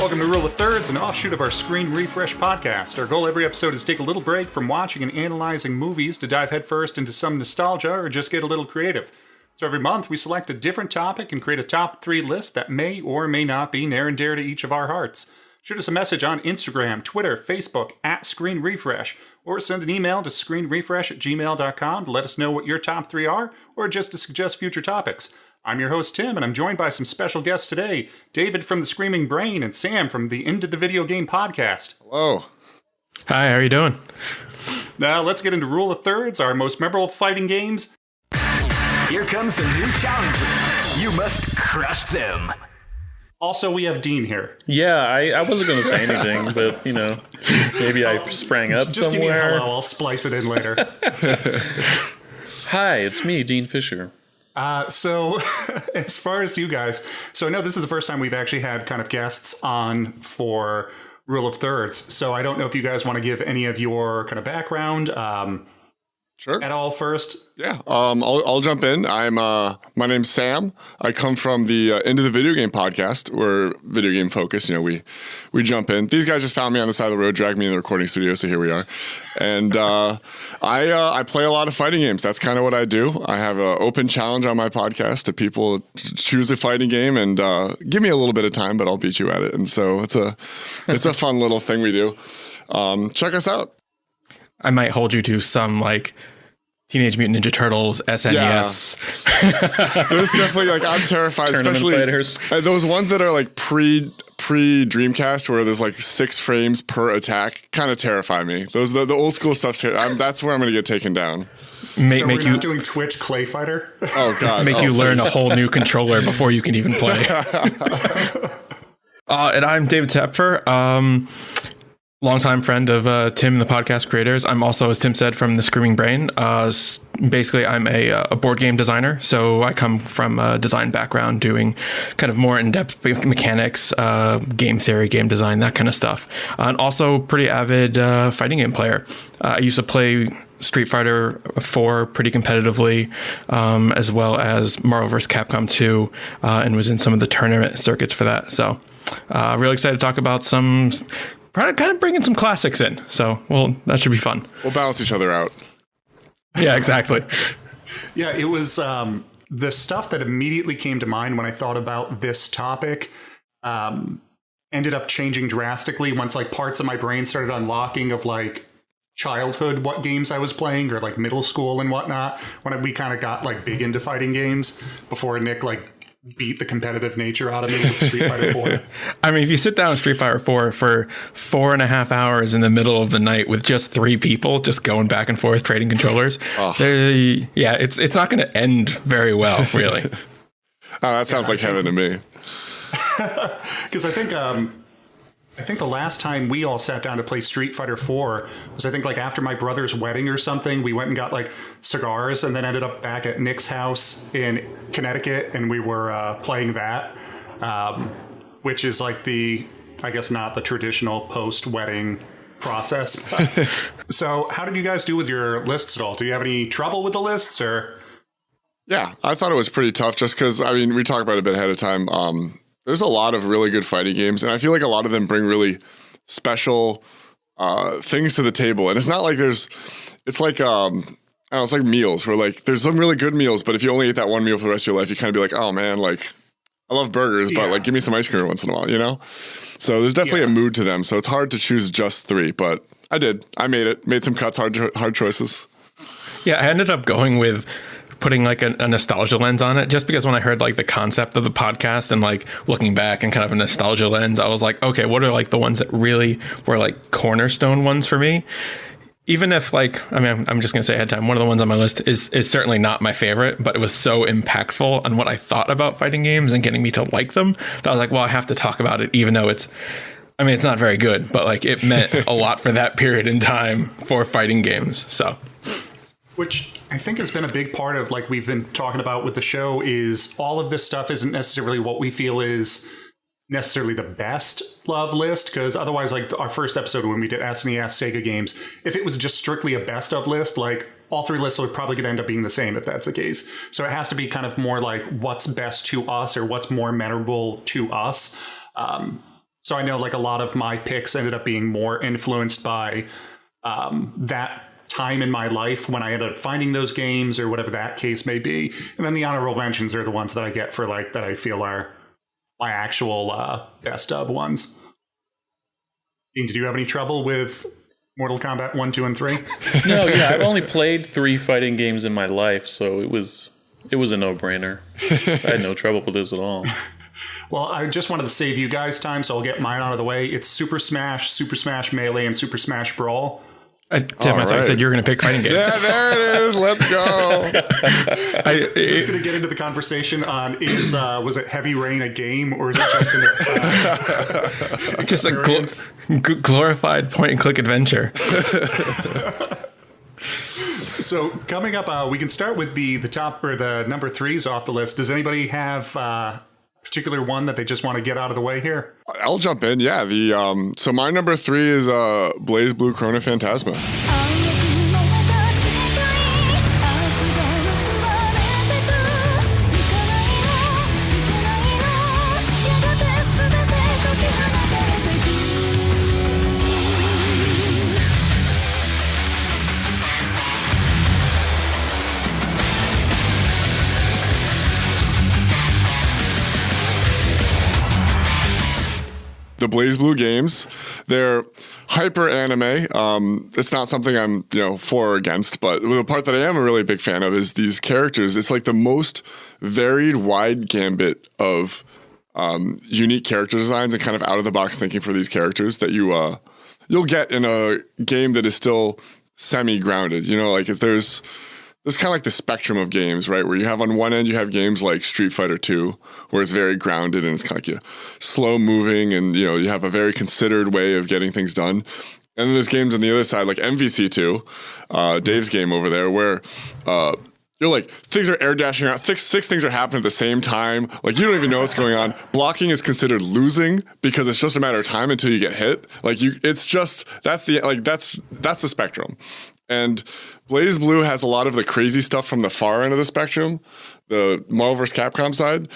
Welcome to Rule of Thirds, an offshoot of our Screen Refresh podcast. Our goal every episode is to take a little break from watching and analyzing movies to dive headfirst into some nostalgia or just get a little creative. So every month we select a different topic and create a top 3 list that may or may not be near and dear to each of our hearts. Shoot us a message on Instagram, Twitter, Facebook, at Screen Refresh, or send an email to screenrefresh@gmail.com to let us know what your top 3 are, or just to suggest future topics. I'm your host, Tim, and I'm joined by some special guests today. David from The Screaming Brain and Sam from the Into the Video Game podcast. Hello. Hi, how are you doing? Now, let's get into Rule of Thirds, our most memorable fighting games. Here comes a new challenger. You must crush them. Also, we have Dean here. Yeah, I wasn't going to say anything, but, you know, maybe I sprang up Just somewhere. Give me a hello, I'll splice it in later. Hi, it's me, Dean Fisher. So, as far as you guys, so I know this is the first time we've actually had kind of guests on for Rule of Thirds. So I don't know if you guys want to give any of your kind of background Sure. at all first. Yeah. I'll jump in. My name's Sam. I come from the Into the Video Game podcast. We're video game focused. You know, we jump in. These guys just found me on the side of the road, dragged me in the recording studio, so here we are. And I play a lot of fighting games. That's kind of what I do. I have an open challenge on my podcast to people choose a fighting game and give me a little bit of time, but I'll beat you at it. And so it's a fun little thing we do. Check us out. I might hold you to some, like, Teenage Mutant Ninja Turtles, SNES. Yeah. There's definitely, like, I'm terrified, especially fighters. Those ones that are, like, pre Dreamcast where there's, like, 6 frames per attack kind of terrify me. Those the old school stuff's here. That's where I'm going to get taken down. So we're not doing Twitch Clay Fighter? Oh, God. Make you learn a whole new controller before you can even play. And I'm David Tepfer. Longtime friend of Tim, the podcast creators. I'm also, as Tim said, from The Screaming Brain. Basically, I'm a board game designer, so I come from a design background, doing kind of more in-depth mechanics, game theory, game design, that kind of stuff. And also pretty avid fighting game player. I used to play Street Fighter 4 pretty competitively, as well as Marvel vs. Capcom 2, and was in some of the tournament circuits for that. So really excited to talk about some... kind of bringing some classics in. So, well, that should be fun. We'll balance each other out. Yeah, exactly. Yeah, it was the stuff that immediately came to mind when I thought about this topic ended up changing drastically once, like, parts of my brain started unlocking of, like, childhood, what games I was playing, or, like, middle school and whatnot, when we kind of got, like, big into fighting games before Nick, like, beat the competitive nature out of me with Street Fighter 4. I mean, if you sit down with Street Fighter 4 for 4.5 hours in the middle of the night with just 3 people just going back and forth trading controllers, it's not going to end very well, really. That sounds like heaven to me. Because I think the last time we all sat down to play Street Fighter 4 was, I think, like, after my brother's wedding or something. We went and got, like, cigars and then ended up back at Nick's house in Connecticut, and we were playing that, which is like I guess not the traditional post-wedding process. So how did you guys do with your lists at all? Do you have any trouble with the lists, or? Yeah, I thought it was pretty tough just because, I mean, we talked about it a bit ahead of time. There's a lot of really good fighting games, and I feel like a lot of them bring really special things to the table. And it's not like it's like, I don't know, it's like meals where, like, there's some really good meals, but if you only eat that one meal for the rest of your life, you kind of be like, oh man, like, I love burgers, but, like, give me some ice cream once in a while, you know? So there's definitely a mood to them. So it's hard to choose just 3, but I did. I made some cuts, hard choices. Yeah, I ended up going with putting, like, a nostalgia lens on it, just because when I heard, like, the concept of the podcast and, like, looking back and kind of a nostalgia lens, I was like, okay, what are, like, the ones that really were, like, cornerstone ones for me? Even if, like, I mean, I'm just going to say ahead of time, one of the ones on my list is certainly not my favorite, but it was so impactful on what I thought about fighting games and getting me to like them that I was like, well, I have to talk about it, even though it's not very good, but, like, it meant a lot for that period in time for fighting games. So, which I think has been a big part of, like, we've been talking about with the show, is all of this stuff isn't necessarily what we feel is necessarily the best love list, because otherwise, like, our first episode when we did SNES Sega games, if it was just strictly a best of list, like, all 3 lists are probably going to end up being the same if that's the case. So it has to be kind of more like what's best to us or what's more memorable to us. So I know like a lot of my picks ended up being more influenced by that time in my life when I ended up finding those games or whatever that case may be. And then the honorable mentions are the ones that I get for like that I feel are my actual best of ones. Dean, did you have any trouble with Mortal Kombat 1, 2, and 3? No, yeah, I've only played 3 fighting games in my life, so it was a no-brainer. I had no trouble with this at all. Well, I just wanted to save you guys time, so I'll get mine out of the way. It's Super Smash Melee, and Super Smash Brawl. Tim, I thought you said you were going to pick fighting games. Yeah, there it is. Let's go. Is this going to get into the conversation on was it Heavy Rain a game, or is it just an just a glorified point-and-click adventure? So coming up, we can start with the top or the number 3s off the list. Does anybody have a particular one that they just want to get out of the way here? I'll jump in. Yeah. So my number 3 is Blaze Blue Chrono Phantasma. The Blaze Blue games, they're hyper anime. It's not something I'm, for or against, but the part that I am a really big fan of is these characters. It's like the most varied, wide gambit of unique character designs and kind of out of the box thinking for these characters that you'll get in a game that is still semi-grounded. Like if there's kind of like the spectrum of games, right? Where you have on one end, you have games like Street Fighter 2, where it's very grounded and it's kind of like slow moving and, you have a very considered way of getting things done. And then there's games on the other side, like MVC2, Dave's game over there, where you're like, things are air dashing around, 6 things are happening at the same time. Like, you don't even know what's going on. Blocking is considered losing because it's just a matter of time until you get hit. Like, that's the spectrum. And Blaze Blue has a lot of the crazy stuff from the far end of the spectrum, the Marvel vs. Capcom side,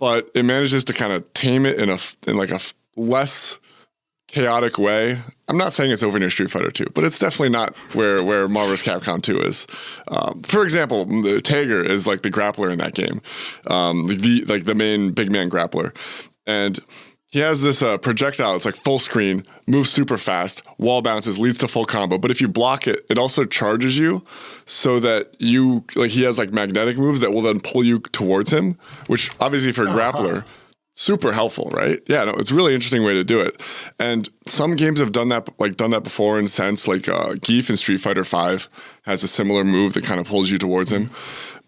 but it manages to kind of tame it in a less chaotic way. I'm not saying it's over near Street Fighter 2, but it's definitely not where Marvel vs. Capcom 2 is. For example, the Tager is like the grappler in that game, the main big man grappler, and he has this projectile. It's like full screen, moves super fast, wall bounces, leads to full combo. But if you block it, it also charges you so that he has like magnetic moves that will then pull you towards him, which obviously for a grappler, super helpful, right? Yeah, no, it's a really interesting way to do it. And some games have done that before in sense, like Geef in Street Fighter 5 has a similar move that kind of pulls you towards him.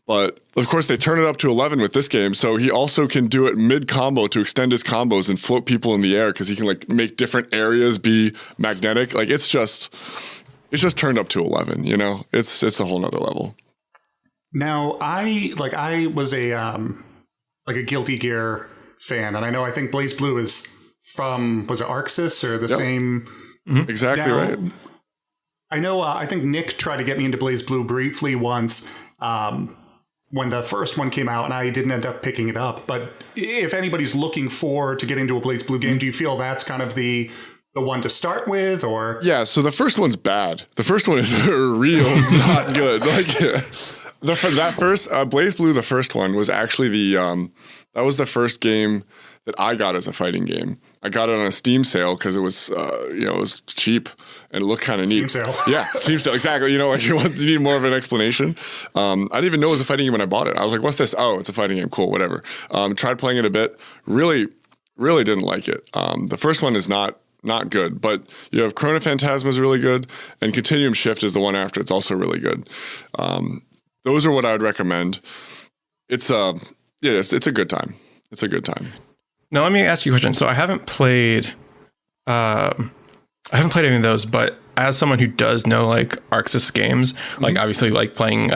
But of course, they turn it up to 11 with this game, so he also can do it mid-combo to extend his combos and float people in the air because he can like make different areas be magnetic. Like it's just turned up to 11. It's a whole nother level. Now, I was a Guilty Gear fan, and I think Blaze Blue is from, was it Arxis or the same? Mm-hmm. Exactly right. I know. I think Nick tried to get me into Blaze Blue briefly once. When the first one came out, and I didn't end up picking it up. But if anybody's looking to get into a Blaze Blue game, do you feel that's kind of the one to start with, or? Yeah, so the first one's bad. The first one is real not good. That first Blaze Blue, the first one was actually that was the first game that I got as a fighting game. I got it on a Steam sale because it was it was cheap and it looked kind of neat. Steam sale. Yeah, Steam sale. Exactly. You need more of an explanation. I didn't even know it was a fighting game when I bought it. I was like, what's this? Oh, it's a fighting game. Cool, whatever. Tried playing it a bit. Really, really didn't like it. The first one is not good, but you have Chrono Phantasma is really good, and Continuum Shift is the one after. It's also really good. Those are what I would recommend. It's a good time. It's a good time. Now, let me ask you a question. So I haven't played any of those, but as someone who does know like Arxis games, like obviously like playing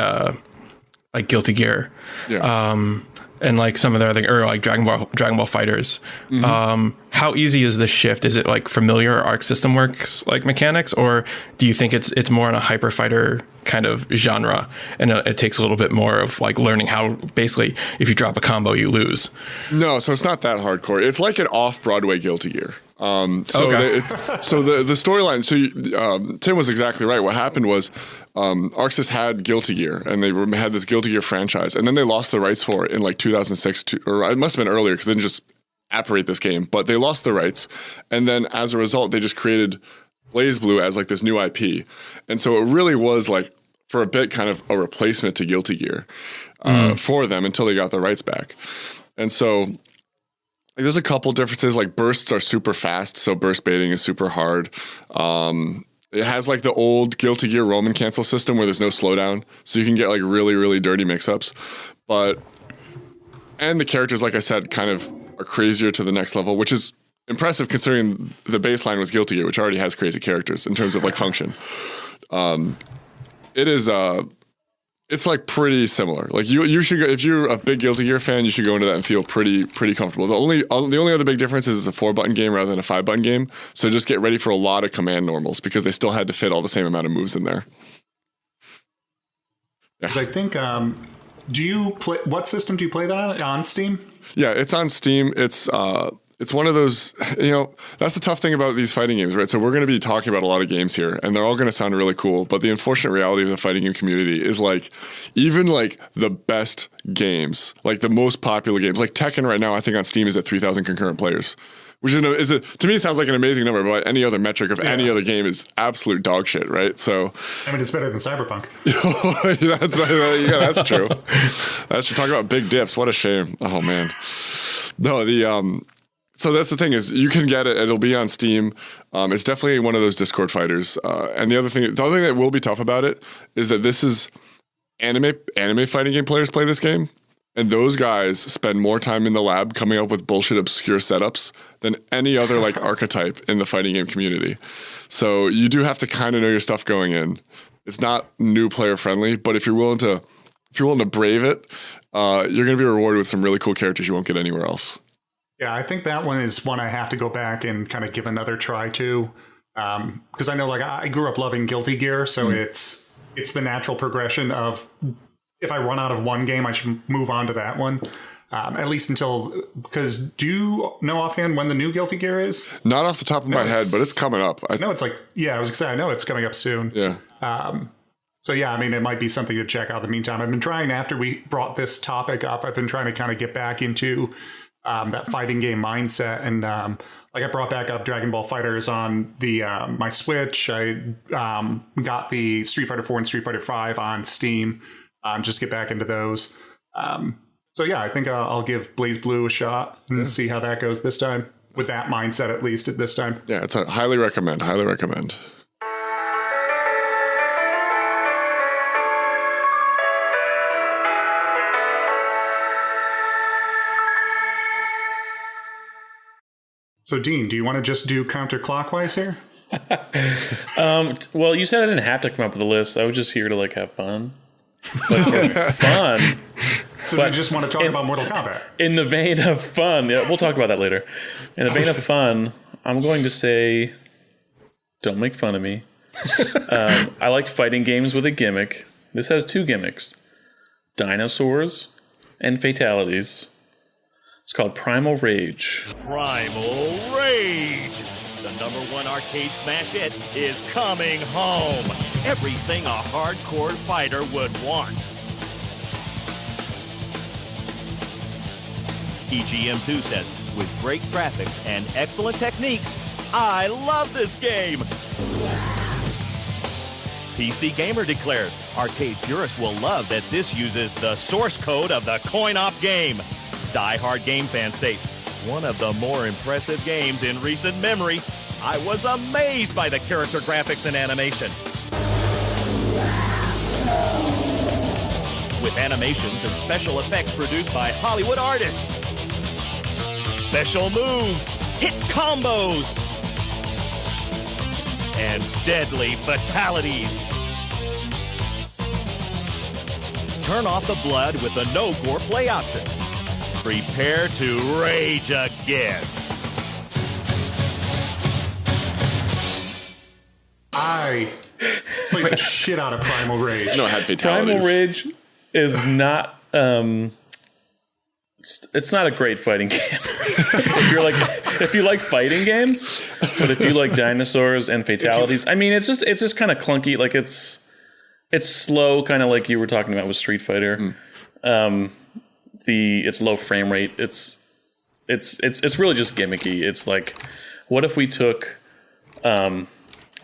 like Guilty Gear, and like some of the other things, or like Dragon Ball Fighters, how easy is this shift? Is it like familiar Arc System Works like mechanics, or do you think it's more in a hyper fighter kind of genre, and it takes a little bit more of like learning how basically if you drop a combo you lose? No, so it's not that hardcore. It's like an off-Broadway Guilty Gear. So the storyline. So Tim was exactly right. What happened was Arxis had Guilty Gear, and they had this Guilty Gear franchise, and then they lost the rights for it in like 2006, or it must have been earlier because they didn't just apparate this game, but they lost the rights, and then as a result, they just created BlazBlue as like this new IP, and so it really was like for a bit kind of a replacement to Guilty Gear for them until they got the rights back, and so. Like, there's a couple differences. Like bursts are super fast, so burst baiting is super hard. It has like the old Guilty Gear Roman cancel system where there's no slowdown, so you can get like really, really dirty mix-ups. And the characters, like I said, kind of are crazier to the next level, which is impressive considering the baseline was Guilty Gear, which already has crazy characters in terms of like function. It is it's like pretty similar. Like you should go, if you're a big Guilty Gear fan, you should go into that and feel pretty comfortable. The only other big difference is it's a 4-button game rather than a 5-button game. So just get ready for a lot of command normals because they still had to fit all the same amount of moves in there. Yeah. So I think do you play, what system do you play that on Steam? Yeah, it's on Steam. It's one of those, that's the tough thing about these fighting games, right? So we're going to be talking about a lot of games here, and they're all going to sound really cool. But the unfortunate reality of the fighting game community is like, even like the best games, like the most popular games, like Tekken right now, I think on Steam is at 3,000 concurrent players, which to me sounds like an amazing number, but any other metric of any other game is absolute dog shit, right? So, I mean, it's better than Cyberpunk. That's true. That's true. Talk about big dips. What a shame. Oh man. No, so that's the thing is you can get it. It'll be on Steam. It's definitely one of those Discord fighters. And the other thing that will be tough about it is that this is anime fighting game players play this game. And those guys spend more time in the lab coming up with bullshit obscure setups than any other like archetype in the fighting game community. So you do have to kind of know your stuff going in. It's not new player friendly, but if you're willing to brave it, you're going to be rewarded with some really cool characters you won't get anywhere else. Yeah, I think that one is one I have to go back and kind of give another try to, because I know like I grew up loving Guilty Gear, so it's the natural progression of if I run out of one game, I should move on to that one, at least until, because do you know offhand when the new Guilty Gear is? Not off the top of my head, but it's coming up. I know it's like, I was gonna say, I know it's coming up soon. Yeah. So yeah, I mean, it might be something to check out in the meantime. I've been trying, after we brought this topic up, I've been trying to kind of get back into that fighting game mindset, and like I brought back up Dragon Ball FighterZ on the my Switch. I got the Street Fighter 4 and Street Fighter 5 on Steam. Just get back into those. So yeah, I think I'll give BlazBlue a shot and see how that goes this time, with that mindset at least at this time. Yeah, it's a highly recommend. So Dean, do you want to just do counterclockwise here? Well, you said I didn't have to come up with a list. I was just here to like have fun. But for fun. So you just want to talk about Mortal Kombat? In the vein of fun, yeah, we'll talk about that later. In the vein of fun, I'm going to say, don't make fun of me. I like fighting games with a gimmick. This has 2 gimmicks: dinosaurs and fatalities. It's called Primal Rage. Primal Rage! The #1 arcade smash hit is coming home. Everything a hardcore fighter would want. EGM2 says, with great graphics and excellent techniques, I love this game. PC Gamer declares, arcade purists will love that this uses the source code of the coin-op game. Die Hard game fan states, one of the more impressive games in recent memory. I was amazed by the character graphics and animation. With animations and special effects produced by Hollywood artists. Special moves, hit combos, and deadly fatalities. Turn off the blood with the no gore play option. Prepare to rage again. I played the shit out of Primal Rage. No, it had fatalities. Primal Rage is not it's not a great fighting game. if you like fighting games, but if you like dinosaurs and fatalities, I mean, it's just kind of clunky. Like it's slow, kind of like you were talking about with Street Fighter. It's low frame rate. It's really just gimmicky. It's like, what if we took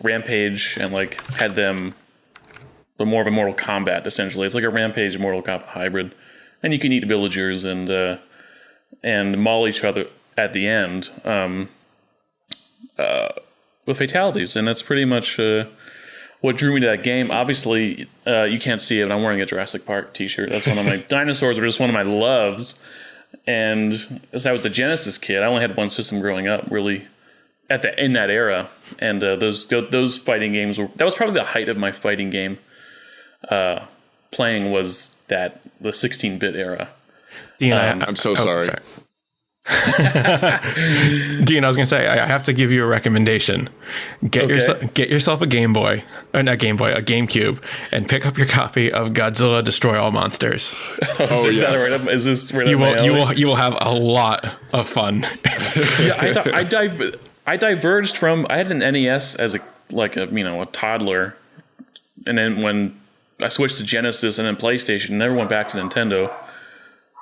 Rampage and like had them but more of a Mortal Kombat, essentially. It's like a Rampage Mortal Kombat hybrid. And you can eat villagers and maul each other at the end with fatalities. And that's pretty much what drew me to that game. Obviously, you can't see it, but I'm wearing a Jurassic Park t-shirt. That's one of my dinosaurs were just one of my loves. And as I was a Genesis kid, I only had one system growing up, really, in that era. And those fighting games that was probably the height of my fighting game playing, was the 16-bit era. Dean, I'm so sorry. Dean, I was gonna say, I have to give you a recommendation. Get yourself a Game Boy, or not Game Boy, a GameCube, and pick up your copy of Godzilla Destroy All Monsters. Is that right? Is this right? You will have a lot of fun. Yeah, I diverged from. I had an NES as a toddler, and then when I switched to Genesis and then PlayStation, never went back to Nintendo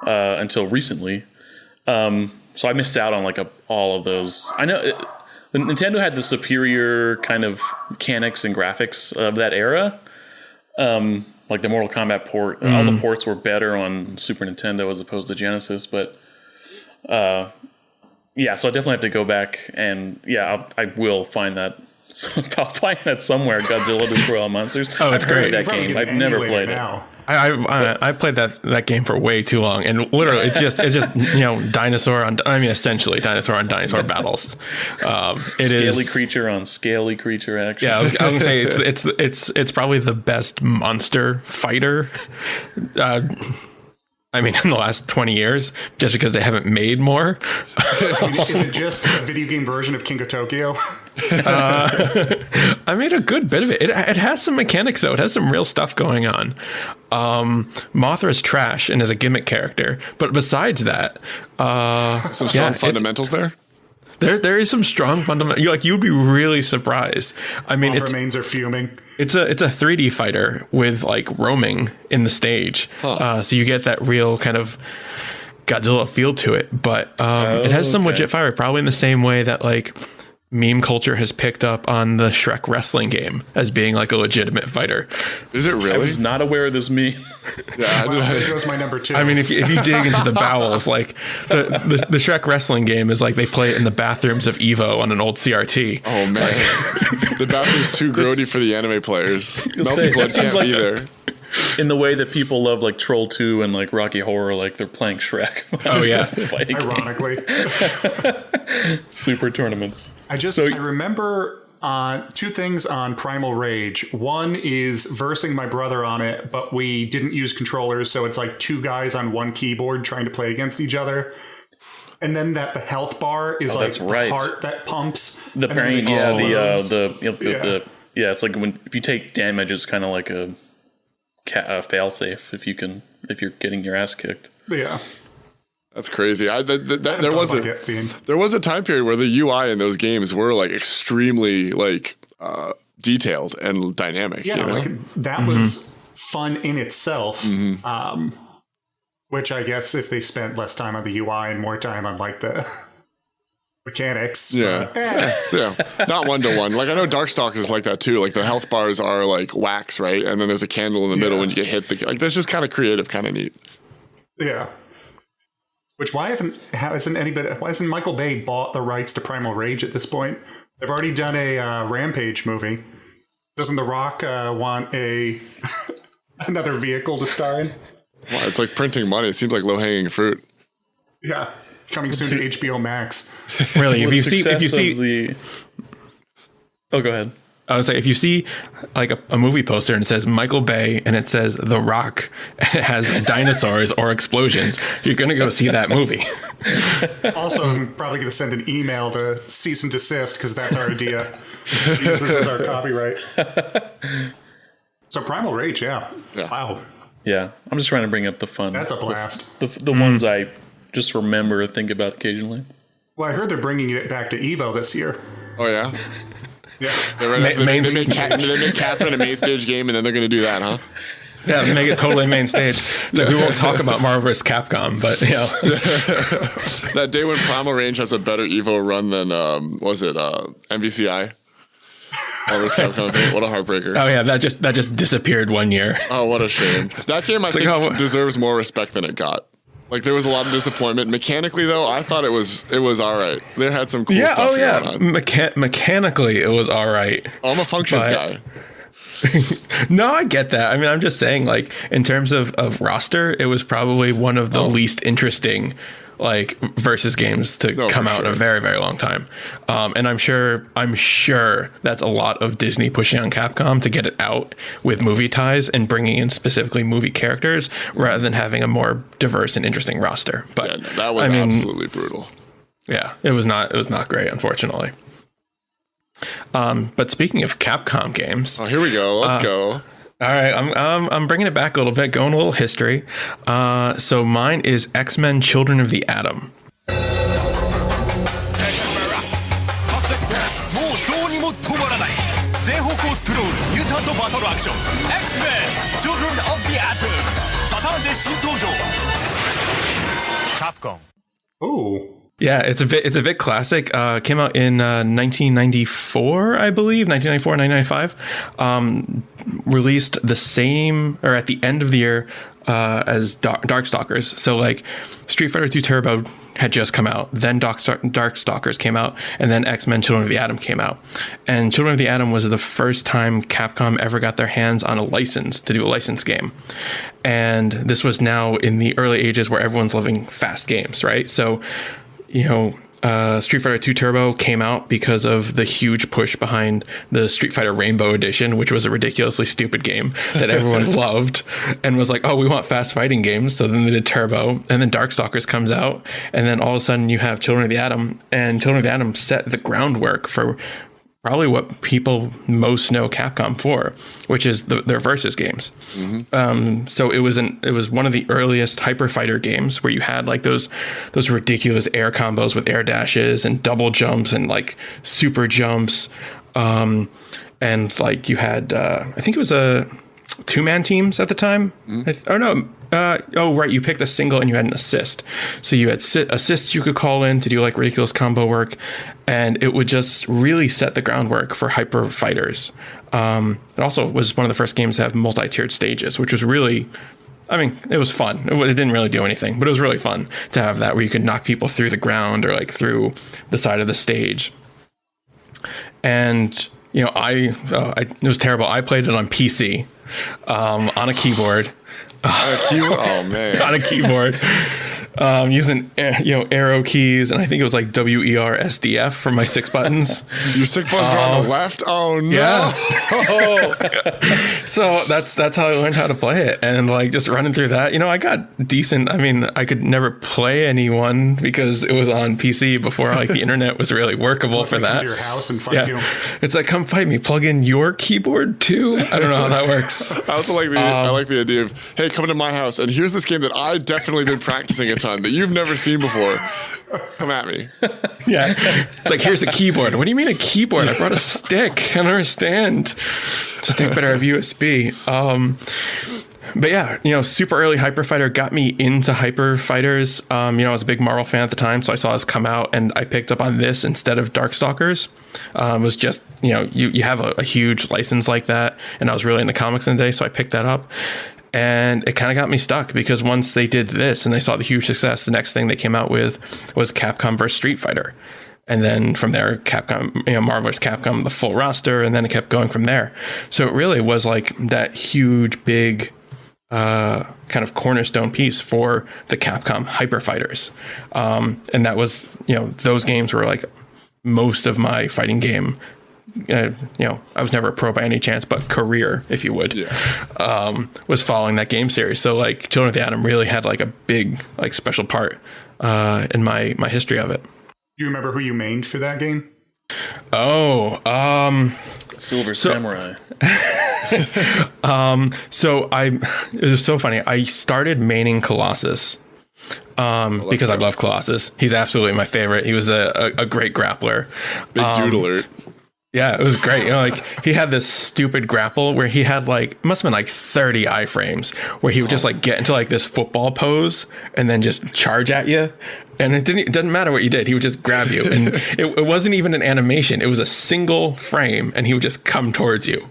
until recently. So I missed out on all of those. I know Nintendo had the superior kind of mechanics and graphics of that era. Like the Mortal Kombat port, all the ports were better on Super Nintendo as opposed to Genesis. But so I definitely have to go back and I will find that. I'll find that somewhere. Godzilla Destroy All Monsters. Oh, it's great. That game. I've never played it. I played that game for way too long, and literally it's just essentially dinosaur on dinosaur battles. Scaly creature on scaly creature action. Yeah, I was gonna say it's probably the best monster fighter. In the last 20 years, just because they haven't made more. Is it just a video game version of King of Tokyo? I made a good bit of it. It has some mechanics, though. It has some real stuff going on. Mothra's trash and is a gimmick character. But besides that... some strong fundamentals there? There is some strong fundamentals. You would be really surprised. Mothra mains are fuming. It's a 3D fighter with roaming in the stage. So you get that real kind of Godzilla feel to it. But it has some legit fire, probably in the same way that meme culture has picked up on the Shrek wrestling game as being a legitimate fighter. Is it really? I was not aware of this meme. Yeah, there goes my number 2. If you dig into the bowels, the Shrek wrestling game is they play it in the bathrooms of Evo on an old CRT. Oh man, the bathroom's too grody for the anime players. Melty Blood can't be there. In the way that people love Troll 2 and Rocky Horror, they're playing Shrek. Oh yeah, ironically. Super tournaments. I remember 2 things on Primal Rage. One is versing my brother on it, but we didn't use controllers, so it's 2 guys on one keyboard trying to play against each other. And then the health bar is that's right. The heart that pumps. The brain, it's if you take damage, it's kind of like a failsafe if you're getting your ass kicked. Yeah. That's crazy. There was a time period where the UI in those games were extremely detailed and dynamic. Yeah, that was fun in itself. Which I guess if they spent less time on the UI and more time on the mechanics. Yeah. Yeah. Not 1-to-1. I know Darkstalkers is like that too. The health bars are wax, right? And then there's a candle in the middle when you get hit. That's just kind of creative, kind of neat. Yeah. Which why hasn't Michael Bay bought the rights to Primal Rage at this point? They've already done a Rampage movie. Doesn't The Rock want another vehicle to star in? Well, it's printing money. It seems like low-hanging fruit. Yeah. Coming soon to HBO Max. Really, if you see Oh, go ahead. I would say if you see a movie poster and it says Michael Bay and it says The Rock and it has dinosaurs or explosions, you're going to go see that movie. Also, I'm probably going to send an email to cease and desist because that's our idea. Use this as our copyright. So Primal Rage, yeah. Wow. Yeah, I'm just trying to bring up the fun. That's a blast. The ones I just remember or think about occasionally. Well, I heard they're bringing it back to Evo this year. Oh yeah. Yeah. They're right after they make Catherine a main stage game, and then they're going to do that, huh? Yeah, make it totally main stage. Like, we won't talk about Marvel vs. Capcom, but That day when Primal Range has a better Evo run than MVCI. Marvel vs. Capcom. What a heartbreaker. Oh yeah, that just disappeared one year. Oh, what a shame. That game I think deserves more respect than it got. Like, there was a lot of disappointment. Mechanically, though, I thought it was all right. They had some cool stuff going on. Mechanically, it was all right. I'm a functions guy. No, I get that. I mean, I'm just saying, like, in terms of roster, it was probably one of the least interesting, like, versus games to come out in a very, very long time. And I'm sure that's a lot of Disney pushing on Capcom to get it out with movie ties and bringing in specifically movie characters rather than having a more diverse and interesting roster. But yeah, that was absolutely brutal. Yeah, it was not great, unfortunately. But speaking of Capcom games, here we go. Let's go. All right, I'm bringing it back a little bit, going a little history. So mine is X-Men: Children of the Atom. Capcom. Ooh. Yeah, it's a bit classic. Came out in 1994, I believe, 1995. Released the same, or at the end of the year, as Darkstalkers. So like Street Fighter 2 Turbo had just come out, then Darkstalkers came out, and then X-Men: Children of the Atom came out. And Children of the Atom was the first time Capcom ever got their hands on a license to do a licensed game. And this was now in the early ages where everyone's loving fast games, right? So, Street Fighter 2 Turbo came out because of the huge push behind the Street Fighter Rainbow Edition, which was a ridiculously stupid game that everyone loved and was like, oh, we want fast fighting games. So then they did Turbo, and then Darkstalkers comes out, and then all of a sudden you have Children of the Atom, and Children of the Atom set the groundwork for probably what people most know Capcom for, which is their versus games. Mm-hmm. So it was one of the earliest Hyper Fighter games where you had like those ridiculous air combos with air dashes and double jumps and like super jumps, and like you had I think it was a 2-man teams at the time. You picked a single and you had an assist, so you had assists you could call in to do like ridiculous combo work, and it would just really set the groundwork for hyper fighters. It also was one of the first games to have multi-tiered stages, which was really, I mean, it was fun. It didn't really do anything, but it was really fun to have that where you could knock people through the ground or like through the side of the stage. And it was terrible. I played it on PC, on a keyboard. Oh man! On a keyboard, using arrow keys, and I think it was like WERSDF for my 6 buttons. Your 6 buttons are on the left. Oh no! Yeah. So that's how I learned how to play it, and like just running through that. I got decent. I mean, I could never play anyone because it was on PC before like the internet was really workable for that. Come to your house and fight you. It's like, come fight me. Plug in your keyboard too. I don't know how that works. I also like I like the idea of, hey, come to my house and here's this game that I definitely been practicing a ton that you've never seen before. Come at me. Yeah. It's like, here's a keyboard. What do you mean a keyboard? I brought a stick. I don't understand. Stick better have USB. But yeah, super early Hyper Fighter got me into Hyper Fighters. I was a big Marvel fan at the time, so I saw this come out and I picked up on this instead of Darkstalkers. It was just, you have a huge license like that, and I was really into comics in the day, so I picked that up. And it kind of got me stuck because once they did this and they saw the huge success, the next thing they came out with was Capcom vs. Street Fighter. And then from there, Capcom, Marvel vs. Capcom, the full roster, and then it kept going from there. So it really was like that huge, big kind of cornerstone piece for the Capcom Hyper Fighters. And that was, those games were like most of my fighting game. I was never a pro by any chance, but career, if you would, was following that game series. So like Children of the Atom really had like a big, like special part in my history of it. Do you remember who you mained for that game? Silver Samurai. So it was so funny. I started maining Colossus Because I love Colossus. He's absolutely my favorite. He was a great grappler. Big dude alert. Yeah, it was great. You know, like he had this stupid grapple where he had like, it must have been like 30 iframes where he would just like get into like this football pose and then just charge at you. And it doesn't matter what you did. He would just grab you. And it wasn't even an animation. It was a single frame and he would just come towards you.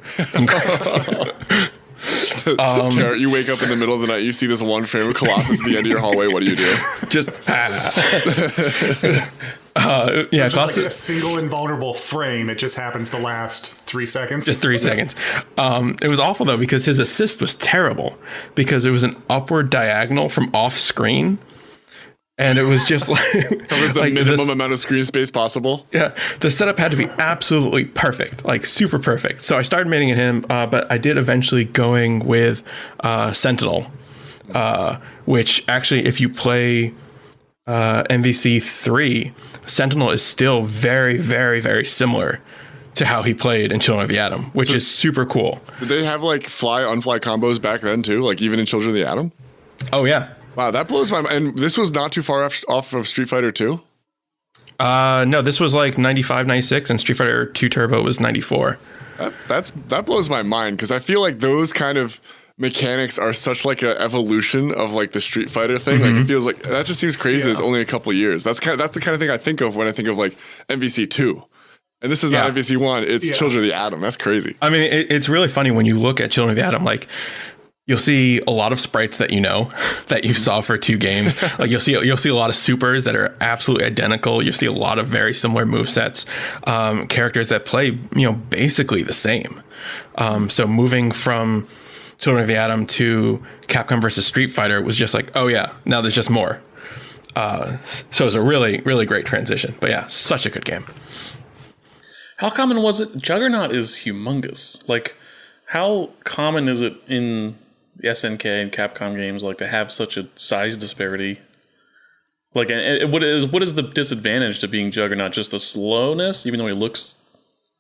You wake up in the middle of the night, you see this one frame of Colossus at the end of your hallway. What do you do? Just yeah, just like a single invulnerable frame. It just happens to last 3 seconds. Just 3 seconds. It was awful though because his assist was terrible because it was an upward diagonal from off screen. And it was just like covers the minimum amount of screen space possible. Yeah, the setup had to be absolutely perfect, like super perfect. So I started maining him, but I did eventually going with Sentinel, which actually, if you play MVC 3, Sentinel is still very, very, very similar to how he played in Children of the Atom, which is super cool. Did they have like fly-unfly combos back then too? Like even in Children of the Atom? Oh yeah. Wow, that blows my mind. And this was not too far off of Street Fighter 2? No, this was like 95, 96, and Street Fighter 2 Turbo was 94. That blows my mind because I feel like those kind of mechanics are such like an evolution of like the Street Fighter thing. Like it feels like that just seems crazy. It's only a couple of years. That's the kind of thing I think of when I think of like MVC 2. And this is not MVC 1. It's Children of the Atom. That's crazy. I mean, it's really funny when you look at Children of the Atom, like you'll see a lot of sprites that you know that you saw for 2 games. Like you'll see a lot of supers that are absolutely identical. You'll see a lot of very similar movesets, characters that play, basically the same. So moving from Children of the Atom to Capcom versus Street Fighter was just like, oh yeah, now there's just more. So it was a really, really great transition. But yeah, such a good game. How common was it? Juggernaut is humongous. Like, how common is it in the SNK and Capcom games like to have such a size disparity? Like, and what is the disadvantage to being Juggernaut? Just the slowness, even though he looks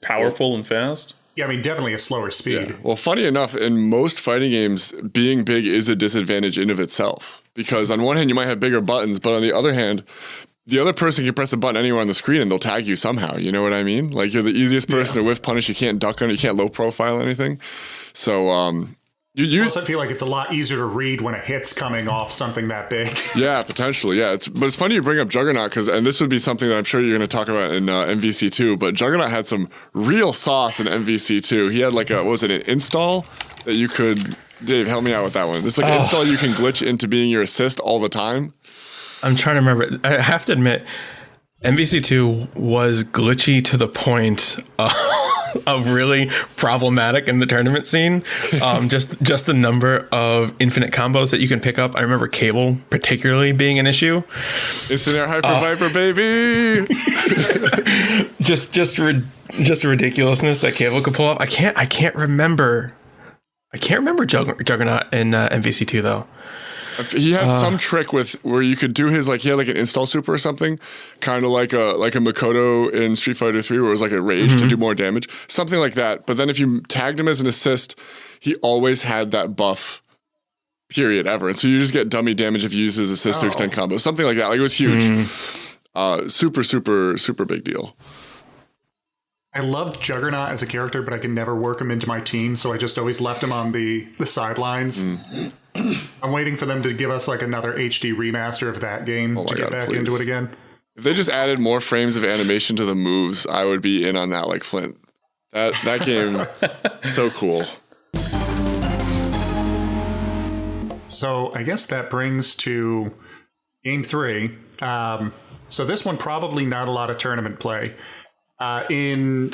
powerful and fast? Yeah, I mean, definitely a slower speed. Yeah. Well, funny enough, in most fighting games, being big is a disadvantage in of itself. Because on one hand, you might have bigger buttons, but on the other hand, the other person can press a button anywhere on the screen and they'll tag you somehow. You know what I mean? Like you're the easiest person to whiff punish. You can't duck on it. You can't low profile anything. So you also feel like it's a lot easier to read when a hit's coming off something that big. Yeah, potentially. Yeah, but it's funny you bring up Juggernaut and this would be something that I'm sure you're going to talk about in MVC2. But Juggernaut had some real sauce in MVC2. He had like an install that you could. Dave, help me out with that one. This like an install you can glitch into being your assist all the time. I'm trying to remember. I have to admit, MVC2 was glitchy to the point of really problematic in the tournament scene. Just the number of infinite combos that you can pick up. I remember Cable particularly being an issue. Instant Air Hyper Viper, baby! just ridiculousness that Cable could pull off. I can't remember Juggernaut in MVC2 though. He had some trick where you could do his he had like an install super or something, kind of like a Makoto in Street Fighter 3 where it was like a rage to do more damage, something like that. But then if you tagged him as an assist, he always had that buff period ever. And so you just get dummy damage if you use his assist to extend combos, something like that. Like it was huge. Super, super, super big deal. I loved Juggernaut as a character, but I could never work him into my team, so I just always left him on the sidelines. I'm waiting for them to give us like another HD remaster of that game to get back into it again. If they just added more frames of animation to the moves, I would be in on that like Flint. That game, so cool. So I guess that brings to Game 3. So this one probably not a lot of tournament play. In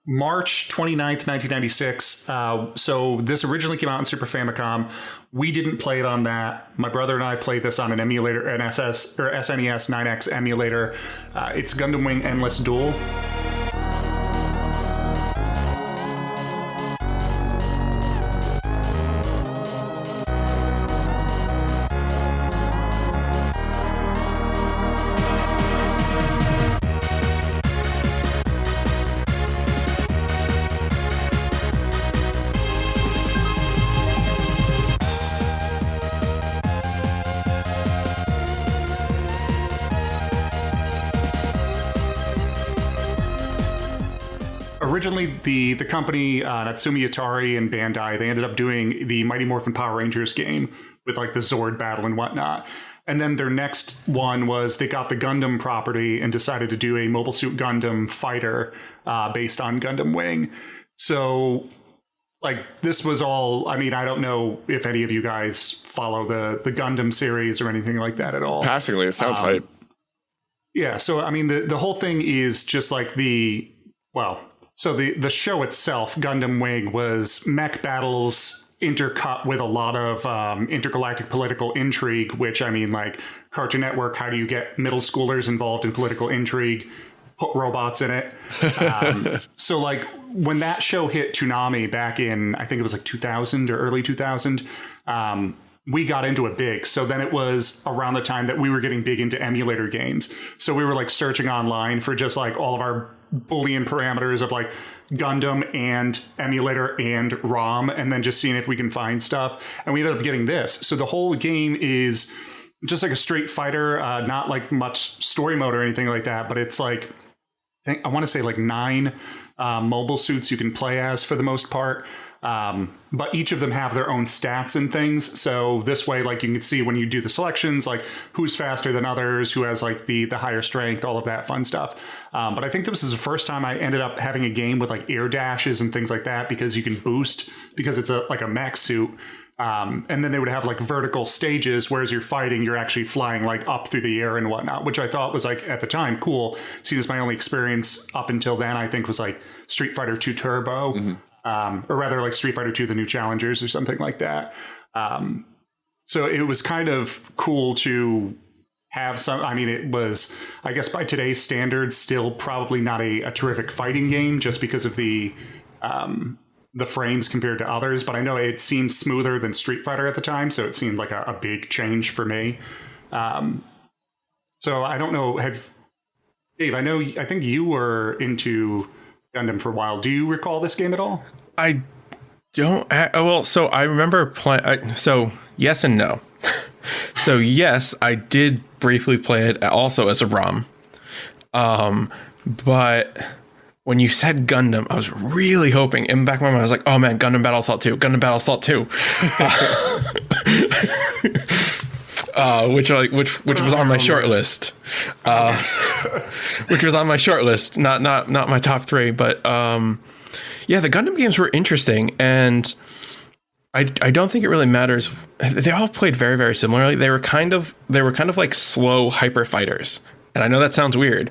March 29th, 1996. So this originally came out in Super Famicom. We didn't play it on that. My brother and I played this on an emulator, an SNES 9X emulator. It's Gundam Wing Endless Duel. originally the company Natsumi Atari and Bandai, they ended up doing the Mighty Morphin Power Rangers game with like the Zord battle and whatnot. And then their next one was they got the Gundam property and decided to do a Mobile Suit Gundam fighter based on Gundam Wing. So like this was all, I mean, I don't know if any of you guys follow the Gundam series or anything like that at all. Passingly, it sounds hype. Yeah, so I mean, the whole thing is just like so the show itself, Gundam Wing, was mech battles intercut with a lot of intergalactic political intrigue, which I mean, like Cartoon Network, how do you get middle schoolers involved in political intrigue? Put robots in it. So like when that show hit Toonami back in, I think it was like 2000 or early 2000, we got into it big. So then it was around the time that we were getting big into emulator games. So we were like searching online for just like all of our Boolean parameters of like Gundam and emulator and ROM, and then just seeing if we can find stuff. And we ended up getting this. So the whole game is just like a straight fighter, not like much story mode or anything like that, but it's like, I want to say like 9 mobile suits you can play as for the most part. But each of them have their own stats and things. So this way, like you can see when you do the selections, like who's faster than others, who has like the higher strength, all of that fun stuff. But I think this is the first time I ended up having a game with like air dashes and things like that, because you can boost because it's like a mech suit. And then they would have like vertical stages, whereas you're fighting, you're actually flying like up through the air and whatnot, which I thought was like at the time cool. See, this my only experience up until then, I think, was like Street Fighter 2 Turbo. Mm-hmm. Or rather like Street Fighter 2, The New Challengers or something like that. So it was kind of cool to have some, I mean, it was, I guess by today's standards, still probably not a terrific fighting game just because of the frames compared to others. But I know it seemed smoother than Street Fighter at the time. So it seemed like a big change for me. So I don't know, Dave, I think you were into Gundam for a while. Do you recall this game at all? I don't. Well, so I remember playing. So yes and no. So yes, I did briefly play it also as a ROM. But when you said Gundam, I was really hoping. In the back of my mind, I was like, "Oh man, Gundam Battle Assault 2, Gundam Battle Assault 2," which was on my short list. Which was on my short list, not my top 3, but yeah, the Gundam games were interesting, and I don't think it really matters. They all played very, very similarly. They were kind of like slow hyper fighters. And I know that sounds weird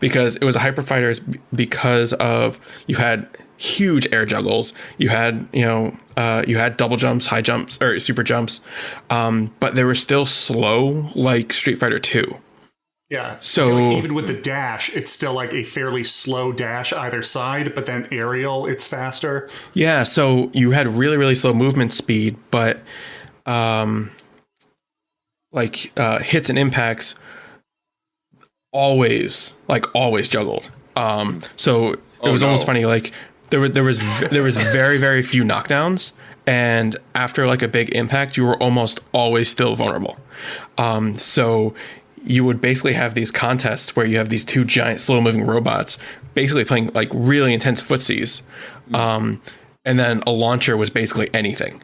because it was a hyper fighters because of you had huge air juggles. You had, you had double jumps, high jumps, or super jumps. But they were still slow like Street Fighter 2. Yeah. So I feel like even with the dash, it's still like a fairly slow dash either side, but then aerial, it's faster. Yeah. So you had really, really slow movement speed, but hits and impacts always juggled. So it was almost funny. Like there was very, very few knockdowns. And after like a big impact, you were almost always still vulnerable. So you would basically have these contests where you have these 2 giant slow moving robots basically playing like really intense footsies. And then a launcher was basically anything.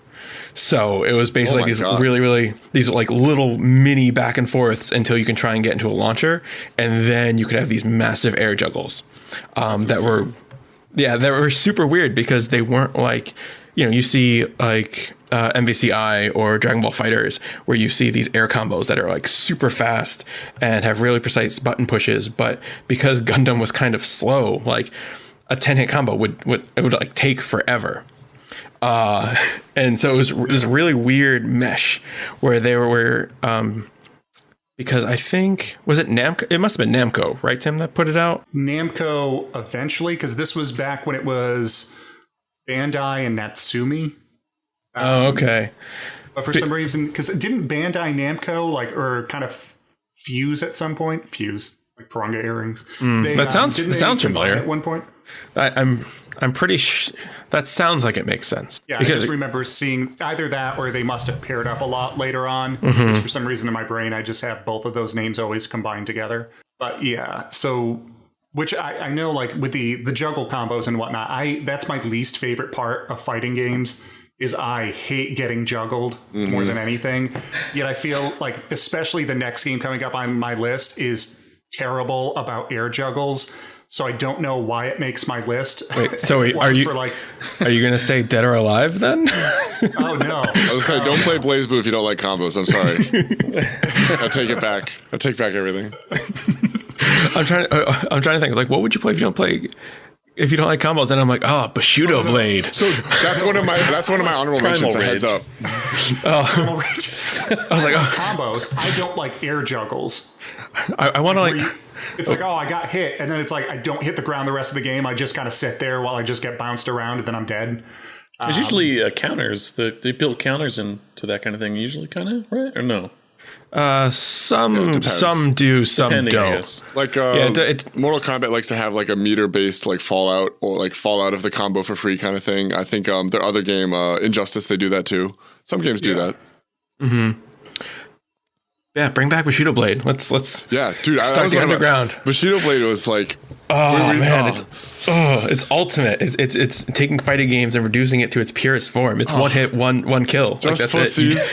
So it was basically these really, really, these like little mini back and forths until you can try and get into a launcher. And then you could have these massive air juggles that were super weird because they weren't like, you see like MVCI or Dragon Ball Fighters where you see these air combos that are like super fast and have really precise button pushes. But because Gundam was kind of slow, like a 10-hit combo would like take forever. And so it was this really weird mesh where they were because I think, was it Namco? It must have been Namco, right, Tim, that put it out? Namco eventually, because this was back when it was Bandai and Natsumi. Oh, okay. But for some reason, because didn't Bandai Namco or kind of fuse at some point? Fuse, like Piranga earrings. That sounds familiar. At one point? I'm pretty that sounds like it makes sense. Yeah, because I just remember seeing either that or they must have paired up a lot later on. Because for some reason in my brain, I just have both of those names always combined together. But yeah, so Which I know, like with the juggle combos and whatnot, that's my least favorite part of fighting games. Is I hate getting juggled more than anything. Yet I feel like, especially the next game coming up on my list is terrible about air juggles. So I don't know why it makes my list. Wait, so are you going to say Dead or Alive then? Oh no! I was saying, don't play Blaze Blue if you don't like combos. I'm sorry. I take it back. I take back everything. I'm trying to think. Like, what would you play if you don't like combos? And I'm like, Bushido Blade. So that's one of my honorable mentions. A heads up. Primal Rage. I was like, combos. I don't like air juggles. I want to like. It's like, I got hit, and then it's like I don't hit the ground the rest of the game. I just kind of sit there while I just get bounced around, and then I'm dead. There's usually counters. They build counters into that kind of thing. Usually, kind of, right or no? Some do, some Depending, don't. Like Mortal Kombat likes to have like a meter based like Fallout or like Fallout of the combo for free kind of thing. I think their other game, Injustice, they do that too. Some games do that. Mm-hmm. Yeah, bring back Bushido Blade. Let's yeah, dude. start the underground. Bushido Blade was like, it's ultimate. It's taking fighting games and reducing it to its purest form. It's one hit, one kill. Just like that's footsies.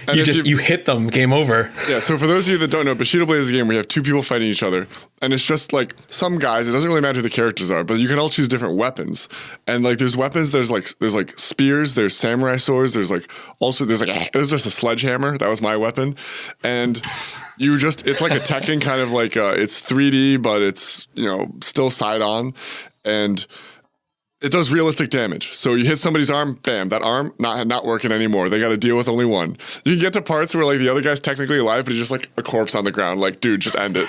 it. You hit them, game over. Yeah, so for those of you that don't know, Bushido Blade is a game where you have two people fighting each other, and it's just like some guys. It doesn't really matter who the characters are, but you can all choose different weapons. And like, there's weapons. There's like spears. There's samurai swords. There's just a sledgehammer. That was my weapon, and it's like a Tekken kind of like it's 3D, but it's still side on, and it does realistic damage. So you hit somebody's arm, bam, that arm not working anymore. They got to deal with only one. You can get to parts where like the other guy's technically alive, but he's just like a corpse on the ground. Like, dude, just end it.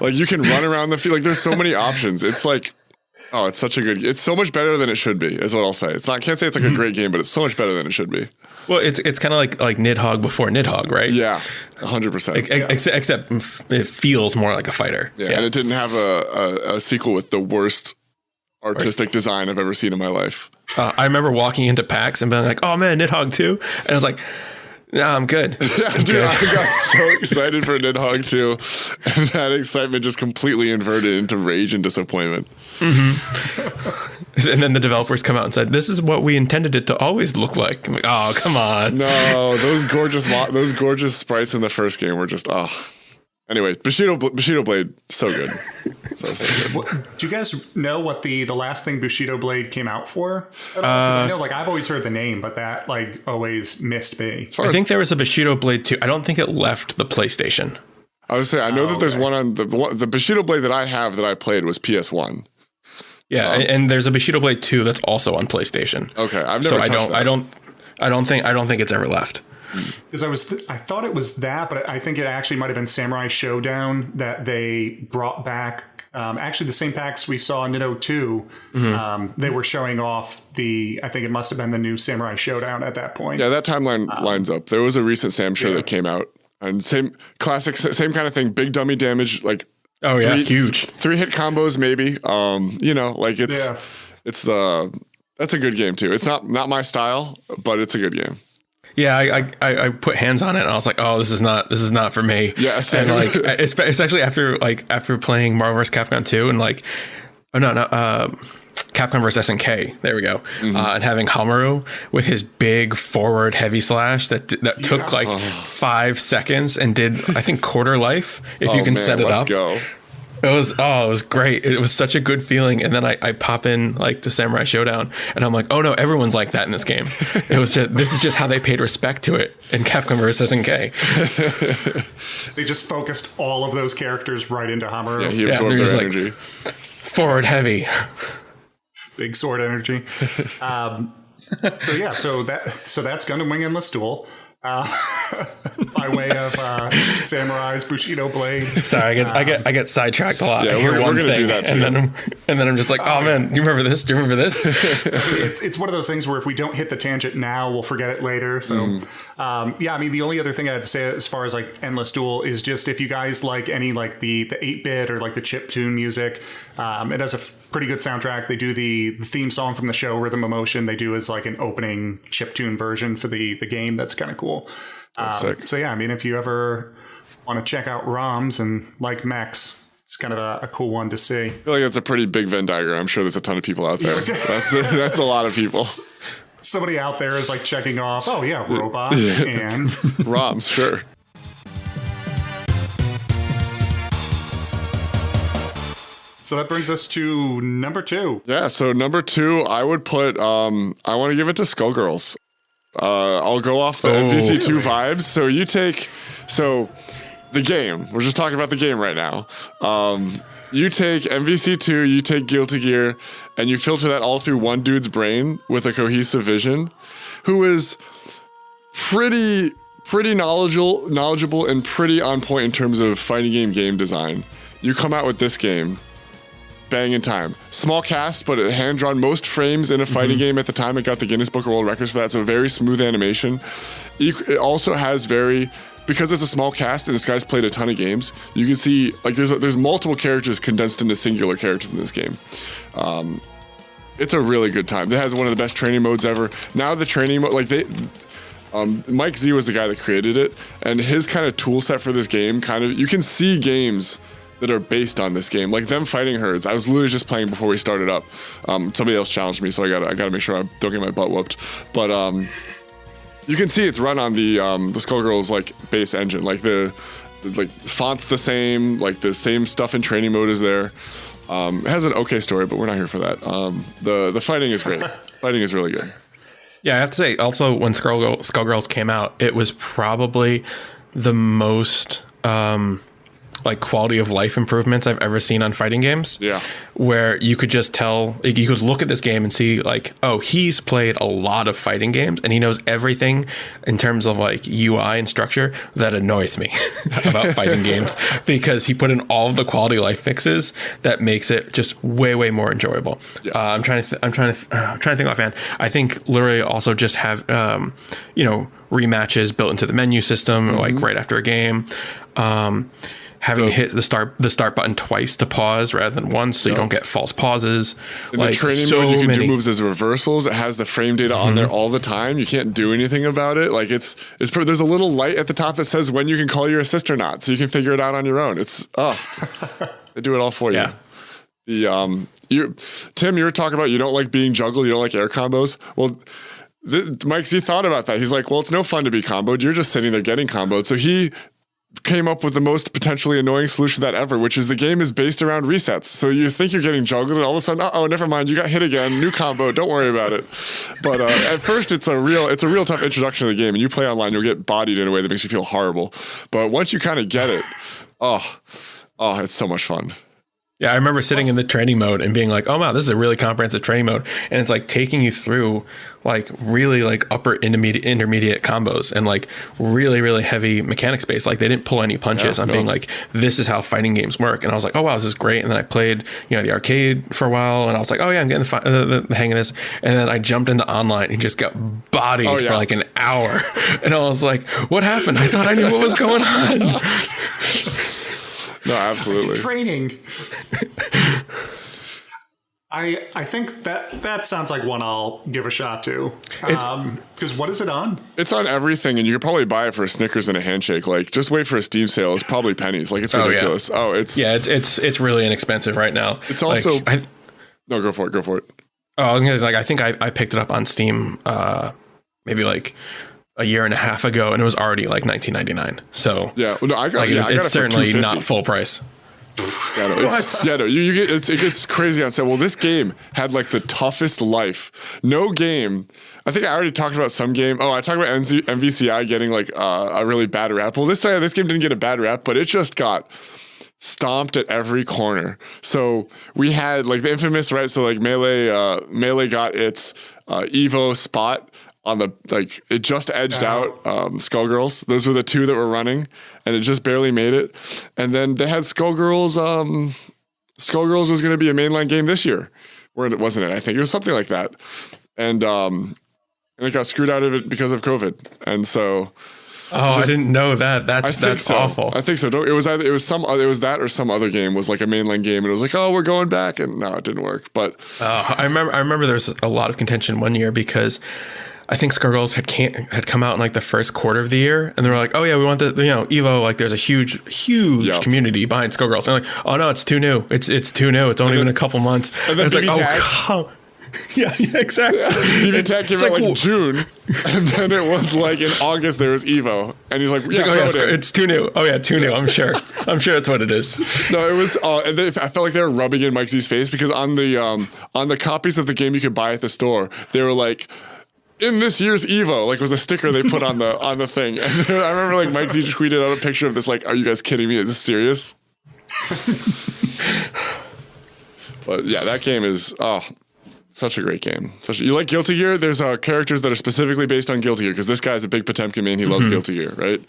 Like you can run around the field. Like there's so many options. It's like, it's such a good. It's so much better than it should be. Is what I'll say. I can't say it's like a great game, but it's so much better than it should be. Well, it's kind of like Nidhogg before Nidhogg, right? Yeah, 100%. Except it feels more like a fighter. Yeah, and it didn't have a sequel with the worst artistic design I've ever seen in my life. I remember walking into PAX and being like, "Oh man, Nidhogg 2," and I was like, "Nah, I'm good." Yeah, dude, I got so excited for Nidhogg 2, and that excitement just completely inverted into rage and disappointment. Mm-hmm. And then the developers come out and said, "This is what we intended it to always look like." I'm like, "Oh, come on!" No, those gorgeous sprites in the first game were just Anyway, Bushido Blade, so good. So good. Do you guys know what the last thing Bushido Blade came out for? Because I know, like, I've always heard the name, but that like always missed me. I think there was a Bushido Blade 2. I don't think it left the PlayStation. I was saying, I know that there's one on the Bushido Blade that I have that I played was PS1. Yeah, and there's a Bushido Blade 2 that's also on PlayStation. Okay, I've never touched that. I don't think it's ever left. Because I thought it was that, but I think it actually might have been Samurai Showdown that they brought back. Actually, the same packs we saw in Nitto 2, they were showing off I think it must have been the new Samurai Showdown at that point. Yeah, that timeline lines up. There was a recent Sam show that came out, and same kind of thing. Big dummy damage, like huge 3-hit combos, maybe. That's a good game too. It's not my style, but it's a good game. Yeah, I put hands on it and I was like, oh, this is not for me. Yeah, same. And like, especially after playing Marvel vs. Capcom 2 and like, Capcom vs. SNK. There we go. And having Hamaru with his big forward heavy slash that took like 5 seconds and did I think quarter life if you can set it up. Let's go. It was great. It was such a good feeling. And then I pop in like the Samurai Showdown and I'm like, oh no, everyone's like that in this game. This is just how they paid respect to it in Capcom vs. SNK. They just focused all of those characters right into Hamaru. Yeah, he absorbed their energy. Like, forward heavy. Big sword energy. So that's Gundam Wing Endless Duel. By way of Samurai's Bushido Blade. Sorry, I get sidetracked a lot. Yeah, we're gonna do that too. And then I'm just like, oh man, do you remember this? Do you remember this? It's one of those things where if we don't hit the tangent now, we'll forget it later. So I mean, the only other thing I had to say as far as like Endless Duel is just if you guys like any like the 8-bit or like the chiptune music, it has a pretty good soundtrack. They do the theme song from the show Rhythm of Motion. They do as like an opening chiptune version for the game. That's kind of cool. That's sick. So yeah, I mean, if you ever want to check out ROMs and like mechs, It's kind of a cool one to see. I feel like that's a pretty big Venn diagram. I'm sure there's a ton of people out there. That's a lot of people. Somebody out there is like checking off, oh yeah, robots and ROMs, sure. So that brings us to number 2. Yeah, so number 2, I would put, I want to give it to Skullgirls. I'll go off the MVC2 vibes. So the game, we're just talking about the game right now. You take MVC2, you take Guilty Gear, and you filter that all through one dude's brain with a cohesive vision, who is pretty knowledgeable and pretty on point in terms of fighting game design. You come out with this game, bang in time. Small cast, but hand-drawn, most frames in a fighting game at the time. It got the Guinness Book of World Records for that, so very smooth animation. It also has because it's a small cast and this guy's played a ton of games, you can see like there's multiple characters condensed into singular characters in this game. It's a really good time. It has one of the best training modes ever. Now the training mode, Mike Z was the guy that created it, and his kind of tool set for this game you can see games that are based on this game, like them fighting herds. I was literally just playing before we started up. Somebody else challenged me, so I gotta make sure I don't get my butt whooped. But you can see it's run on the Skullgirls base engine. The font's the same, the same stuff in training mode is there. It has an okay story, but we're not here for that. The fighting is great. Fighting is really good. Yeah, I have to say, also when Skullgirls came out, it was probably the most quality of life improvements I've ever seen on fighting games. Yeah. Where you could just tell, you could look at this game and see he's played a lot of fighting games and he knows everything in terms of UI and structure that annoys me about fighting games, because he put in all of the quality of life fixes that makes it just way more enjoyable. Yeah. I'm trying to think offhand. I think literally also just have rematches built into the menu system right after a game. Having to hit the start button twice to pause rather than once, so you don't get false pauses. In the training mode, you can do moves as reversals. It has the frame data on there all the time. You can't do anything about it. There's a little light at the top that says when you can call your assist or not, so you can figure it out on your own. They do it all for you. Yeah. Tim, you were talking about you don't like being juggled, you don't like air combos. Well, Mike Z thought about that. He's like, well, it's no fun to be comboed. You're just sitting there getting comboed. So he came up with the most potentially annoying solution that ever, which is the game is based around resets. So you think you're getting juggled and all of a sudden, never mind, you got hit again, new combo, don't worry about it. But at first it's a real tough introduction to the game, and you play online, you'll get bodied in a way that makes you feel horrible. But once you kind of get it, it's so much fun. Yeah, I remember sitting in the training mode and being like, oh wow, this is a really comprehensive training mode. And it's taking you through really upper intermediate combos and really heavy mechanic space. They didn't pull any punches. Being this is how fighting games work. And I was like, oh wow, this is great. And then I played, the arcade for a while, and I was like, oh yeah, I'm getting the hang of this. And then I jumped into online and just got bodied for an hour. And I was like, what happened? I thought I knew what was going on. No, absolutely. Training. I think that sounds like one I'll give a shot to. Because what is it on? It's on everything, and you could probably buy it for a Snickers and a handshake. Just wait for a Steam sale. It's probably pennies. It's ridiculous. It's really inexpensive right now. It's also no, go for it. Oh, I was gonna say I think I picked it up on Steam maybe a year and a half ago, and it was already $19.99. So yeah, well, no, I got it. It's certainly not full price. It gets crazy on sale. Well, this game had the toughest life. No game. I think I already talked about some game. I talked about MVCI getting a really bad rap. Well, this game didn't get a bad rap, but it just got stomped at every corner. So we had the infamous, right? So Melee got its Evo spot on the it just edged out Skullgirls. Those were the two that were running, and it just barely made it. And then they had Skullgirls. Skullgirls was going to be a mainline game this year, or it wasn't. I think it was something like that, and it got screwed out of it because of COVID. And so, I didn't know that. That's awful. I think so. It was that or some other game was a mainline game, and it was we're going back, and no, it didn't work. But I remember there's a lot of contention one year because I think Skullgirls had come out in like the first quarter of the year, and they were like, "Oh yeah, we want the Evo." Like, there's a huge community behind Skullgirls. And they're like, "Oh no, it's too new. It's too new. It's only been a couple months." And then it's like, BB yeah, exactly. BB Tag came out like June, and then it was like in August there was Evo, and he's like, it's too new. Oh yeah, too new. I'm sure that's what it is. No, it was. And I felt like they were rubbing in Mike Z's face because on the copies of the game you could buy at the store, they were like, in this year's Evo, like, was a sticker they put on the thing. And I remember like Mike Z tweeted out a picture of this, like, are you guys kidding me? Is this serious? But yeah, that game is such a great game. You like Guilty Gear? There's characters that are specifically based on Guilty Gear because this guy's a big Potemkin man. He loves Guilty Gear, right?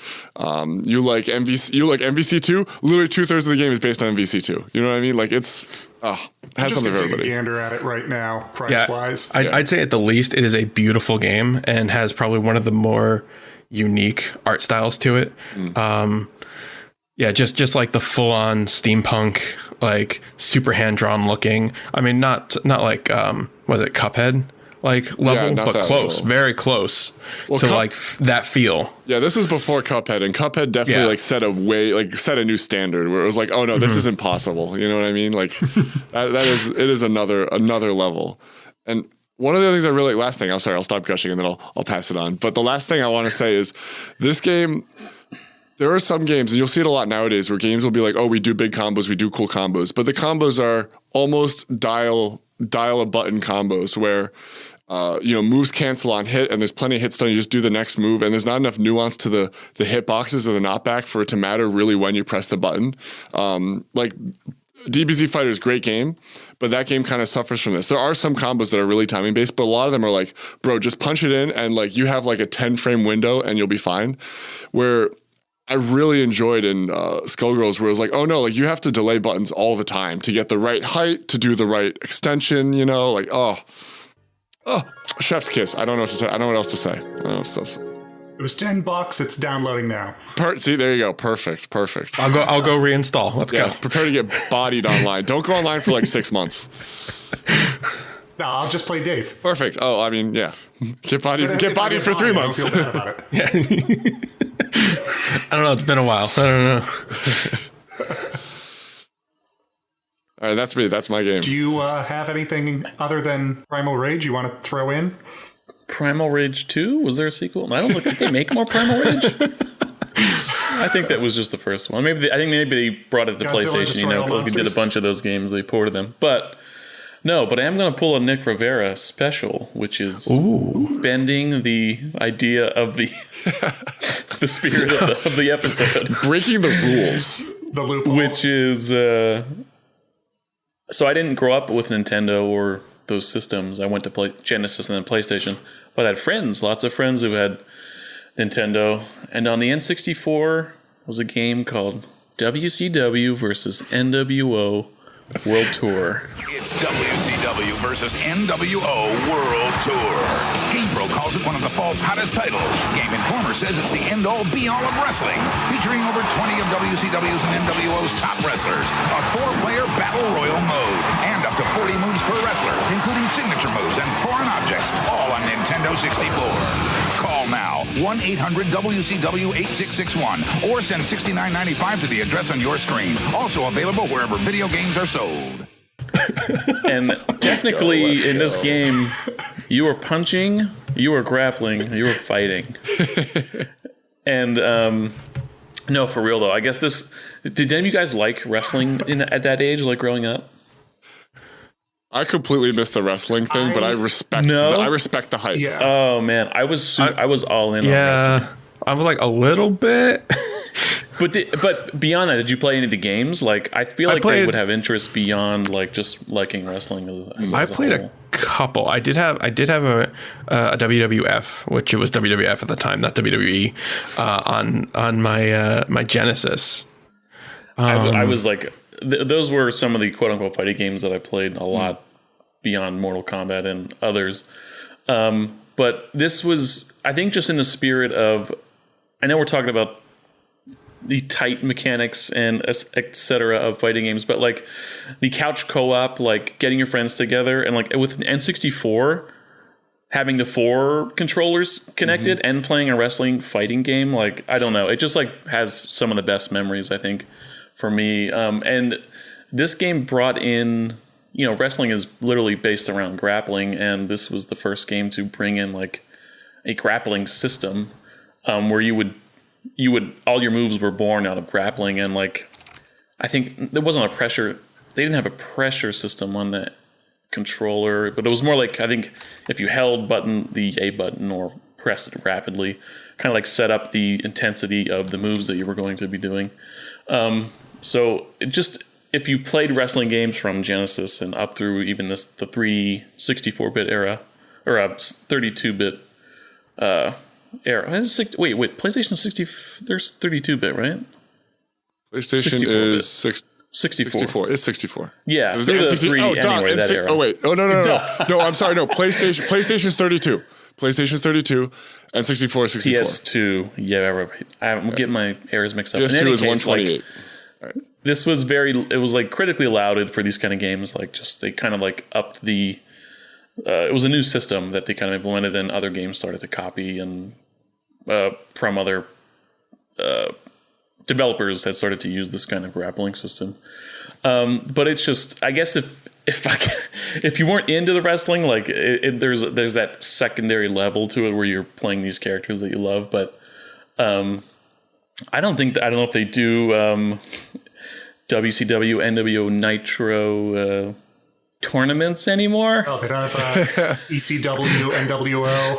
You like MVC2? Literally 2/3 of the game is based on MVC2. You know what I mean? Like, it's has something for everybody. Take a gander at it right now, price wise. I'd say at the least it is a beautiful game and has probably one of the more unique art styles to it. Just like the full on steampunk, like super hand drawn looking. I mean, not like was it Cuphead like level, but close, very close to like that feel. Yeah, this is before Cuphead, and Cuphead definitely like set a new standard where it was like, oh no, this is impossible. You know what I mean? Like it is another level. And one of the things I really last thing, I'll stop gushing and then I'll pass it on. But the last thing I want to say is this game. There are some games, and you'll see it a lot nowadays, where games will be like, oh, we do big combos, we do cool combos. But the combos are almost dial a button combos where, moves cancel on hit, and there's plenty of hit stun. You just do the next move, and there's not enough nuance to the hitboxes or the knockback for it to matter really when you press the button. Like DBZ Fighter is a great game, but that game kind of suffers from this. There are some combos that are really timing based, but a lot of them are like, bro, just punch it in, and like you have like a 10 frame window, and you'll be fine. Where I really enjoyed in Skullgirls where it was like, oh no, like you have to delay buttons all the time to get the right height, to do the right extension, like, chef's kiss. I don't know what to say. I don't know what else to say. It was $10. It's downloading now. See, there you go. Perfect. I'll go reinstall. Let's go. Prepare to get bodied online. Don't go online for like 6 months. No, I'll just play Dave. Perfect. Oh, I mean, yeah. Get bodied for 3 months. I don't feel bad about it. Yeah. I don't know. It's been a while. I don't know. All right, that's me. That's my game. Do you have anything other than Primal Rage you want to throw in? Primal Rage 2? Was there a sequel? I don't think they make more Primal Rage. I think that was just the first one. I think maybe they brought it to PlayStation. They did a bunch of those games. They ported them, but. No, but I am going to pull a Nick Rivera special, which is bending the idea of the the spirit of the episode, breaking the rules, the loophole. Which is so I didn't grow up with Nintendo or those systems. I went to play Genesis and then PlayStation, but I had friends, lots of friends who had Nintendo, and on the N64 was a game called WCW versus NWO World Tour. It's WCW versus NWO World Tour. GamePro calls it one of the fall's hottest titles. Game Informer says it's the end-all, be-all of wrestling, featuring over 20 of WCW's and NWO's top wrestlers, a 4-player battle royal mode, and up to 40 moves per wrestler, including signature moves and foreign objects, all on Nintendo 64. Call now, 1-800-WCW-8661, or send $69.95 to the address on your screen. Also available wherever video games are sold. And technically, in this game, you were punching, you were grappling, you were fighting. And no, for real though, I guess this. Did any of you guys like wrestling at that age, like growing up? I completely missed the wrestling thing, but I respect the hype. Yeah. Oh man, I was all in on wrestling. I was like a little bit. But beyond that, did you play any of the games? Like, I feel like they would have interest beyond like just liking wrestling. I played a couple. I did have a WWF, which it was WWF at the time, not WWE, on my Genesis. I was like, those were some of the quote unquote fighting games that I played a lot beyond Mortal Kombat and others. But this was, I think, just in the spirit of, I know we're talking about the tight mechanics and et cetera of fighting games, but like the couch co-op, like getting your friends together, and like with N64 having the 4 controllers connected and playing a wrestling fighting game, like, I don't know, it just like has some of the best memories, I think, for me. And this game brought in, you know, wrestling is literally based around grappling, and this was the first game to bring in like a grappling system, where you would all your moves were born out of grappling. And like, I think there wasn't a pressure, they didn't have a pressure system on that controller, but it was more like, I think if you held the A button or pressed it rapidly, kind of like set up the intensity of the moves that you were going to be doing. So it just, if you played wrestling games from Genesis and up through even the 64-bit era, or a 32-bit era. Wait, PlayStation 60, there's 32-bit, right? PlayStation is 64. It's 64. Yeah, Is through it the 60? 3 anyway, that era. Oh, wait. Oh, no. No, I'm sorry. No, PlayStation's 32. PlayStation's 32 and 64 is 64. PS2. Yeah, I'm getting my errors mixed up. PS2 is 128. Like, this was it was like critically lauded for these kind of games. Like, just they kind of like upped the. It was a new system that they kind of implemented, and other games started to copy, and from other developers had started to use this kind of grappling system. But it's just, I guess if you weren't into the wrestling, like there's that secondary level to it where you're playing these characters that you love. But I don't know if they do WCW, NWO Nitro tournaments anymore. Oh, they don't have ECW, NWO.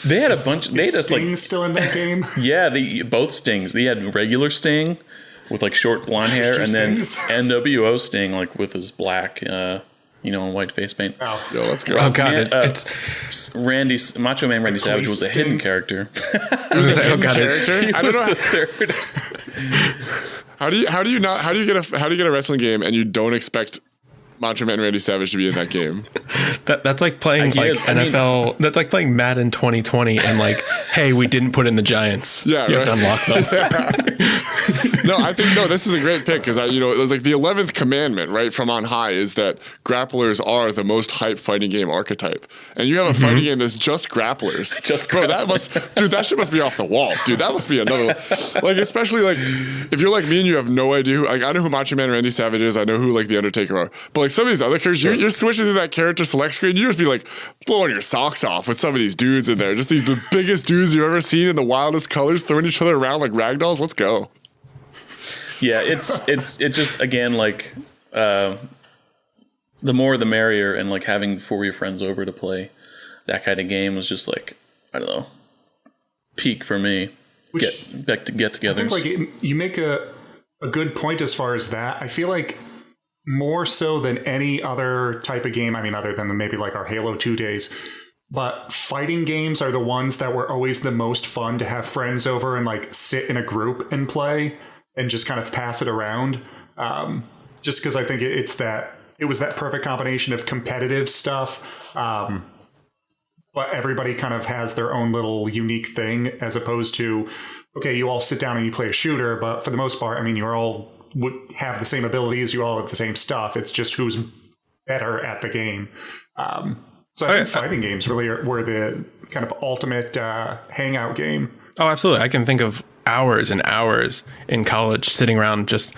They had a bunch. They just Sting still in that game. Yeah, both Stings. They had regular Sting with like short blonde hair, and then NWO Sting like with his black, and white face paint. Oh, Yo, let's go. Oh god, it's Macho Man Randy Savage was a hidden character. Character? He I don't was know. the third. How do you get a wrestling game and you don't expect Macho Man Randy Savage to be in that game? That's like playing NFL. That's like playing Madden 2020 and like, hey, we didn't put in the Giants. Yeah, you have to unlock them. This is a great pick because it was like the 11th commandment, right, from on high, is that grapplers are the most hype fighting game archetype, and you have a fighting game that's just grapplers. That shit must be off the wall, dude. That must be another, like, especially like if you're like me and you have no idea I know who Macho Man Randy Savage is, I know who like the Undertaker are, but like some of these other characters, you're switching through that character select screen, you just be like blowing your socks off with some of these dudes in there, just the biggest dudes you've ever seen in the wildest colors, throwing each other around like ragdolls. Let's go. Yeah, it's just, again, like the more the merrier, and like having 4 of your friends over to play that kind of game was just like, I don't know, peak for me. Get together. I think like you make a good point as far as that. I feel like more so than any other type of game, I mean, other than maybe like our Halo 2 days, but fighting games are the ones that were always the most fun to have friends over and like sit in a group and play and just kind of pass it around. Just because I think it was that perfect combination of competitive stuff, but everybody kind of has their own little unique thing, as opposed to, okay, you all sit down and you play a shooter, but for the most part, I mean, you're all would have the same abilities, you all have the same stuff. It's just who's better at the game. So I think fighting games really were the kind of ultimate hangout game. Oh, absolutely. I can think of hours and hours in college sitting around just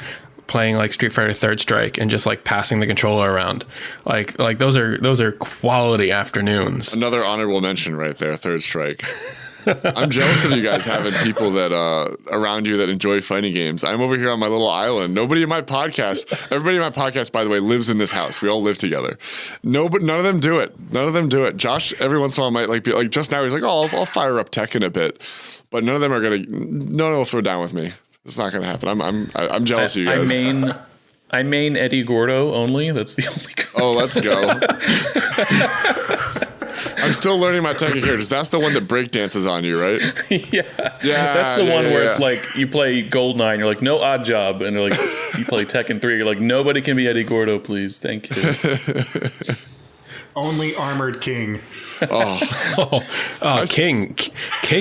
playing like Street Fighter Third Strike and just like passing the controller around. Like those are quality afternoons. Another honorable mention right there, Third Strike. I'm jealous of you guys having people that around you that enjoy fighting games. I'm over here on my little island. Everybody in my podcast, by the way, lives in this house. We all live together. No, but none of them do it. Josh, every once in a while, might like be like, just now he's like, oh, I'll fire up Tekken a bit, but none of them are gonna. No one will throw down with me. It's not gonna happen. I'm jealous of you guys. I main Eddie Gordo only. That's the only. Oh, let's go. I'm still learning my Tekken characters. That's the one that break dances on you, right? Yeah. That's the one where it's like you play Goldeneye and you're like, no odd job. And they're like, you play Tekken 3, you're like, nobody can be Eddie Gordo, please. Thank you. Only Armored King. King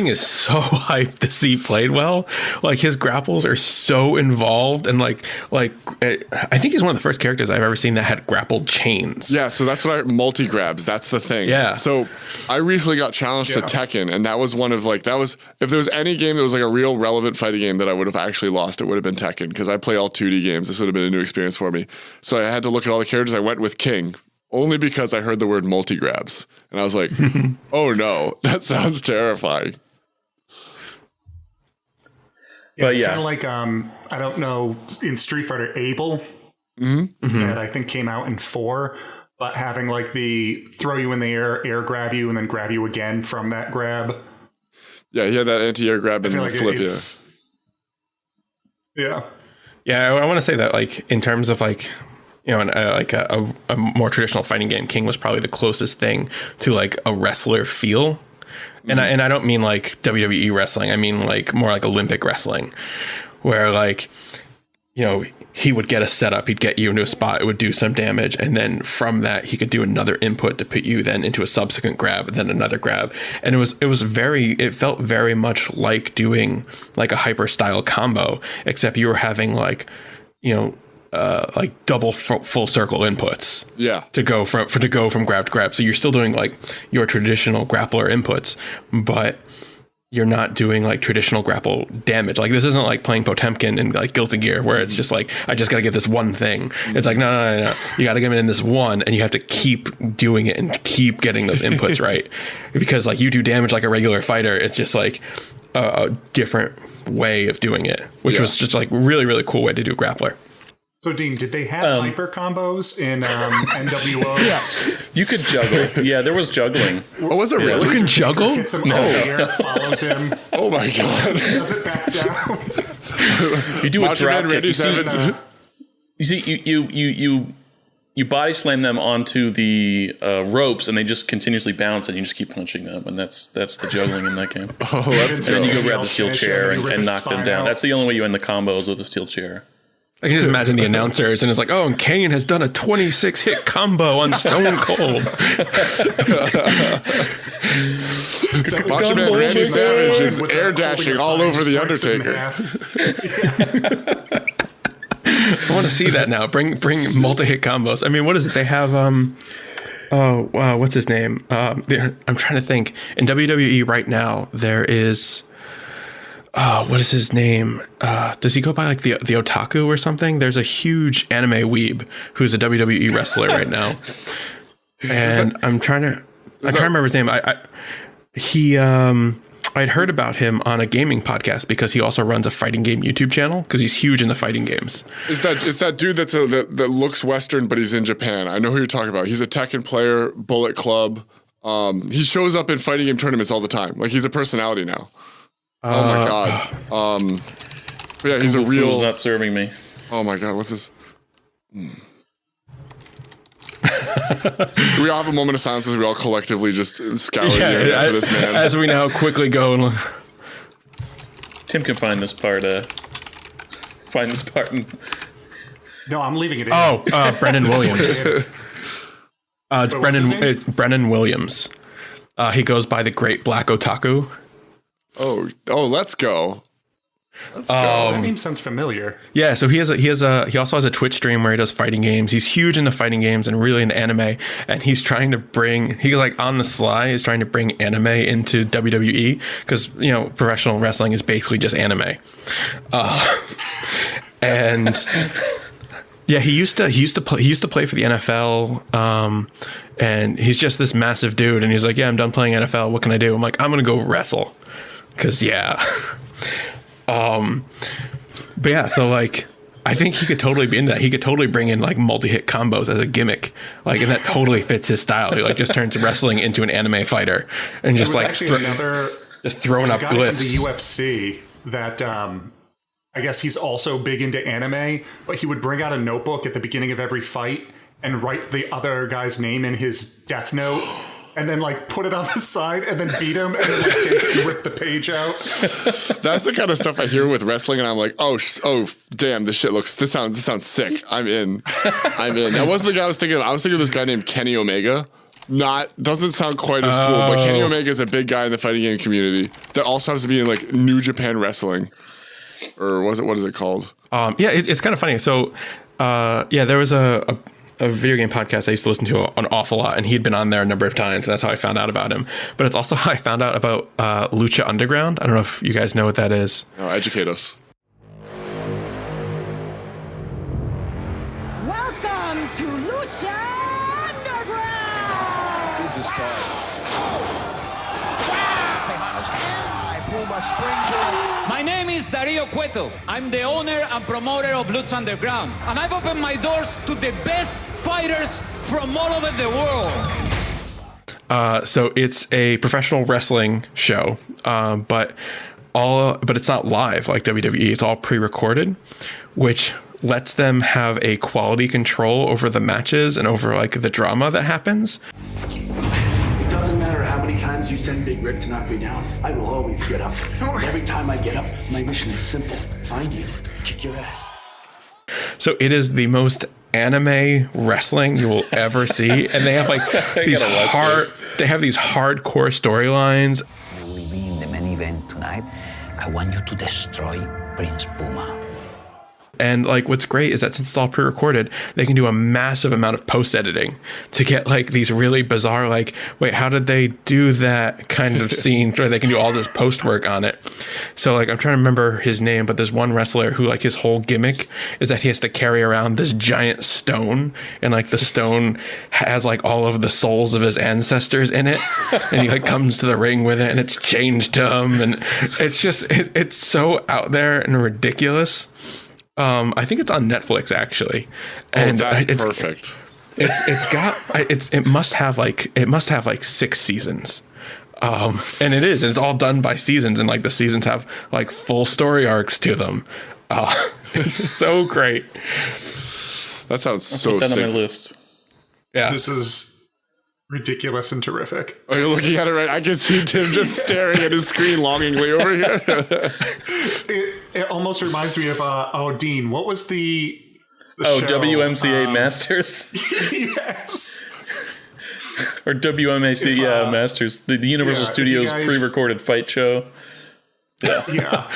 is so hyped to see played well. Like his grapples are so involved, and like I think he's one of the first characters I've ever seen that had grappled chains. Yeah, so that's what multi grabs. That's the thing. Yeah. So I recently got challenged to Tekken, and that was one of if there was any game that was like a real relevant fighting game that I would have actually lost, it would have been Tekken, because I play all 2D games. This would have been a new experience for me. So I had to look at all the characters. I went with King. Only because I heard the word multi-grabs. And I was like, oh no, that sounds terrifying. It's kind of like, I don't know, in Street Fighter Abel, that I think came out in 4, but having like the throw you in the air grab you, and then grab you again from that grab. Yeah, he had that anti-air grab and like flip you. Yeah. Yeah, I want to say that, like, in terms of like, you know, like a more traditional fighting game, King was probably the closest thing to like a wrestler feel. And I don't mean like WWE wrestling. I mean like more like Olympic wrestling, where like, you know, he would get a setup, he'd get you into a spot, it would do some damage, and then from that he could do another input to put you then into a subsequent grab, and then another grab. And it felt very much like doing like a hyper style combo, except you were having like, you know, like double full circle inputs. Yeah. To go from grab to grab. So you're still doing like your traditional grappler inputs, but you're not doing like traditional grapple damage. Like this isn't like playing Potemkin in like Guilty Gear, where it's just like, I just got to get this one thing. It's like, no. You got to get it in this one, and you have to keep doing it and keep getting those inputs right. Because like you do damage like a regular fighter. It's just like a different way of doing it, which was just like really, really cool way to do grappler. So, Dean, did they have hyper combos in NWO? Yeah. You could juggle. Yeah, there was juggling. Oh, was there really? You can juggle? Gets him air, follows him. Oh my god. Does it back down. You do a drop kick. You see, you body slam them onto the ropes, and they just continuously bounce, and you just keep punching them, and that's the juggling in that game. Oh, let's go. And then you go grab the steel chair and knock them down. Out. That's the only way you end the combos with a steel chair. I can just imagine the announcers, and it's like, oh, and Kane has done a 26 hit combo on Stone Cold. Macho Man Randy Savage is air dashing all over the Undertaker. I want to see that now. Bring multi-hit combos. I mean, what is it? They have what's his name? I'm trying to think. In WWE right now, there is what is his name? Does he go by like the Otaku or something? There's a huge anime weeb who's a WWE wrestler right now, and I'm trying to remember his name. I'd heard about him on a gaming podcast because he also runs a fighting game YouTube channel because he's huge in the fighting games. Is that dude that looks Western but he's in Japan? I know who you're talking about. He's a Tekken player, Bullet Club. He shows up in fighting game tournaments all the time. Like he's a personality now. Oh my god. But yeah, he's a real. Fool's not serving me. Oh my god, what's this? Do we all have a moment of silence as we all collectively just scour the internet for this man? As we now quickly go and Tim can find this part. No, I'm leaving it in. Oh, Brennan Williams. It's Brennan Williams. He goes by the Great Black Otaku. Oh, let's go. That name sounds familiar. Yeah, so he also has a Twitch stream where he does fighting games. He's huge into fighting games and really into anime, and he's trying to bring on the sly is trying to bring anime into WWE because professional wrestling is basically just anime. And yeah, he used to play for the NFL. And he's just this massive dude, and he's like, yeah, I'm done playing NFL. What can I do? I'm like, I'm gonna go wrestle, because yeah. But yeah, so like, I think he could totally be into that. He could totally bring in like multi-hit combos as a gimmick, like, and that totally fits his style. He like just turns wrestling into an anime fighter and just like just throwing up glyphs. From the UFC that I guess he's also big into anime, but he would bring out a notebook at the beginning of every fight and write the other guy's name in his death note. And then like put it on the side and then beat him and then like take it and rip the page out. That's the kind of stuff I hear with wrestling, and I'm like, oh damn, this sounds sick. I'm in. That wasn't the guy I was thinking of. I was thinking of this guy named Kenny Omega, doesn't sound quite as cool. But Kenny Omega is a big guy in the fighting game community that also has to be in like New Japan Wrestling, or what is it called? It's kind of funny. So, there was a video game podcast I used to listen to an awful lot, and he'd been on there a number of times. That's how I found out about him. But it's also how I found out about Lucha Underground. I don't know if you guys know what that is. No, educate us. Welcome to Lucha Underground! This is start. My name is Dario Cueto. I'm the owner and promoter of Lucha Underground. And I've opened my doors to the best fighters from all over the world. So it's a professional wrestling show, but it's not live like WWE. It's all pre-recorded, which lets them have a quality control over the matches and over like the drama that happens. It doesn't matter how many times you send Big Rick to knock me down, I will always get up. And every time I get up, my mission is simple: find you, kick your ass. So it is the most anime wrestling you will ever see, and they have like these hardcore storylines. You will be in the main event tonight. I want you to destroy Prince Puma. And like what's great is that since it's all pre-recorded, they can do a massive amount of post-editing to get like these really bizarre, like, wait, how did they do that kind of scene? So they can do all this post work on it. So like I'm trying to remember his name, but there's one wrestler who like his whole gimmick is that he has to carry around this giant stone, and like the stone has like all of the souls of his ancestors in it, and he like comes to the ring with it, and it's changed him, and it's just it's so out there and ridiculous. I think it's on Netflix actually, and that's perfect. It must have like 6 seasons, and it's all done by seasons, and like the seasons have like full story arcs to them. It's so great. That sounds so put that sick. on my list. Yeah, This is ridiculous and terrific. Oh, you're looking at it right. I can see Tim just staring at his screen longingly over here. It almost reminds me of Dean. What was the show? WMCA Masters. Yes. Or WMAC Masters, the Universal Studios pre-recorded fight show. Yeah.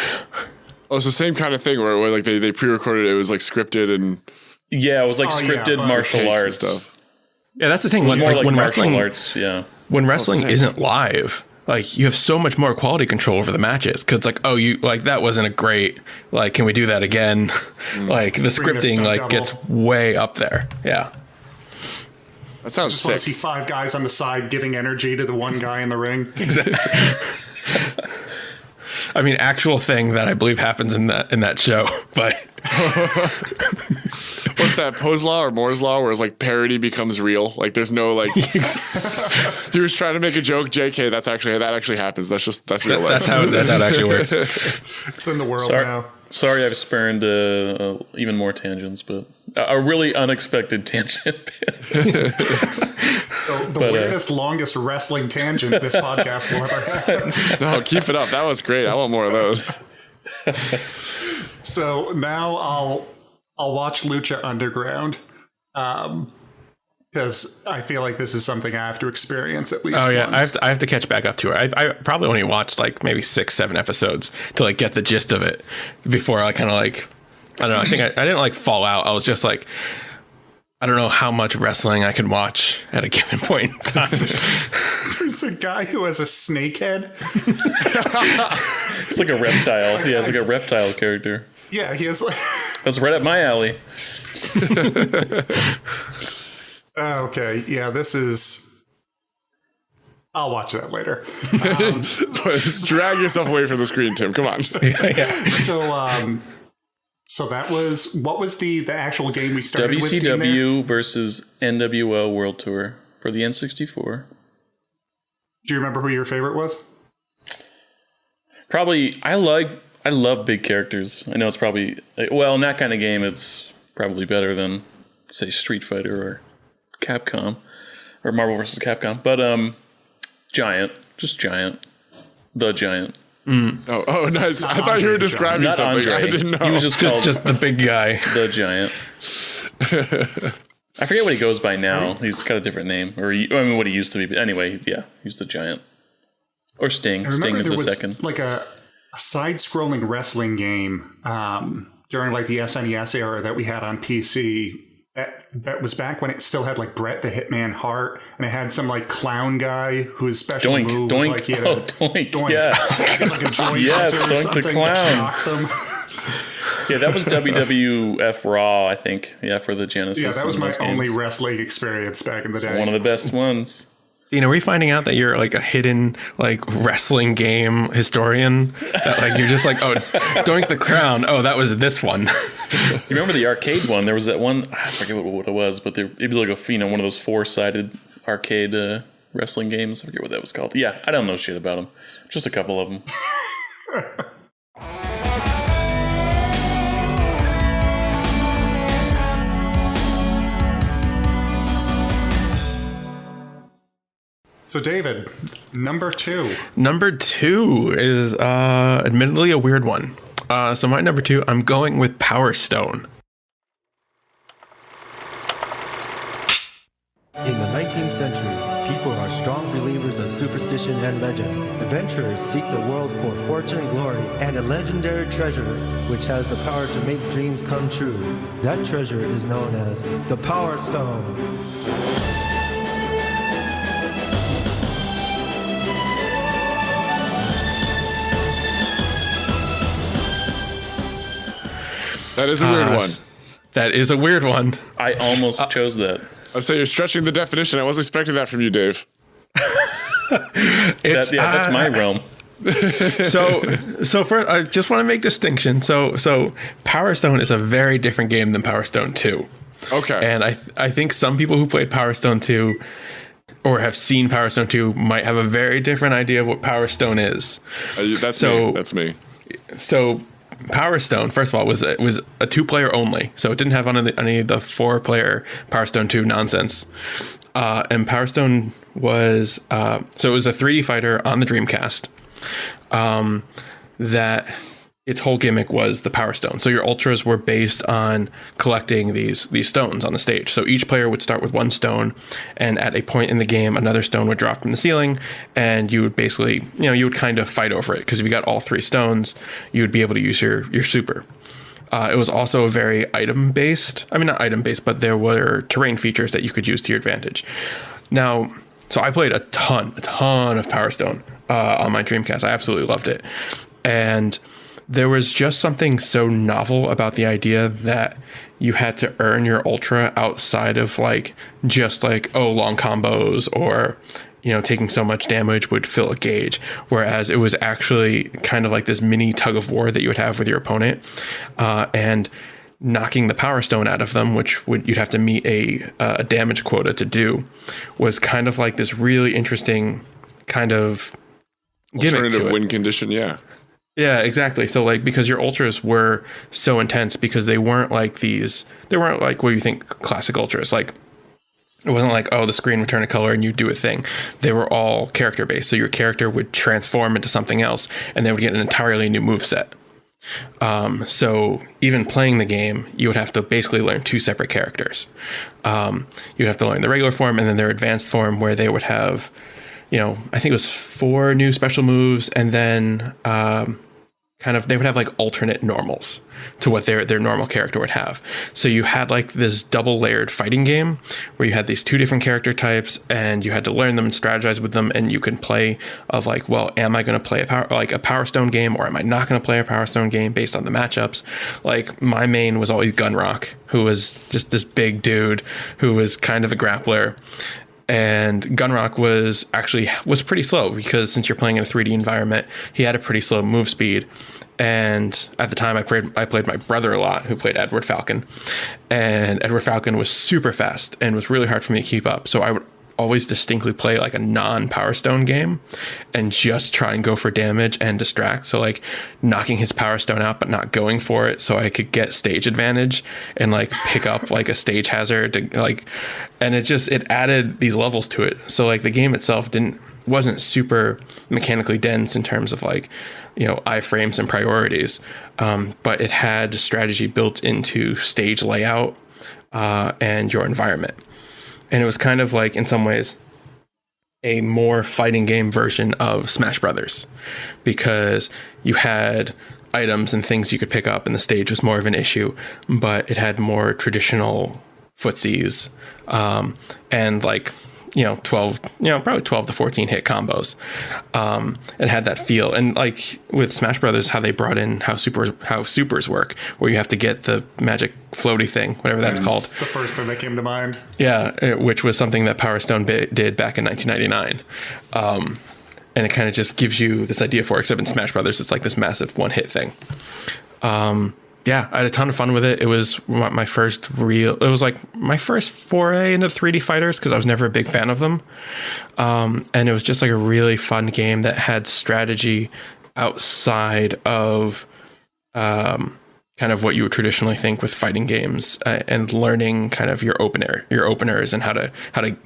Oh, so same kind of thing where like they pre-recorded it. It was like scripted and it was like scripted martial arts stuff. Yeah, that's the thing. It's more like when martial wrestling, arts. Yeah, when wrestling isn't live, like you have so much more quality control over the matches, because like, oh, you like that wasn't a great, like, can we do that again? Like the scripting like gets way up there. Yeah, that sounds just sick. want to see 5 guys on the side giving energy to the one guy in the ring. Exactly. I mean, actual thing that I believe happens in that show, but what's that, Poe's Law or Moore's Law, where it's like parody becomes real? Like there's no like he was trying to make a joke, JK, that actually happens. That's real life. That's how it actually works. It's in the world now. Sorry, I've spurned even more tangents, but a really unexpected tangent. The weirdest, longest wrestling tangent this podcast will ever have. No, keep it up. That was great. I want more of those. So now I'll watch Lucha Underground, because I feel like this is something I have to experience at least. Oh yeah, once. I have to catch back up to her. I probably only watched like maybe 6-7 episodes to like get the gist of it before I kind of like, I don't know. I think I didn't like fall out. I was just like, I don't know how much wrestling I can watch at a given point in time. There's a guy who has a snake head. It's like a reptile. He has like a reptile character. Yeah, he has like. That's right up my alley. Okay, yeah, this is. I'll watch that later. Drag yourself away from the screen, Tim. Come on. Yeah. So that was, what was the actual game we started with? WCW versus NWO World Tour for the N64. Do you remember who your favorite was? Probably, I love big characters. I know it's probably, well, in that kind of game, it's probably better than, say, Street Fighter or Capcom or Marvel vs. Capcom. But Giant, just Giant, the Giant. Oh, nice. Not I thought you were describing something. Andre. I didn't know. He was just called just the big guy, the Giant. I forget what he goes by now. He's got a different name, what he used to be. But anyway, yeah, he's the Giant or Sting. Sting is the second. Like a side-scrolling wrestling game during like the SNES era that we had on PC. That was back when it still had like Bret the Hitman Hart, and it had some like clown guy whose special Doink, move Doink. was like Doink. Yeah. like a joint Yes, or Doink something the clown. that shocked them. Yeah, that was WWF Raw, I think. Yeah, for the Genesis. Yeah, that was my games. only wrestling experience back in the day. One of the best ones. Dean, are we finding out that you're like a hidden like wrestling game historian? That like you're just like, oh, Doink the Crown. Oh, that was this one. You remember the arcade one? There was that one. I forget what it was, but it was like one of those 4-sided arcade wrestling games. I forget what that was called. Yeah, I don't know shit about them. Just a couple of them. So, David, number 2. Number 2 is admittedly a weird one. So my number 2, I'm going with Power Stone. In the 19th century, people are strong believers of superstition and legend. Adventurers seek the world for fortune and glory and a legendary treasure which has the power to make dreams come true. That treasure is known as the Power Stone. That is a weird one. That is a weird one. I almost chose that. I say you're stretching the definition. I wasn't expecting that from you, Dave. That's my realm. So first, I just want to make distinction. So Power Stone is a very different game than Power Stone 2. Okay. And I think some people who played Power Stone 2 or have seen Power Stone 2 might have a very different idea of what Power Stone is. That's me. That's me. So Power Stone, first of all, was a 2-player only, so it didn't have any of the 4-player Power Stone 2 nonsense. And Power Stone was so it was a 3D fighter on the Dreamcast. That its whole gimmick was the Power Stone. So your ultras were based on collecting these stones on the stage. So each player would start with 1 stone, and at a point in the game, another stone would drop from the ceiling, and you would basically, you would kind of fight over it, because if you got all 3 stones, you would be able to use your super. It was also very item-based. I mean, not item-based, but there were terrain features that you could use to your advantage. Now, so I played a ton of Power Stone on my Dreamcast. I absolutely loved it. And there was just something so novel about the idea that you had to earn your ultra outside of just long combos or taking so much damage would fill a gauge, whereas it was actually kind of like this mini tug of war that you would have with your opponent, and knocking the Power Stone out of them, which you'd have to meet a damage quota to do, was kind of like this really interesting kind of alternative win condition. Yeah, exactly. So because your ultras were so intense, because they weren't like what you think classic ultras. It wasn't like, oh, the screen would turn a color and you do a thing. They were all character based. So your character would transform into something else and they would get an entirely new moveset. So even playing the game, you would have to basically learn 2 separate characters. You'd have to learn the regular form and then their advanced form, where they would have, I think it was 4 new special moves, and then they would have alternate normals to what their normal character would have. So you had this double layered fighting game where you had these 2 different character types, and you had to learn them and strategize with them, and you can play of am I going to play a Power Stone game, or am I not going to play a Power Stone game based on the matchups? My main was always Gunrock, who was just this big dude who was kind of a grappler. And Gunrock was pretty slow, because since you're playing in a 3D environment, he had a pretty slow move speed. And at the time, I played my brother a lot, who played Edward Falcon. And Edward Falcon was super fast and was really hard for me to keep up. So I would always distinctly play a non-Power Stone game and just try and go for damage and distract. So knocking his Power Stone out but not going for it, so I could get stage advantage and pick up a stage hazard and it added these levels to it. So the game itself wasn't super mechanically dense in terms of iframes and priorities, but it had strategy built into stage layout, and your environment. And it was kind of like, in some ways, a more fighting game version of Smash Brothers, because you had items and things you could pick up, and the stage was more of an issue, but it had more traditional footsies, and like, 12, probably 12 to 14 hit combos. It had that feel. And like with Smash Brothers, how they brought in how supers work, where you have to get the magic floaty thing, whatever that's called. The first thing that came to mind. Yeah, which was something that Power Stone did back in 1999. And it kind of just gives you this idea for it, except in Smash Brothers, it's like this massive one-hit thing. Yeah, I had a ton of fun with it. It was my first foray into 3D fighters, because I was never a big fan of them. And it was just like a really fun game that had strategy outside of kind of what you would traditionally think with fighting games, and learning kind of your openers and how to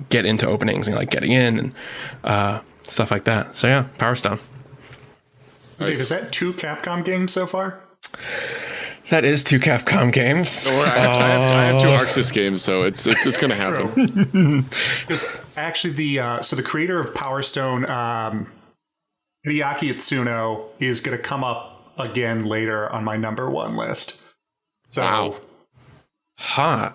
get into openings and like getting in and stuff like that. So yeah, Power Stone. Dave, is that 2 Capcom games so far? That is 2 Capcom games. Don't worry, I have 2 Arxis games, so it's going to happen. Actually, the creator of Power Stone, Hideaki Itsuno, is going to come up again later on my number 1 list. So, wow.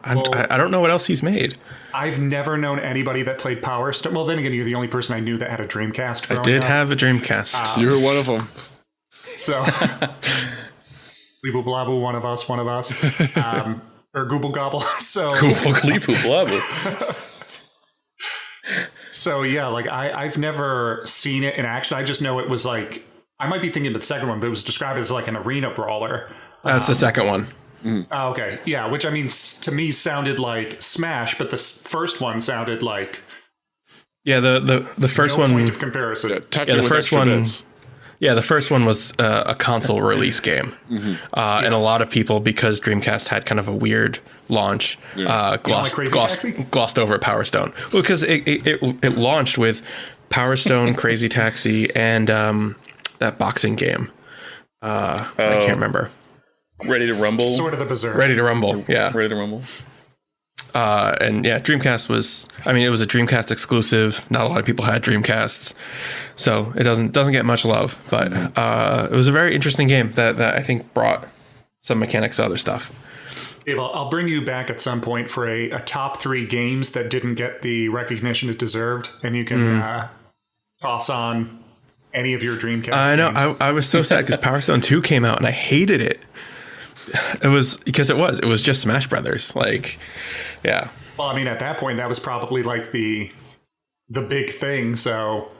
I don't know what else he's made. I've never known anybody that played Power Stone. Well, then again, you're the only person I knew that had a Dreamcast. I did have a Dreamcast. You were one of them. So, Bleeble Blabble, one of us, or Gooble Gobble. So, Bleeble Blabble. So yeah, like I've never seen it in action. I just know it was like, I might be thinking of the second one, but it was described as like an arena brawler. That's the second one. Oh, okay, yeah, which I mean to me sounded like Smash, but the first one sounded like the first one. Point of comparison. The first one. Bits. Yeah, the first one was a console release game, and a lot of people, because Dreamcast had kind of a weird launch, glossed over Power Stone. Well, because it launched with Power Stone, Crazy Taxi, and that boxing game. I can't remember. Ready to Rumble? Sort of the Berserk. Ready to Rumble, yeah. Ready to Rumble. And yeah, Dreamcast was, it was a Dreamcast exclusive. Not a lot of people had Dreamcasts, so it doesn't get much love, but it was a very interesting game that I think brought some mechanics to other stuff. Dave, I'll bring you back at some point for a top 3 games that didn't get the recognition it deserved, and you can toss on any of your Dreamcast I know, games. I was so sad because Power Stone 2 came out and I hated it. It was just Smash Brothers. Like, yeah. Well, I mean, at that point, that was probably like the big thing. So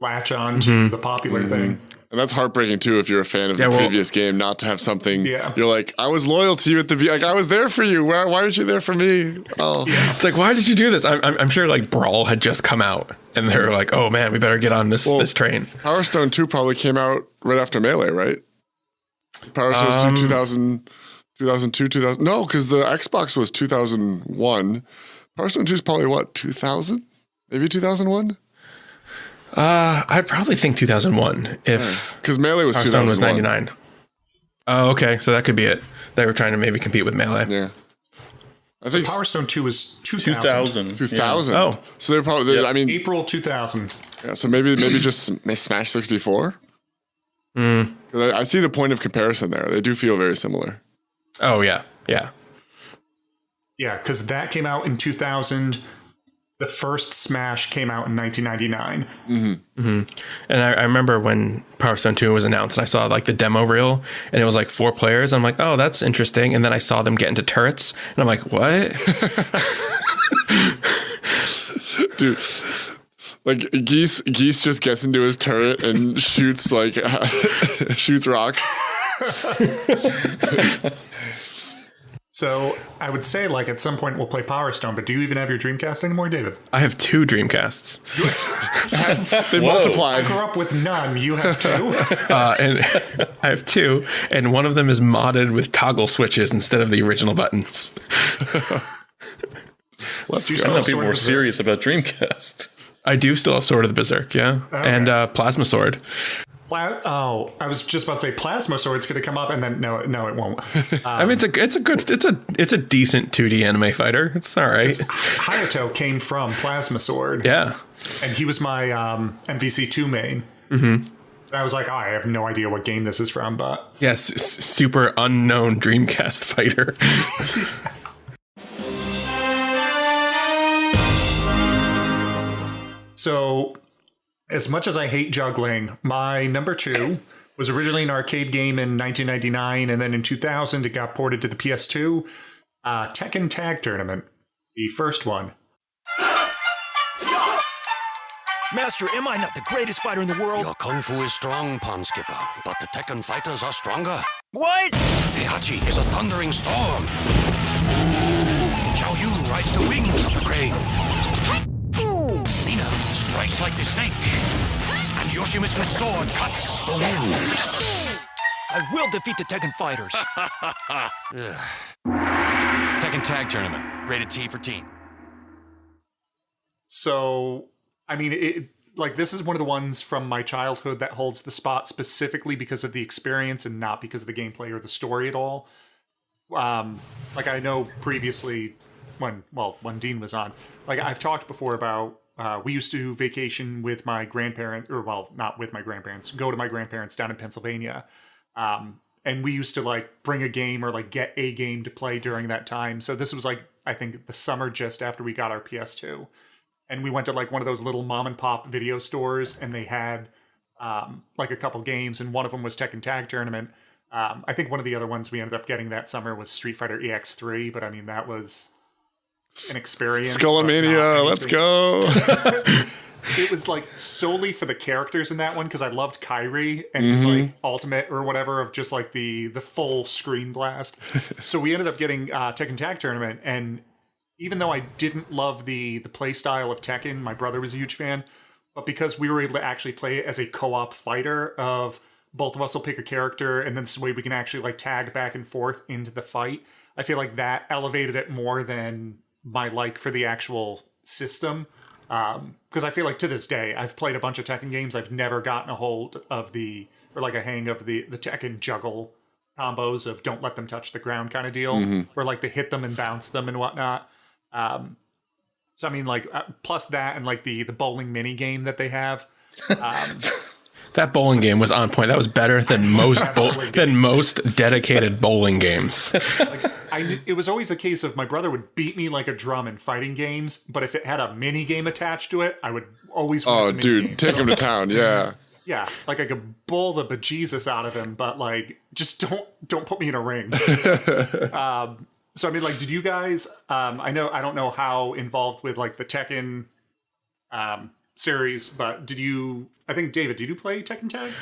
latch on to the popular thing. And that's heartbreaking too if you're a fan of the previous game, not to have something. Yeah. You're like, I was loyal to you at the like, I was there for you. Why aren't you there for me? Oh, yeah. It's like, why did you do this? I'm sure like Brawl had just come out, and they were like, oh man, we better get on this train. Power Stone 2 probably came out right after Melee, right? Power Stone 2 2002, 2000. No, because the Xbox was 2001. Power Stone 2 is probably what, 2000? Maybe 2001? I'd probably think 2001 if because Melee was 2001. Was 99. Oh, okay, so that could be it. They were trying to maybe compete with Melee. Yeah. I think Power Stone 2 was 2000. 2000. Yeah. Oh, so they're probably. I mean, April 2000. Yeah, so maybe just Smash 64. I see the point of comparison there. They do feel very similar. Oh yeah. Yeah, because that came out in 2000. The first Smash came out in 1999. And I remember when Power Stone 2 was announced, and I saw like the demo reel, and it was like 4 players. I'm like, oh, that's interesting. And then I saw them get into turrets, and I'm like, what? Dude, like Geese just gets into his turret and shoots shoots rock. So I would say, like, at some point we'll play Power Stone, but do you even have your Dreamcast anymore, David? I have 2 Dreamcasts. They multiplied. I grew up with none. You have 2? And I have 2, and one of them is modded with toggle switches instead of the original buttons. Let's go. I thought people were serious about Dreamcast. I do still have Sword of the Berserk, yeah. Okay. And Plasma Sword. I was just about to say Plasma Sword's going to come up, and then no, it won't. I mean, it's a decent 2D anime fighter. It's all right. Hayato came from Plasma Sword. Yeah, and he was my MVC2 main. Mm-hmm. And I was like, I have no idea what game this is from, but yes, super unknown Dreamcast fighter. So, as much as I hate juggling, my number 2 was originally an arcade game in 1999, and then in 2000 it got ported to the PS2. Tekken Tag Tournament, the first one. Master, am I not the greatest fighter in the world? Your kung fu is strong, Pond Skipper, but the Tekken fighters are stronger. What? Heihachi is a thundering storm. Xiao Yu rides the wings of the crane. Nina strikes like the snake. And Yoshimitsu's sword cuts the wind. I will defeat the Tekken fighters. Tekken Tag Tournament, rated T for teen. So, I mean, this is one of the ones from my childhood that holds the spot specifically because of the experience and not because of the gameplay or the story at all. Like I know previously when Dean was on, like I've talked before about we used to vacation with my grandparents, or not with my grandparents, go to my grandparents down in Pennsylvania. And we used to like bring a game or like get a game to play during that time. So this was like, I think the summer just after we got our PS2. And we went to like one of those little mom and pop video stores, and they had like a couple games, and one of them was Tekken Tag Tournament. I think one of the other ones we ended up getting that summer was Street Fighter EX3, but I mean, that was an experience. Skullomania, let's go. It was like solely for the characters in that one, because I loved Kyrie and his like ultimate or whatever of just like the full screen blast. So we ended up getting Tekken Tag Tournament, and even though I didn't love the play style of Tekken, my brother was a huge fan, but because we were able to actually play it as a co-op fighter of both of us will pick a character, and then this way we can actually like tag back and forth into the fight, I feel like that elevated it more than my like for the actual system. Because I feel like to this day, I've played a bunch of Tekken games, I've never gotten a hold of a hang of the Tekken juggle combos of don't let them touch the ground kind of deal, or like to hit them and bounce them and whatnot. So I mean, like plus that and like the bowling mini game that they have. That bowling game was on point. That was better than most dedicated bowling games. It was always a case of my brother would beat me like a drum in fighting games, but if it had a mini game attached to it, I would always win. Oh, dude, take him to town, yeah. Yeah, like I could bull the bejesus out of him, but like just don't put me in a ring. So I mean, like, did you guys? I don't know how involved with like the Tekken series, but did you? I think David, did you play Tekken Tag?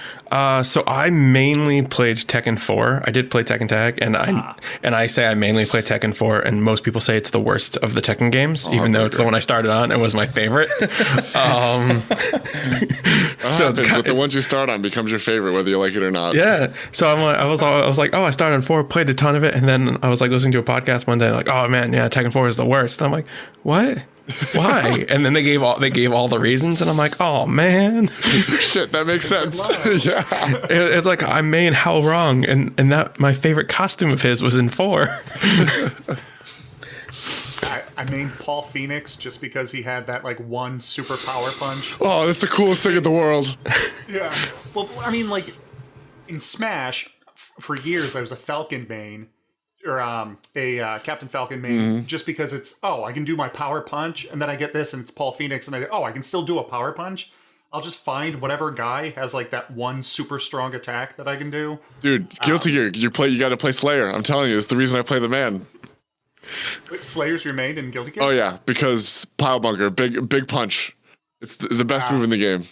So I mainly played Tekken 4. I did play Tekken Tag, and I say I mainly play Tekken 4, and most people say it's the worst of the Tekken games, even though it's the one I started on and was my favorite. So the ones you start on becomes your favorite, whether you like it or not. Yeah. So I was like, oh, I started on 4, played a ton of it, and then I was like listening to a podcast one day, like, oh man, yeah, Tekken 4 is the worst. And I'm like, what? Why? And then they gave all the reasons, and I'm like, oh man, shit, that makes sense. Yeah, it's like I made Hell wrong, and that my favorite costume of his was in 4. I named Paul Phoenix just because he had that like one super power punch. Oh, that's the coolest thing in the world. Yeah. Well, I mean, like in Smash, for years I was a Falcon main. Or a Captain Falcon main, just because it's, I can do my power punch, and then I get this, and it's Paul Phoenix, and I can still do a power punch. I'll just find whatever guy has like that one super strong attack that I can do. Dude, Guilty Gear, you got to play Slayer. I'm telling you, it's the reason I play the man. Wait, Slayer's your main in Guilty Gear? Oh yeah, because Pile Bunker, big punch. It's the best move in the game.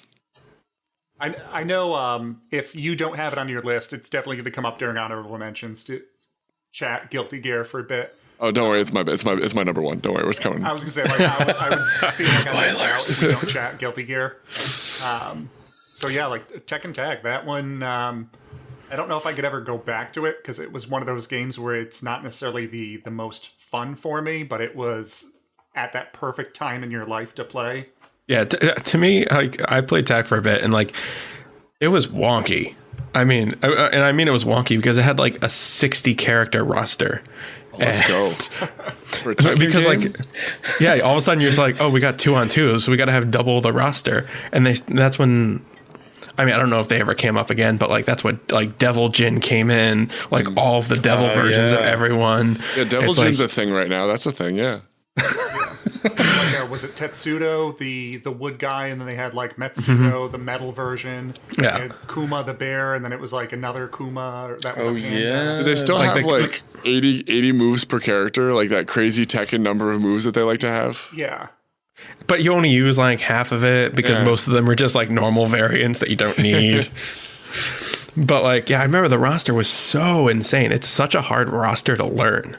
I know if you don't have it on your list, it's definitely going to come up during honorable mentions to chat Guilty Gear for a bit. Oh, don't worry, it's my number one. Don't worry, what's coming. I was gonna say, like, I would feel like I missed out if we don't chat Guilty Gear. So yeah, like Tekken Tag, that one. I don't know if I could ever go back to it because it was one of those games where it's not necessarily the most fun for me, but it was at that perfect time in your life to play. Yeah, to me, like I played tag for a bit, and like It was wonky. I mean it was wonky because it had like a 60 character roster. Let's go. Because yeah, all of a sudden you're just like, oh, we got 2-on-2, so we got to have double the roster. And that's when, I mean, I don't know if they ever came up again, but like that's what like Devil Jin came in, like all of the Devil versions of everyone. Yeah, Devil Jin's a thing right now. That's a thing. Yeah. Was it Tetsudo, the wood guy, and then they had like Metsudo, the metal version. Yeah. They had Kuma the bear, and then it was like another Kuma that was a panda. Do they still have like 80 moves per character, like that crazy Tekken number of moves that they like to have? Yeah. But you only use like half of it because most of them are just like normal variants that you don't need. But like, yeah, I remember the roster was so insane. It's such a hard roster to learn.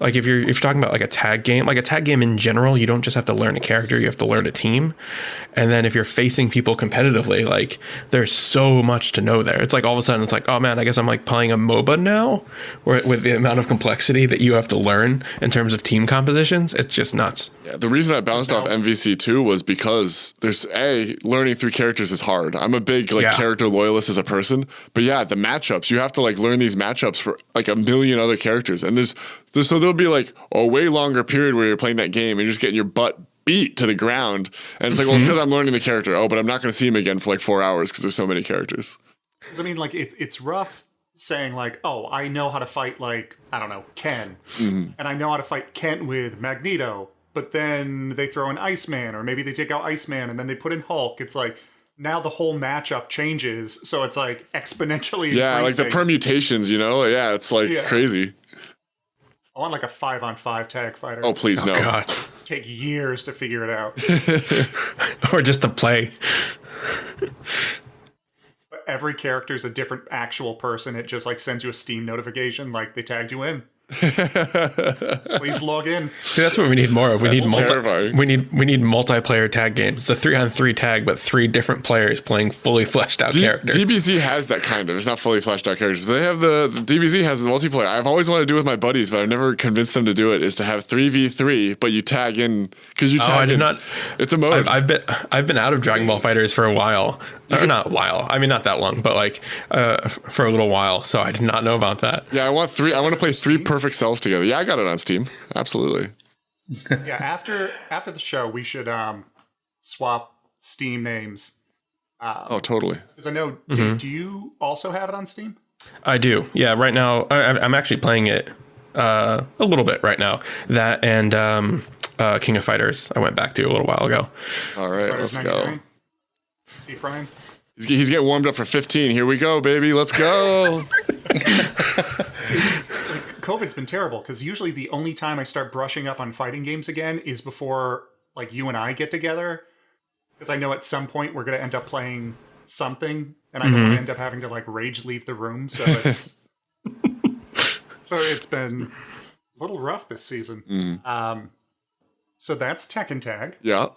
Like if you're talking about like a tag game in general, you don't just have to learn a character, you have to learn a team. And then if you're facing people competitively, like there's so much to know there. It's like all of a sudden it's like, oh man, I guess I'm like playing a MOBA now, with the amount of complexity that you have to learn in terms of team compositions. It's just nuts. Yeah, the reason I bounced off MVC2 was because learning 3 characters is hard. I'm a big character loyalist as a person, but yeah, the matchups, you have to like learn these matchups for like a million other characters. And so there'll be like a way longer period where you're playing that game and you're just getting your butt beat to the ground. And it's like, well, it's because I'm learning the character. Oh, but I'm not going to see him again for like 4 hours because there's so many characters. I mean, like it's rough saying like, oh, I know how to fight like, I don't know, Ken. And I know how to fight Ken with Magneto. But then they throw in Iceman, or maybe they take out Iceman and then they put in Hulk. It's like, now the whole matchup changes. So it's like exponentially Yeah, increasing. like the permutations, you know? Yeah, it's like crazy. I want like a 5-on-5 tag fighter. Oh, please, no. God. Take years to figure it out. Or just to play. But every character is a different actual person. It just like sends you a Steam notification like they tagged you in. Please log in. See, that's what we need more of. We need terrifying. we need multiplayer tag games. It's a 3-on-3 tag, but 3 different players playing fully fleshed out characters. DBZ has that kind of. It's not fully fleshed out characters, but they have the DBZ has the multiplayer. I've always wanted to do with my buddies, but I've never convinced them to do it. Is to have 3v3, but you tag in because you tag in. It's a mode. I've been out of Dragon Ball Fighters for a while. Or not a while. I mean, not that long, but like for a little while. So I did not know about that. Yeah, I want to play 3 perfect cells together. Yeah, I got it on Steam. Absolutely. Yeah, after the show, we should swap Steam names. Oh, totally. Because I know, do you also have it on Steam? I do. Yeah, right now I'm actually playing it a little bit right now. That and King of Fighters I went back to a little while ago. All right, let's go. Hey, Brian. He's getting warmed up for 15. Here we go, baby. Let's go. COVID's been terrible because usually the only time I start brushing up on fighting games again is before like you and I get together, because I know at some point we're going to end up playing something and I don't want to end up having to like rage leave the room. So it's been a little rough this season. So that's Tekken Tag. Yeah.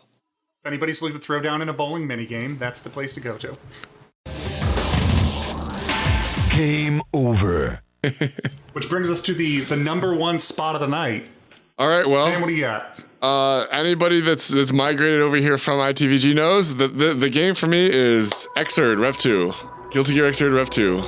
If anybody's looking to throw down in a bowling minigame, that's the place to go to. Game over. Which brings us to the number 1 spot of the night. All right, well. Sam, what do you got? Anybody that's migrated over here from ITVG knows that the game for me is Xrd Rev 2. Guilty Gear Xrd Rev 2.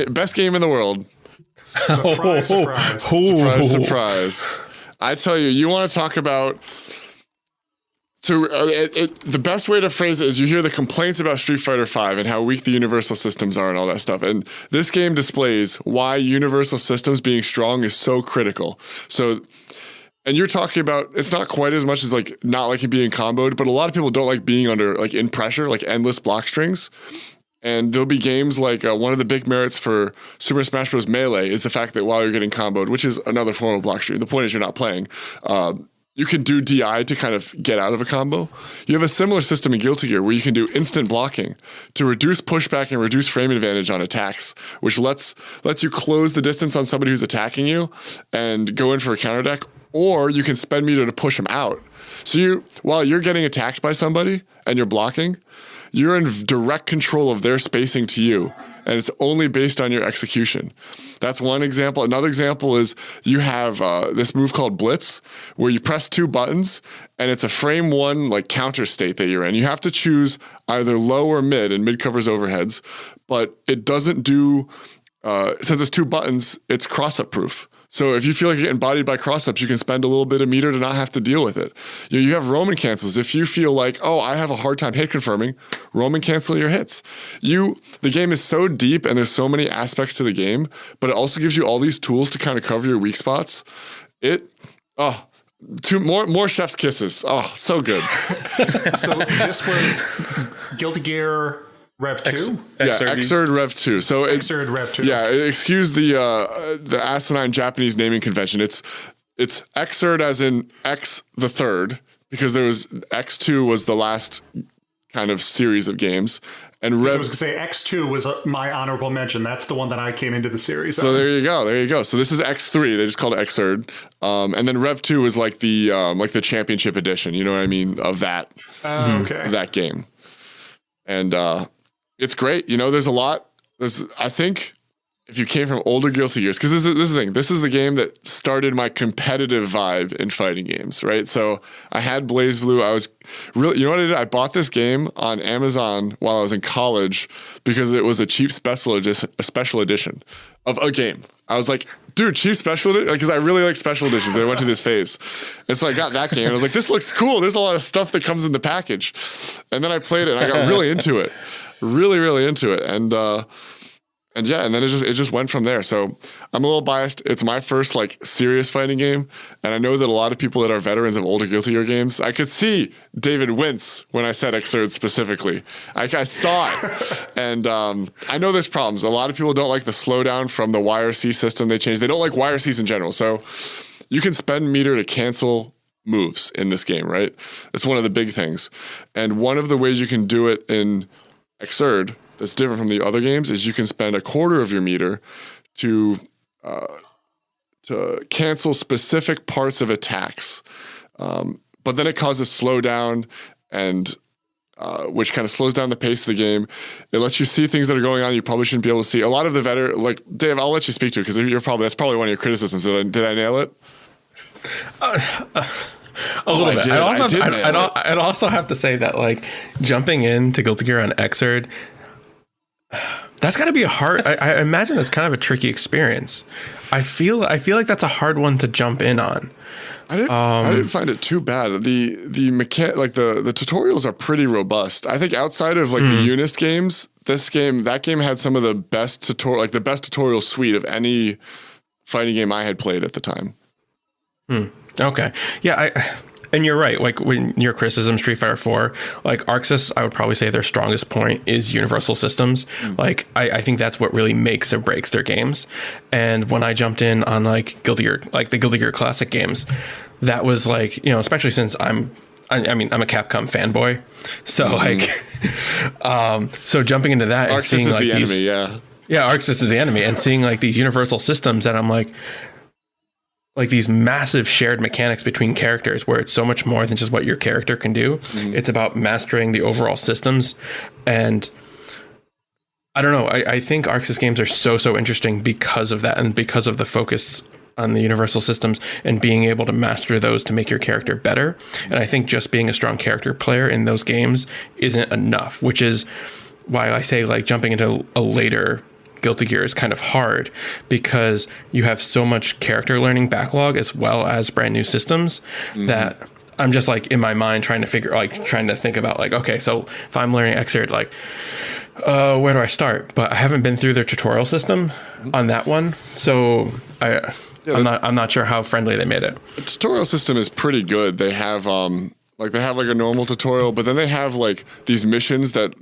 Best game in the world. Surprise, surprise. Surprise, surprise. I tell you, you want to talk about... So the best way to phrase it is you hear the complaints about Street Fighter V and how weak the universal systems are and all that stuff. And this game displays why universal systems being strong is so critical. So, and you're talking about, it's not quite as much as like not liking being comboed, but a lot of people don't like being under like in pressure, like endless block strings. And there'll be games like one of the big merits for Super Smash Bros. Melee is the fact that while you're getting comboed, which is another form of block string, the point is you're not playing. You can do DI to kind of get out of a combo. You have a similar system in Guilty Gear where you can do instant blocking to reduce pushback and reduce frame advantage on attacks, which lets you close the distance on somebody who's attacking you and go in for a counter deck, or you can spend meter to push them out. So while you're getting attacked by somebody and you're blocking, you're in direct control of their spacing to you, and it's only based on your execution. That's one example. Another example is you have this move called Blitz, where you press 2 buttons, and it's a frame 1 like counter state that you're in. You have to choose either low or mid, and mid covers overheads, but it doesn't do, since it's 2 buttons, it's cross-up proof. So if you feel like you're getting bodied by cross-ups, you can spend a little bit of meter to not have to deal with it. You have Roman cancels. If you feel like, oh, I have a hard time hit confirming, Roman cancel your hits. The game is so deep and there's so many aspects to the game, but it also gives you all these tools to kind of cover your weak spots. More chef's kisses. Oh, so good. So this was Guilty Gear Rev 2? Xrd Rev 2. So Xrd Rev 2. Yeah, excuse the asinine Japanese naming convention. It's Xrd as in X the third, because there was X2 was the last kind of series of games. And I was going to say X2 was my honorable mention. That's the one that I came into the series. So there you go. So this is X3. They just called it Xrd. And then Rev 2 is like the championship edition, you know what I mean, of that that game. And it's great. You know, there's a lot. I think if you came from older Guilty Gears, because this is the thing. This is the game that started my competitive vibe in fighting games, right? So I had BlazBlue. I was really, you know what I did? I bought this game on Amazon while I was in college because it was a cheap special edition of a game. I was like, dude, cheap special edition? Because I really like special editions. I went to this phase. And so I got that game. And I was like, this looks cool. There's a lot of stuff that comes in the package. And then I played it and I got really into it. Really, really into it. And then it just went from there. So I'm a little biased. It's my first like serious fighting game. And I know that a lot of people that are veterans of older Guilty Gear games, I could see David wince when I said Xrd specifically. I saw it. And I know there's problems. A lot of people don't like the slowdown from the YRC system they changed. They don't like YRCs in general. So you can spend meter to cancel moves in this game, right? It's one of the big things. And one of the ways you can do it in Xrd that's different from the other games is you can spend a quarter of your meter to cancel specific parts of attacks. But then it causes slowdown and which kind of slows down the pace of the game. It lets you see things that are going on you probably shouldn't be able to see. A lot of the like Dave, I'll let you speak to it because that's probably one of your criticisms. Did I nail it? A little bit. I'd also have to say that like jumping into Guilty Gear on Xrd, that's got to be a hard. I imagine that's kind of a tricky experience. I feel like that's a hard one to jump in on. I didn't find it too bad. The tutorials are pretty robust. I think outside of like the Unist games, that game had some of the best tutorial suite of any fighting game I had played at the time. Okay. Yeah, and you're right. Like when your criticism, Street Fighter 4, like ArcSys, I would probably say their strongest point is universal systems. Like I think that's what really makes or breaks their games. And when I jumped in on like Guilty Gear, like the Guilty Gear Classic games, that was like, you know, especially since I'm a Capcom fanboy. So so jumping into that and seeing is like the enemy, ArcSys is the enemy, and seeing like these universal systems, and I'm like these massive shared mechanics between characters where it's so much more than just what your character can do. It's about mastering the overall systems. And I don't know, I think ArcSys games are so interesting because of that, and because of the focus on the universal systems and being able to master those to make your character better. And I think just being a strong character player in those games isn't enough, which is why I say like jumping into a later Guilty Gear is kind of hard, because you have so much character learning backlog as well as brand new systems that I'm just like in my mind trying to think about like, okay, so if I'm learning Xrd, like, where do I start? But I haven't been through their tutorial system on that one, so I'm not sure how friendly they made it. The tutorial system is pretty good. They have like a normal tutorial, but then they have like these missions that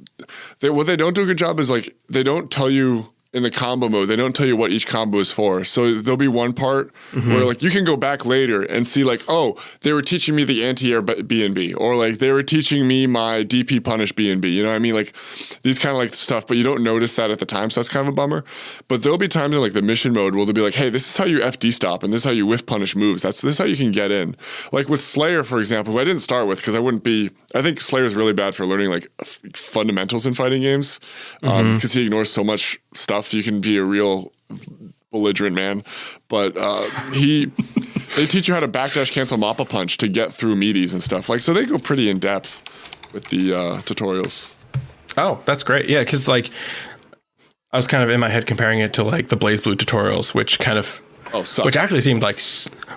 what they don't do a good job is like they don't tell you in the combo mode, they don't tell you what each combo is for. So there'll be one part where like you can go back later and see like, oh, they were teaching me the anti-air B&B, or like they were teaching me my DP punish B&B. You know what I mean? Like these kind of like stuff, but you don't notice that at the time. So that's kind of a bummer. But there'll be times in like the mission mode where they'll be like, hey, this is how you FD stop and this is how you whiff punish moves. This is how you can get in. Like with Slayer, for example, who I didn't start with because I think Slayer's really bad for learning like fundamentals in fighting games because he ignores so much stuff. You can be a real belligerent man, but they teach you how to backdash cancel Mappa punch to get through meaties and stuff. Like, so they go pretty in depth with the tutorials. Oh, that's great. Yeah, because like I was kind of in my head comparing it to like the Blaze Blue tutorials, which kind of which actually seemed like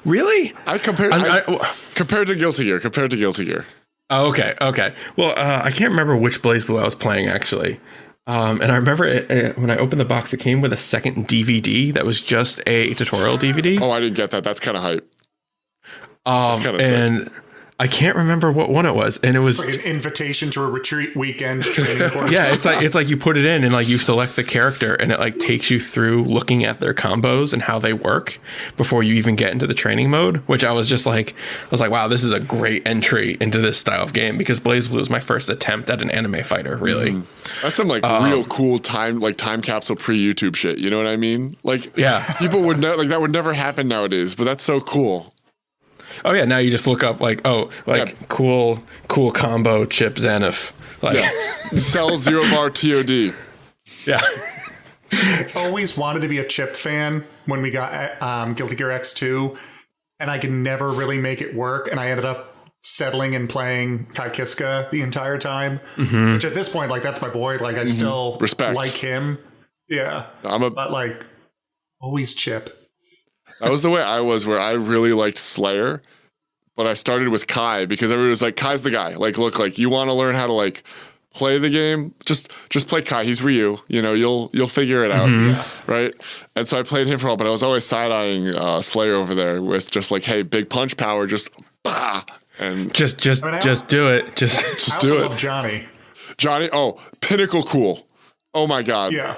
really. Compared to Guilty Gear. Oh, okay. Well, I can't remember which Blaze Blue I was playing actually. And I remember when I opened the box, it came with a second DVD that was just a tutorial DVD. Oh, I didn't get that. That's kind of hype. And I can't remember what one it was, and it was like an invitation to a retreat weekend training course. Yeah, it's like you put it in and like you select the character, and it like takes you through looking at their combos and how they work before you even get into the training mode. Which I was like, wow, this is a great entry into this style of game because BlazBlue was my first attempt at an anime fighter. Really, that's some like real cool time capsule pre-YouTube shit. You know what I mean? Like, yeah, people would like that would never happen nowadays, but that's so cool. Oh yeah, now you just look up like cool combo Chip Zanif. Like Cell 0 bar TOD. Yeah. I always wanted to be a Chip fan when we got Guilty Gear X2, and I could never really make it work, and I ended up settling and playing Kai Kiska the entire time. Mm-hmm. Which at this point, like, that's my boy. Like, I still like him. Yeah. But like always Chip. That was the way I was, where I really liked Slayer, but I started with Kai because everyone was like, Kai's the guy. Like, look, like you want to learn how to like play the game, just play Kai. He's Ryu. You know, you'll figure it out, right? And so I played him for a while, but I was always side eyeing Slayer over there with just like, hey, big punch power, just bah, and just do it, just do it. Love Johnny, oh, pinnacle cool. Oh my god, yeah.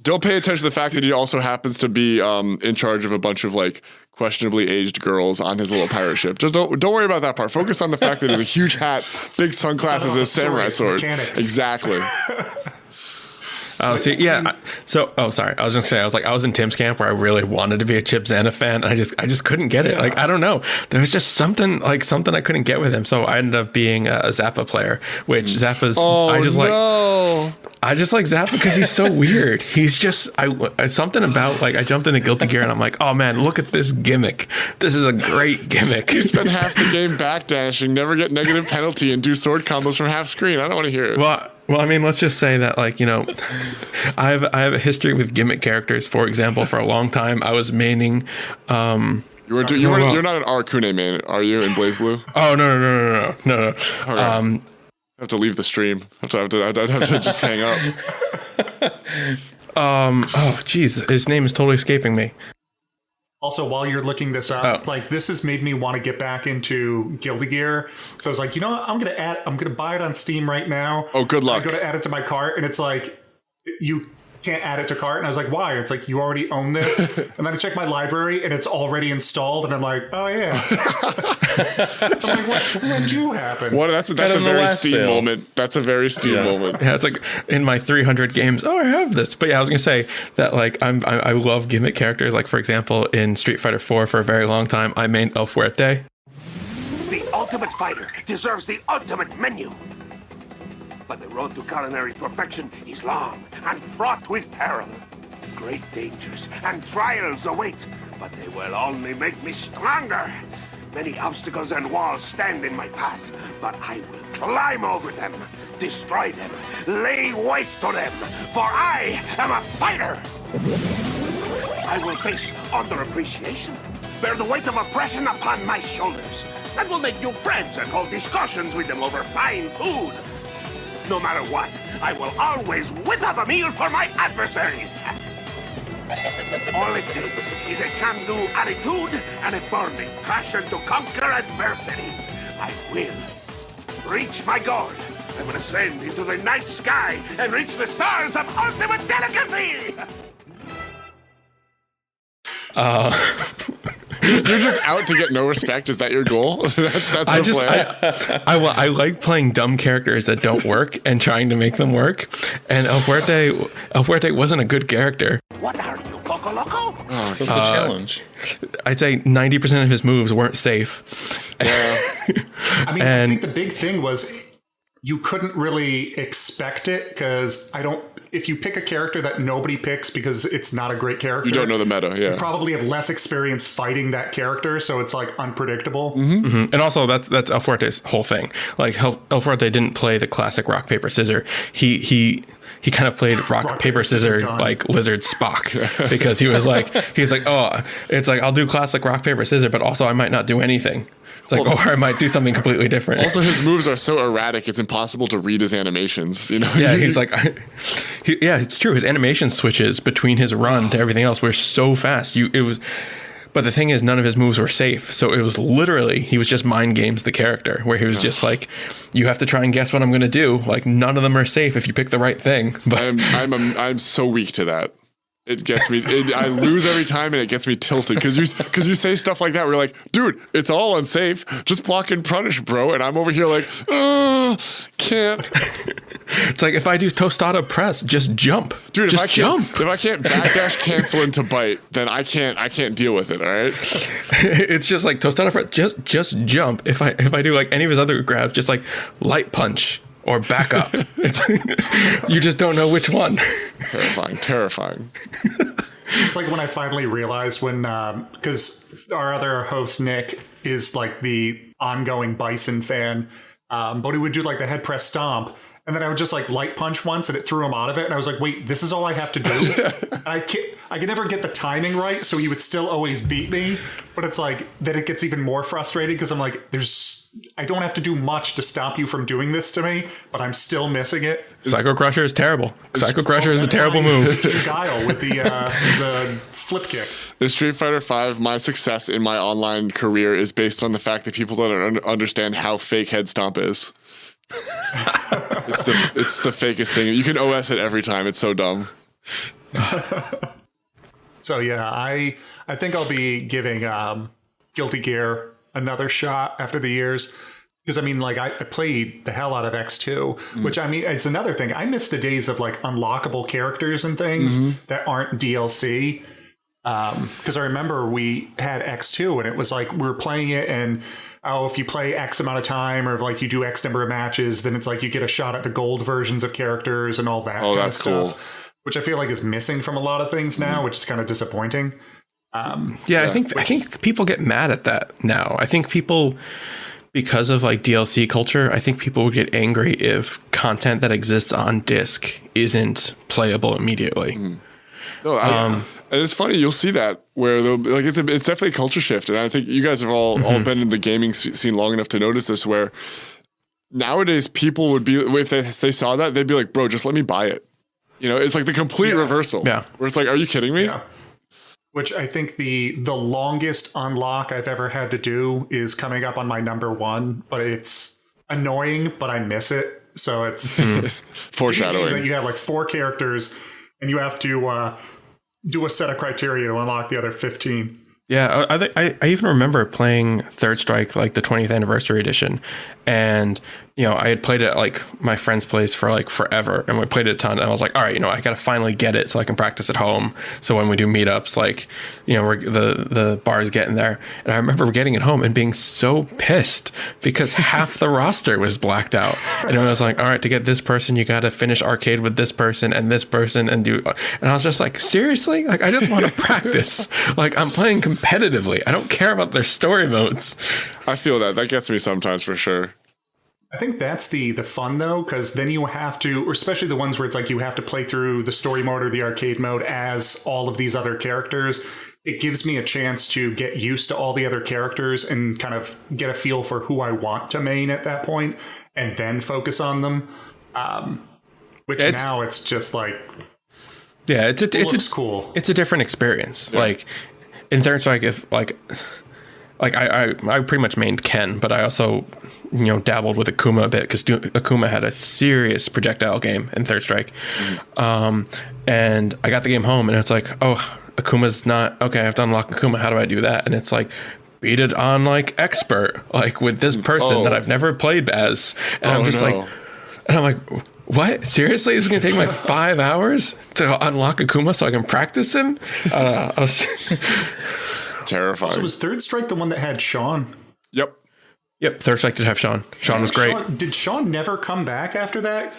Don't pay attention to the fact that he also happens to be in charge of a bunch of like questionably aged girls on his little pirate ship. Just don't worry about that part. Focus on the fact that he has a huge hat, big sunglasses, and a samurai sword. Mechanics. Exactly. See, yeah. So, sorry. I was just saying, I was in Tim's camp where I really wanted to be a Chip Zanif fan. And I just couldn't get it. Yeah. Like, I don't know. There was just something I couldn't get with him. So I ended up being a Zappa player, which Zappa's, I just like Zappa because he's so weird. He's just, something about like, I jumped into Guilty Gear and I'm like, oh man, look at this gimmick. This is a great gimmick. You spend half the game backdashing, never get negative penalty, and do sword combos from half screen. I don't want to hear it. Well, I mean, let's just say that, like, you know, I have a history with gimmick characters. For example, for a long time, I was maining. You're not an Arcune main, are you, in BlazBlue? Oh no. Okay. I have to leave the stream. I'd have to just hang up. Oh, geez, his name is totally escaping me. Also, while you're looking this up, like this has made me want to get back into Guilty Gear. So I was like, you know what? I'm gonna buy it on Steam right now. Oh, good luck. I go to add it to my cart, and it's like you can't add it to cart. And I was like, why? It's like you already own this. And then I check my library, and it's already installed. And I'm like, oh yeah. I'm like, when did you happen? That's a very Steam moment. That's a very Steam moment. Yeah, it's like in my 300 games. Oh, I have this. But yeah, I was gonna say that like I love gimmick characters. Like for example, in Street Fighter 4 for a very long time, I mained El Fuerte. The ultimate fighter deserves the ultimate menu. But the road to culinary perfection is long and fraught with peril. Great dangers and trials await, but they will only make me stronger. Many obstacles and walls stand in my path, but I will climb over them, destroy them, lay waste to them, for I am a fighter. I will face underappreciation, bear the weight of oppression upon my shoulders, and will make new friends and hold discussions with them over fine food. No matter what, I will always whip up a meal for my adversaries. All it takes is a can-do attitude and a burning passion to conquer adversity. I will reach my goal. I will ascend into the night sky and reach the stars of ultimate delicacy. You're just out to get no respect. Is that your goal? that's the plan. I like playing dumb characters that don't work and trying to make them work. And El Fuerte wasn't a good character. What are you, Coco Loco? So it's a challenge. I'd say 90% of his moves weren't safe. Yeah. I mean, I think the big thing was you couldn't really expect it because if you pick a character that nobody picks because it's not a great character, you don't know the meta. Yeah, you probably have less experience fighting that character, so it's like unpredictable. And also that's El Fuerte's whole thing. Like El Fuerte didn't play the classic rock paper scissor. He kind of played rock paper scissor like Lizard Spock because he was like oh, it's like I'll do classic rock paper scissor, but also I might not do anything. It's like, or I might do something completely different. Also, his moves are so erratic; it's impossible to read his animations. You know? Yeah, he's like, yeah, it's true. His animation switches between his run to everything else were so fast. But the thing is, none of his moves were safe. So it was literally he was just mind games the character, where he was just like, you have to try and guess what I'm going to do. Like none of them are safe if you pick the right thing. But I'm so weak to that. It gets me. I lose every time, and it gets me tilted because you say stuff like that. We're like, dude, it's all unsafe. Just block and punish, bro. And I'm over here like, can't. It's like if I do tostada press, just jump, dude. Just If I can't backdash, cancel into bite, then I can't deal with it. All right. It's just like tostada press, just jump. If I do like any of his other grabs, just like light punch. Or back up. You just don't know which one. Terrifying. It's like when I finally realized because our other host, Nick, is like the ongoing Bison fan, but he would do like the head press stomp. And then I would just like light punch once and it threw him out of it. And I was like, wait, this is all I have to do? And I could never get the timing right. So he would still always beat me. But it's like, then it gets even more frustrating because I'm like, I don't have to do much to stop you from doing this to me, but I'm still missing it. Psycho Crusher is terrible. Psycho Crusher is a terrible move. Guile with the flip kick. In Street Fighter V, my success in my online career is based on the fact that people don't understand how fake head stomp is. It's the fakest thing. You can OS it every time. It's so dumb. So yeah, I think I'll be giving Guilty Gear another shot after the years. Because I mean, like I played the hell out of X2, which I mean, it's another thing. I miss the days of like unlockable characters and things that aren't DLC. Because I remember we had X2 and it was like we were playing it and if you play X amount of time or if like you do X number of matches, then it's like you get a shot at the gold versions of characters and all that kind of stuff. Cool. Which I feel like is missing from a lot of things now, which is kind of disappointing. I think people get mad at that now. I think people, because of like DLC culture, I think people would get angry if content that exists on disc isn't playable immediately. No, and it's funny, you'll see that where like it's definitely a culture shift, and I think you guys have all been in the gaming scene long enough to notice this. Where nowadays people would be, if they saw that, they'd be like, "Bro, just let me buy it." You know, it's like the complete reversal. Yeah, where it's like, "Are you kidding me?" Yeah. Which I think the longest unlock I've ever had to do is coming up on my number 1, but it's annoying, but I miss it. So it's foreshadowing that you have like 4 characters, and you have to do a set of criteria to unlock the other 15. Yeah, I even remember playing Third Strike, like the 20th anniversary edition, and I had played it at like my friend's place for like forever, and we played it a ton. And I was like, all right, I got to finally get it so I can practice at home. So when we do meetups, like we're the bar's getting there, and I remember getting it home and being so pissed because half the roster was blacked out, and I was like, all right, to get this person, you got to finish arcade with this person and I was just like, seriously, like I just want to practice, like I'm playing competitively. I don't care about their story modes. I feel that gets me sometimes for sure. I think that's the fun though, because then you have to, or especially the ones where it's like you have to play through the story mode or the arcade mode as all of these other characters. it gives me a chance to get used to all the other characters and kind of get a feel for who I want to main at that point, and then focus on them. Now it's just like, yeah, it's cool. It's a different experience. Yeah. Like in Third Strike, I pretty much mained Ken, but I also, dabbled with Akuma a bit because Akuma had a serious projectile game in Third Strike. And I got the game home and it's like, oh, Akuma's not, okay, I have to unlock Akuma. How do I do that? And it's like, beat it on like expert, like with this person that I've never played as. And I'm just like, what? Seriously? This is going to take like 5 hours to unlock Akuma so I can practice him? I was terrified. So was Third Strike the one that had Sean? Yep. Third Strike did have Sean. Sean was great. Did Sean never come back after that?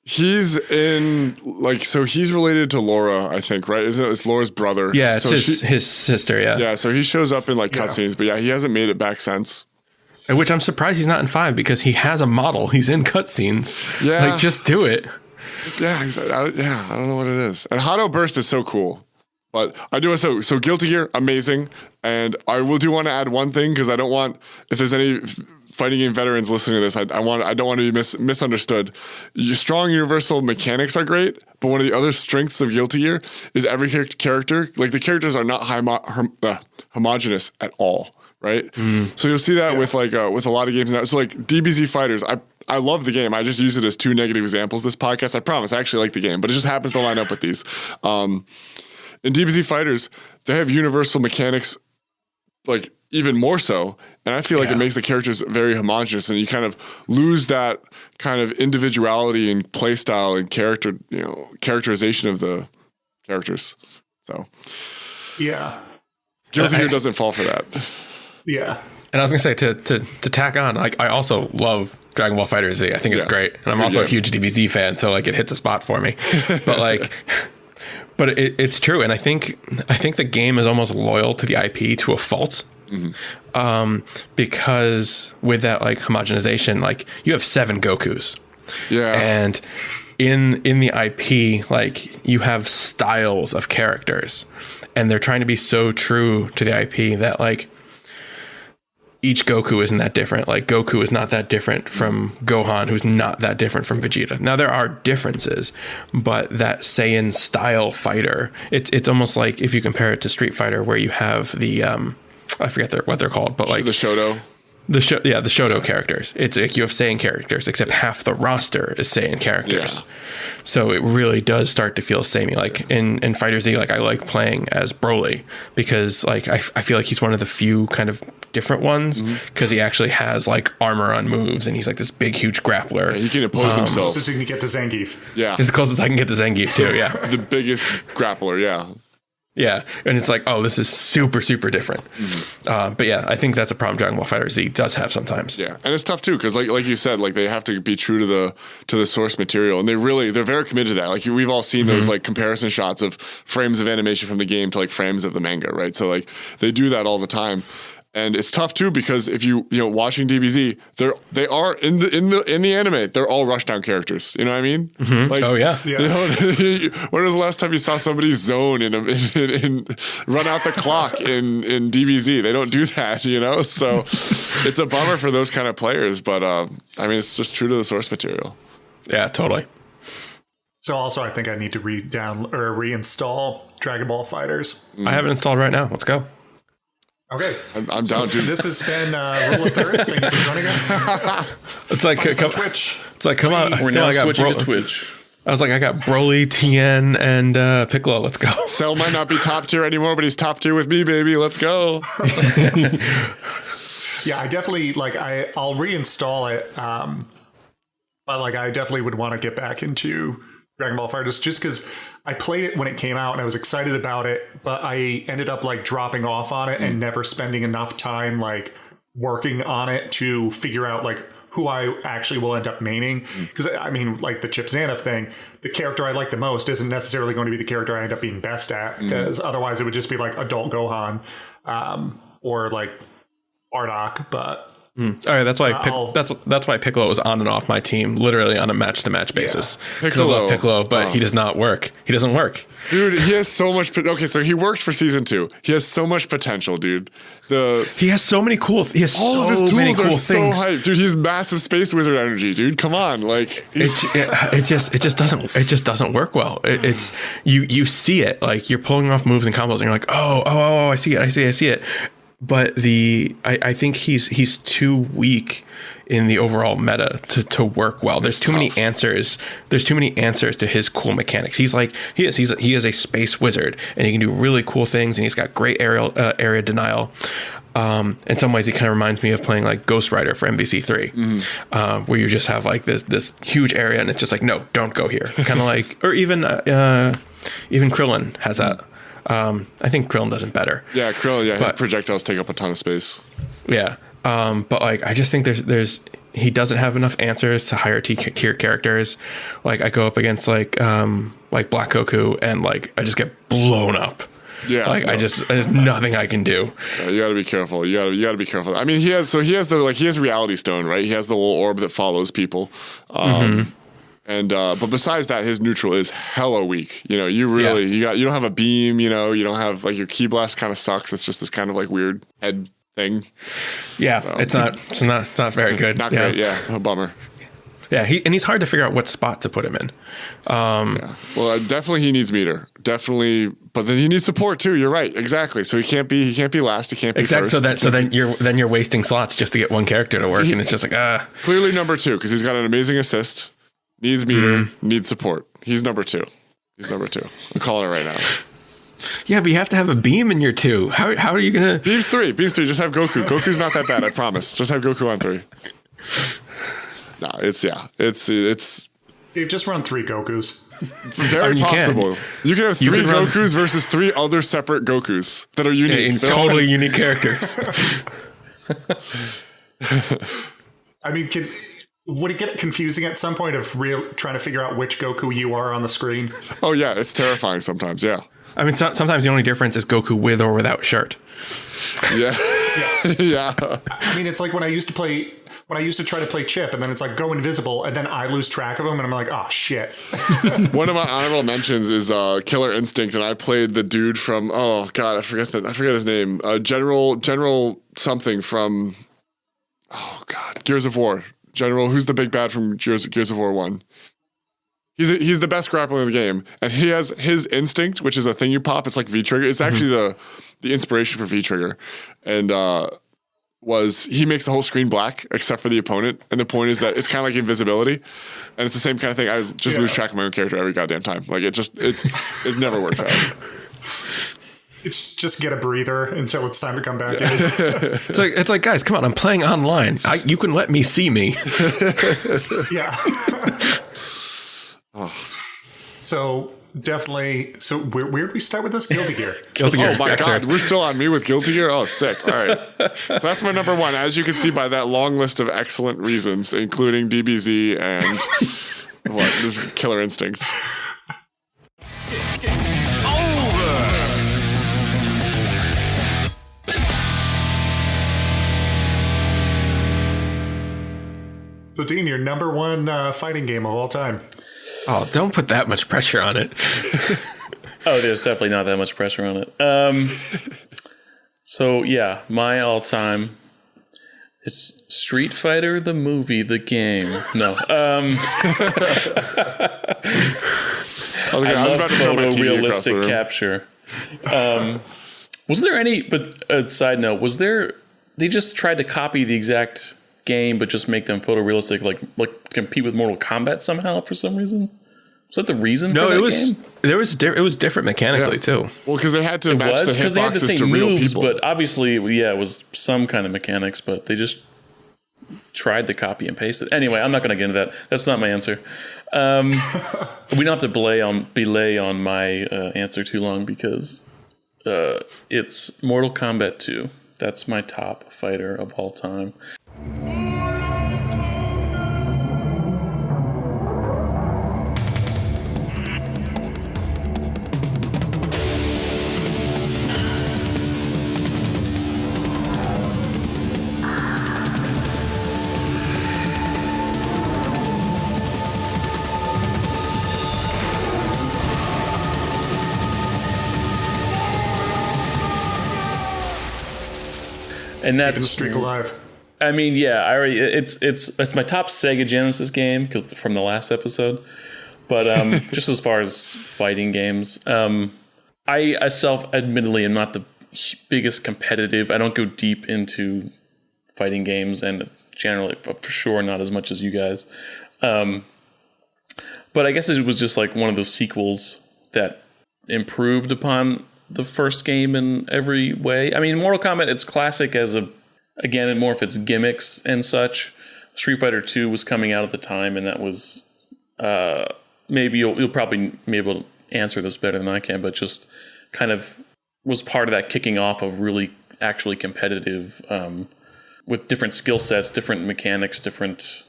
He's in so he's related to Laura, I think, right? It's Laura's brother. Yeah, it's his sister. Yeah. Yeah. So he shows up in cutscenes, but yeah, he hasn't made it back since. Which I'm surprised he's not in 5 because he has a model. He's in cutscenes. Yeah. Just do it. Yeah. I don't know what it is. And Hado Burst is so cool. But I do so Guilty Gear, amazing. And I will want to add one thing because I don't want, if there's any fighting game veterans listening to this, I don't want to be misunderstood. Strong universal mechanics are great, but one of the other strengths of Guilty Gear is every character, the characters are not homogenous at all, right? So you'll see that with a lot of games now. So DBZ Fighters, I love the game. I just use it as 2 negative examples this podcast. I promise I actually like the game, but it just happens to line up with these. In DBZ Fighters, they have universal mechanics, even more so. And I feel like it makes the characters very homogenous, and you kind of lose that kind of individuality and play style and characterization of the characters. So, yeah, Guilty Gear doesn't fall for that. Yeah. And I was gonna say to tack on, I also love Dragon Ball FighterZ. I think it's great, and I'm also a huge DBZ fan, so it hits a spot for me. But but it's true, and I think the game is almost loyal to the IP to a fault. Because with that homogenization, you have 7 Gokus. Yeah. And in the IP, you have styles of characters, and they're trying to be so true to the IP that each Goku isn't that different. Goku is not that different from Gohan, who's not that different from Vegeta. Now there are differences, but that Saiyan style fighter, it's almost like if you compare it to Street Fighter, where you have the I forget what they're called, but the Shoto. The Shoto characters. It's you have Saiyan characters, except half the roster is Saiyan characters. Yeah. So it really does start to feel samey. In FighterZ, I like playing as Broly because I feel like he's one of the few kind of different ones because he actually has armor on moves and he's this big huge grappler. Yeah, he can oppose himself. Closest you can get to Zangief. Yeah, as close as I can get to Zangief too. Yeah, the biggest grappler. Yeah. Yeah, and it's this is super, super different. But yeah, I think that's a problem Dragon Ball FighterZ does have sometimes. Yeah, and it's tough too because like you said, they have to be true to the source material, and they're very committed to that. We've all seen those comparison shots of frames of animation from the game to frames of the manga, right? So they do that all the time. And it's tough too because if you watching DBZ, they are in the anime, they're all rushdown characters. You know what I mean? Oh yeah. When was the last time you saw somebody zone in run out the clock in DBZ? They don't do that, So it's a bummer for those kind of players, but it's just true to the source material. Yeah, totally. So also, I think I need to reinstall Dragon Ball Fighters. I have it installed right now. Let's go. Okay, I'm down, dude. This has been Rule of Thirds. Thank you for joining us. It's Twitch. It's come on. We're now switching to Twitch. I was I got Broly, Tien, and Piccolo. Let's go. Cell might not be top tier anymore, but he's top tier with me, baby. Let's go. Yeah, I definitely I'll reinstall it. But I definitely would want to get back into Dragon Ball FighterZ just because I played it when it came out and I was excited about it, but I ended up dropping off on it and never spending enough time working on it to figure out who I actually will end up maining. Because the Chip Zanov thing, the character I like the most isn't necessarily going to be the character I end up being best at, because otherwise it would just be adult Gohan or Bardock, but. All right, that's why that's why Piccolo was on and off my team, literally on a match-to-match basis. Because I love Piccolo, but he does not work. He doesn't work. Dude, he has so much. Okay, so he worked for season 2. He has so much potential, dude. He has so many cool. He has all so of his many tools cool are so things. hype, dude. He's massive space wizard energy, dude. Come on, like it just doesn't work well. It's you see it, like you're pulling off moves and combos, and you're like, oh, I see it. But I think he's too weak in the overall meta to work well. There's too many answers. There's too many answers to his cool mechanics. He is a space wizard, and he can do really cool things, and he's got great area denial. In some ways, he kind of reminds me of playing like Ghost Rider for MVC3, where you just have like this huge area, and it's just like, no, don't go here. Kind of like, or even Krillin has that. I think Krillin does it better. Yeah, Krillin. Yeah, his projectiles take up a ton of space. Yeah. But like, I just think he doesn't have enough answers to higher tier characters. Like I go up against like Black Goku, and like I just get blown up. Yeah, like there's nothing I can do. You got to be careful. You got to be careful. I mean, he has Reality Stone, right? He has the little orb that follows people. And but besides that, his neutral is hella weak. You know, you don't have a beam. You know, you don't have like your Ki Blast kind of sucks. It's just this kind of like weird head thing. Yeah, so, it's not very good. Not great. Yeah, a bummer. Yeah, he's hard to figure out what spot to put him in. Well, definitely he needs meter. Definitely, but then he needs support too. You're right, exactly. So he can't be last. He can't be first. So then you're wasting slots just to get one character to work, and it's just like clearly number 2 because he's got an amazing assist, needs meter, needs support. He's number 2. I'm calling it right now. Yeah, but you have to have a beam in your 2. How are you gonna? Beam's 3. Just have Goku. Goku's not that bad. I promise. Just have Goku on 3. No, it's. Dave, just run 3 Gokus. Very possible. You can have 3 Gokus versus 3 other separate Gokus that are unique. Yeah, totally unique characters. I mean, would it get confusing at some point of trying to figure out which Goku you are on the screen? Oh yeah, it's terrifying sometimes. Yeah. I mean, sometimes the only difference is Goku with or without shirt. Yeah. Yeah. I mean, it's like when I used to try to play Chip, and then it's like go invisible, and then I lose track of him, and I'm like, oh shit. One of my honorable mentions is Killer Instinct, and I played the dude from I forget his name. General something from Gears of War. General, who's the big bad from Gears of War 1? He's the best grappler in the game, and he has his instinct, which is a thing you pop. It's like V-Trigger. It's actually the inspiration for V-Trigger, and he makes the whole screen black except for the opponent. And the point is that it's kind of like invisibility, and it's the same kind of thing. I just lose track of my own character every goddamn time. Like it never works out. It's just get a breather until it's time to come back in. It's like, guys, come on, I'm playing online. You can let me see me. Yeah. So definitely. So where did we start with this? Guilty Gear. Guilty Gear. Oh my god, we're still on me with Guilty Gear. Oh, sick. All right. So that's my number 1, as you can see by that long list of excellent reasons, including DBZ and Killer Instinct. So, Dean, your number 1 fighting game of all time. Oh, don't put that much pressure on it. Oh, there's definitely not that much pressure on it. So, yeah, my all-time, it's Street Fighter, the movie, the game. No. I love photorealistic capture. Was there any, but side note, they just tried to copy the exact game but just make them photorealistic, like compete with Mortal Kombat somehow for some reason? Was that the reason? No, for that it was game? It was different mechanically too. Well, because they had to match the hitboxes to real people. But obviously, it was some kind of mechanics, but they just tried to copy and paste it. Anyway, I'm not going to get into that. That's not my answer. We don't have to belay on my answer too long because it's Mortal Kombat 2. That's my top fighter of all time. And that's keeping the streak alive. I mean, yeah, I already it's my top Sega Genesis game from the last episode. But just as far as fighting games, I self-admittedly am not the biggest competitive. I don't go deep into fighting games, and generally, for sure, not as much as you guys. But I guess it was just like one of those sequels that improved upon the first game in every way. I mean, Mortal Kombat, it's classic as again, more of its gimmicks and such. Street Fighter 2 was coming out at the time, and that was maybe you'll probably be able to answer this better than I can, but just kind of was part of that kicking off of really actually competitive with different skill sets, different mechanics, different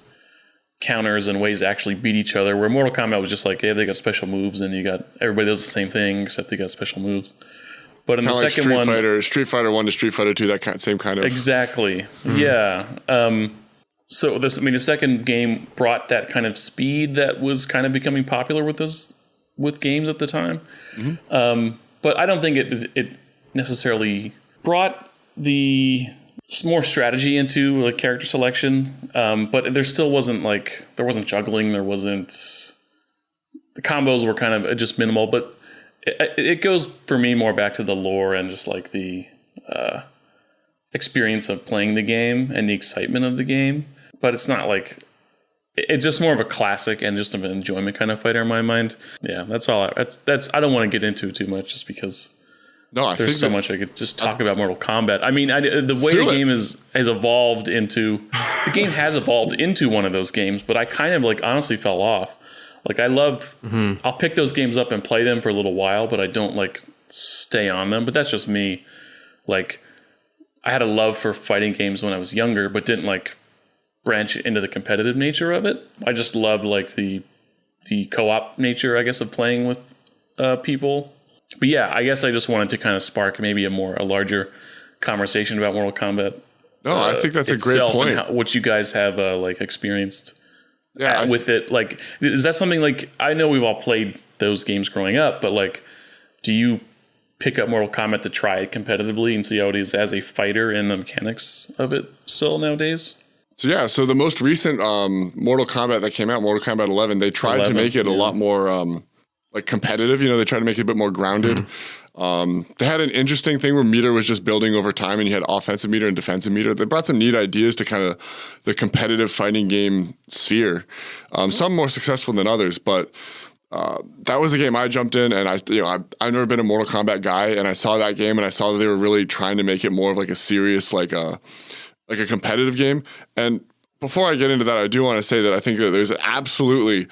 counters and ways to actually beat each other. Where Mortal Kombat was just like, yeah, they got special moves, and everybody does the same thing except they got special moves. But in the second one, Street Fighter 1 to Street Fighter 2, that same kind of exactly, yeah. So the second game brought that kind of speed that was kind of becoming popular with games at the time. But I don't think it necessarily brought the more strategy into like character selection. But there still wasn't there wasn't juggling. There wasn't, the combos were kind of just minimal. But it goes for me more back to the lore and just like the experience of playing the game and the excitement of the game. But it's not like, it's just more of a classic and just an enjoyment kind of fighter in my mind. Yeah, that's all. I don't want to get into it too much just because there's so much I could just talk about Mortal Kombat. I mean, the way the game has evolved into, the game has evolved into one of those games, but I kind of honestly fell off. Like I love, I'll pick those games up and play them for a little while, but I don't stay on them. But that's just me. Like I had a love for fighting games when I was younger, but didn't branch into the competitive nature of it. I just loved the co-op nature, I guess, of playing with people. But yeah, I guess I just wanted to kind of spark maybe a larger conversation about Mortal Kombat. No, I think that's a great point. And what you guys have experienced with it. Is that something I know we've all played those games growing up, but do you pick up Mortal Kombat to try it competitively and see how it is as a fighter and the mechanics of it still nowadays? So the most recent Mortal Kombat that came out, Mortal Kombat 11, they tried to make it a lot more competitive. They tried to make it a bit more grounded. They had an interesting thing where meter was just building over time, and you had offensive meter and defensive meter. They brought some neat ideas to kind of the competitive fighting game sphere. Some more successful than others, but that was the game I jumped in, and I've never been a Mortal Kombat guy, and I saw that game, and I saw that they were really trying to make it more of a serious a competitive game. And before I get into that, I do want to say that I think that there's absolutely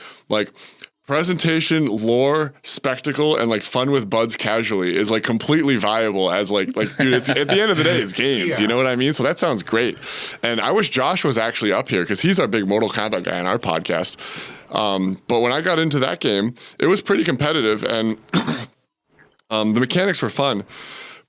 presentation, lore, spectacle, and fun with buds casually is completely viable as dude, it's at the end of the day, it's games. You know what I mean? So that sounds great. And I wish Josh was actually up here because he's our big Mortal Kombat guy on our podcast. But when I got into that game, it was pretty competitive, and the mechanics were fun.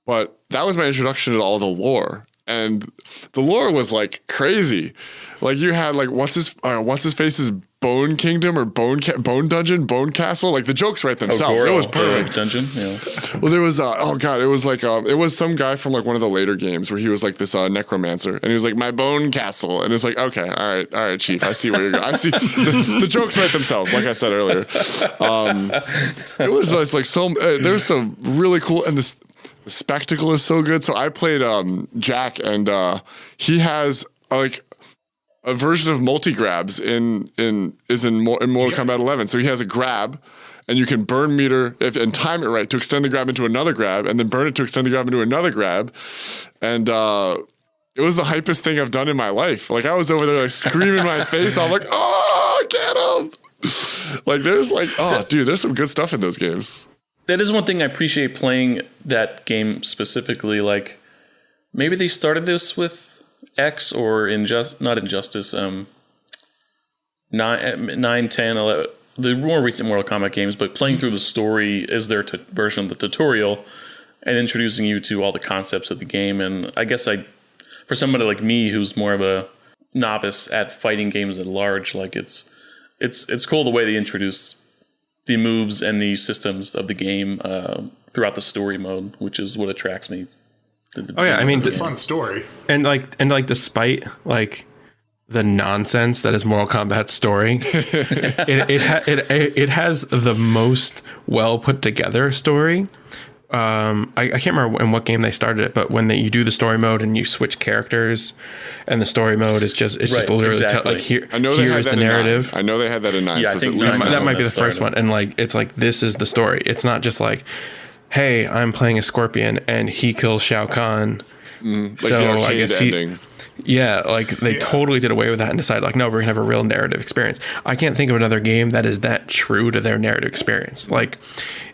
But that was my introduction to all the lore. And the lore was crazy. You had what's his face's Bone Kingdom or Bone Dungeon, Bone Castle. The jokes write themselves. It was perfect. Dungeon. Yeah. Well, there was it was it was some guy from one of the later games where he was this necromancer, and he was my Bone Castle, and it's okay, all right, Chief, I see where you're going. I see the jokes write themselves. Like I said earlier, it was there's some really cool, and the spectacle is so good. So I played Jack, and he has a version of multi-grabs in Mortal Kombat 11. So he has a grab, and you can burn meter and time it right to extend the grab into another grab, and then burn it to extend the grab into another grab. And it was the hypest thing I've done in my life. I was over there screaming in my face. I'm oh, get him! There's dude, there's some good stuff in those games. That is one thing I appreciate playing that game specifically. Maybe they started this with X or not Injustice, 9, 10, 11, the more recent Mortal Kombat games, but playing through the story is their version of the tutorial and introducing you to all the concepts of the game. And I guess for somebody like me who's more of a novice at fighting games at large, it's cool the way they introduce the moves and the systems of the game throughout the story mode, which is what attracts me I mean, it's a fun story. And despite like the nonsense that is Mortal Kombat's story, it has the most well put together story. I can't remember in what game they started it, but when you do the story mode and you switch characters, and the story mode is just literally exactly. Here. I know they here's had the narrative. I know they had that in 9. Yeah, so I think at least that might be the first one, and like it's like this is the story. It's not just like, hey, I'm playing a Scorpion and he kills Shao Kahn. Like the arcade ending. Yeah, like they totally did away with that and decided like, no, we're gonna have a real narrative experience. I can't think of another game that is that true to their narrative experience. Like,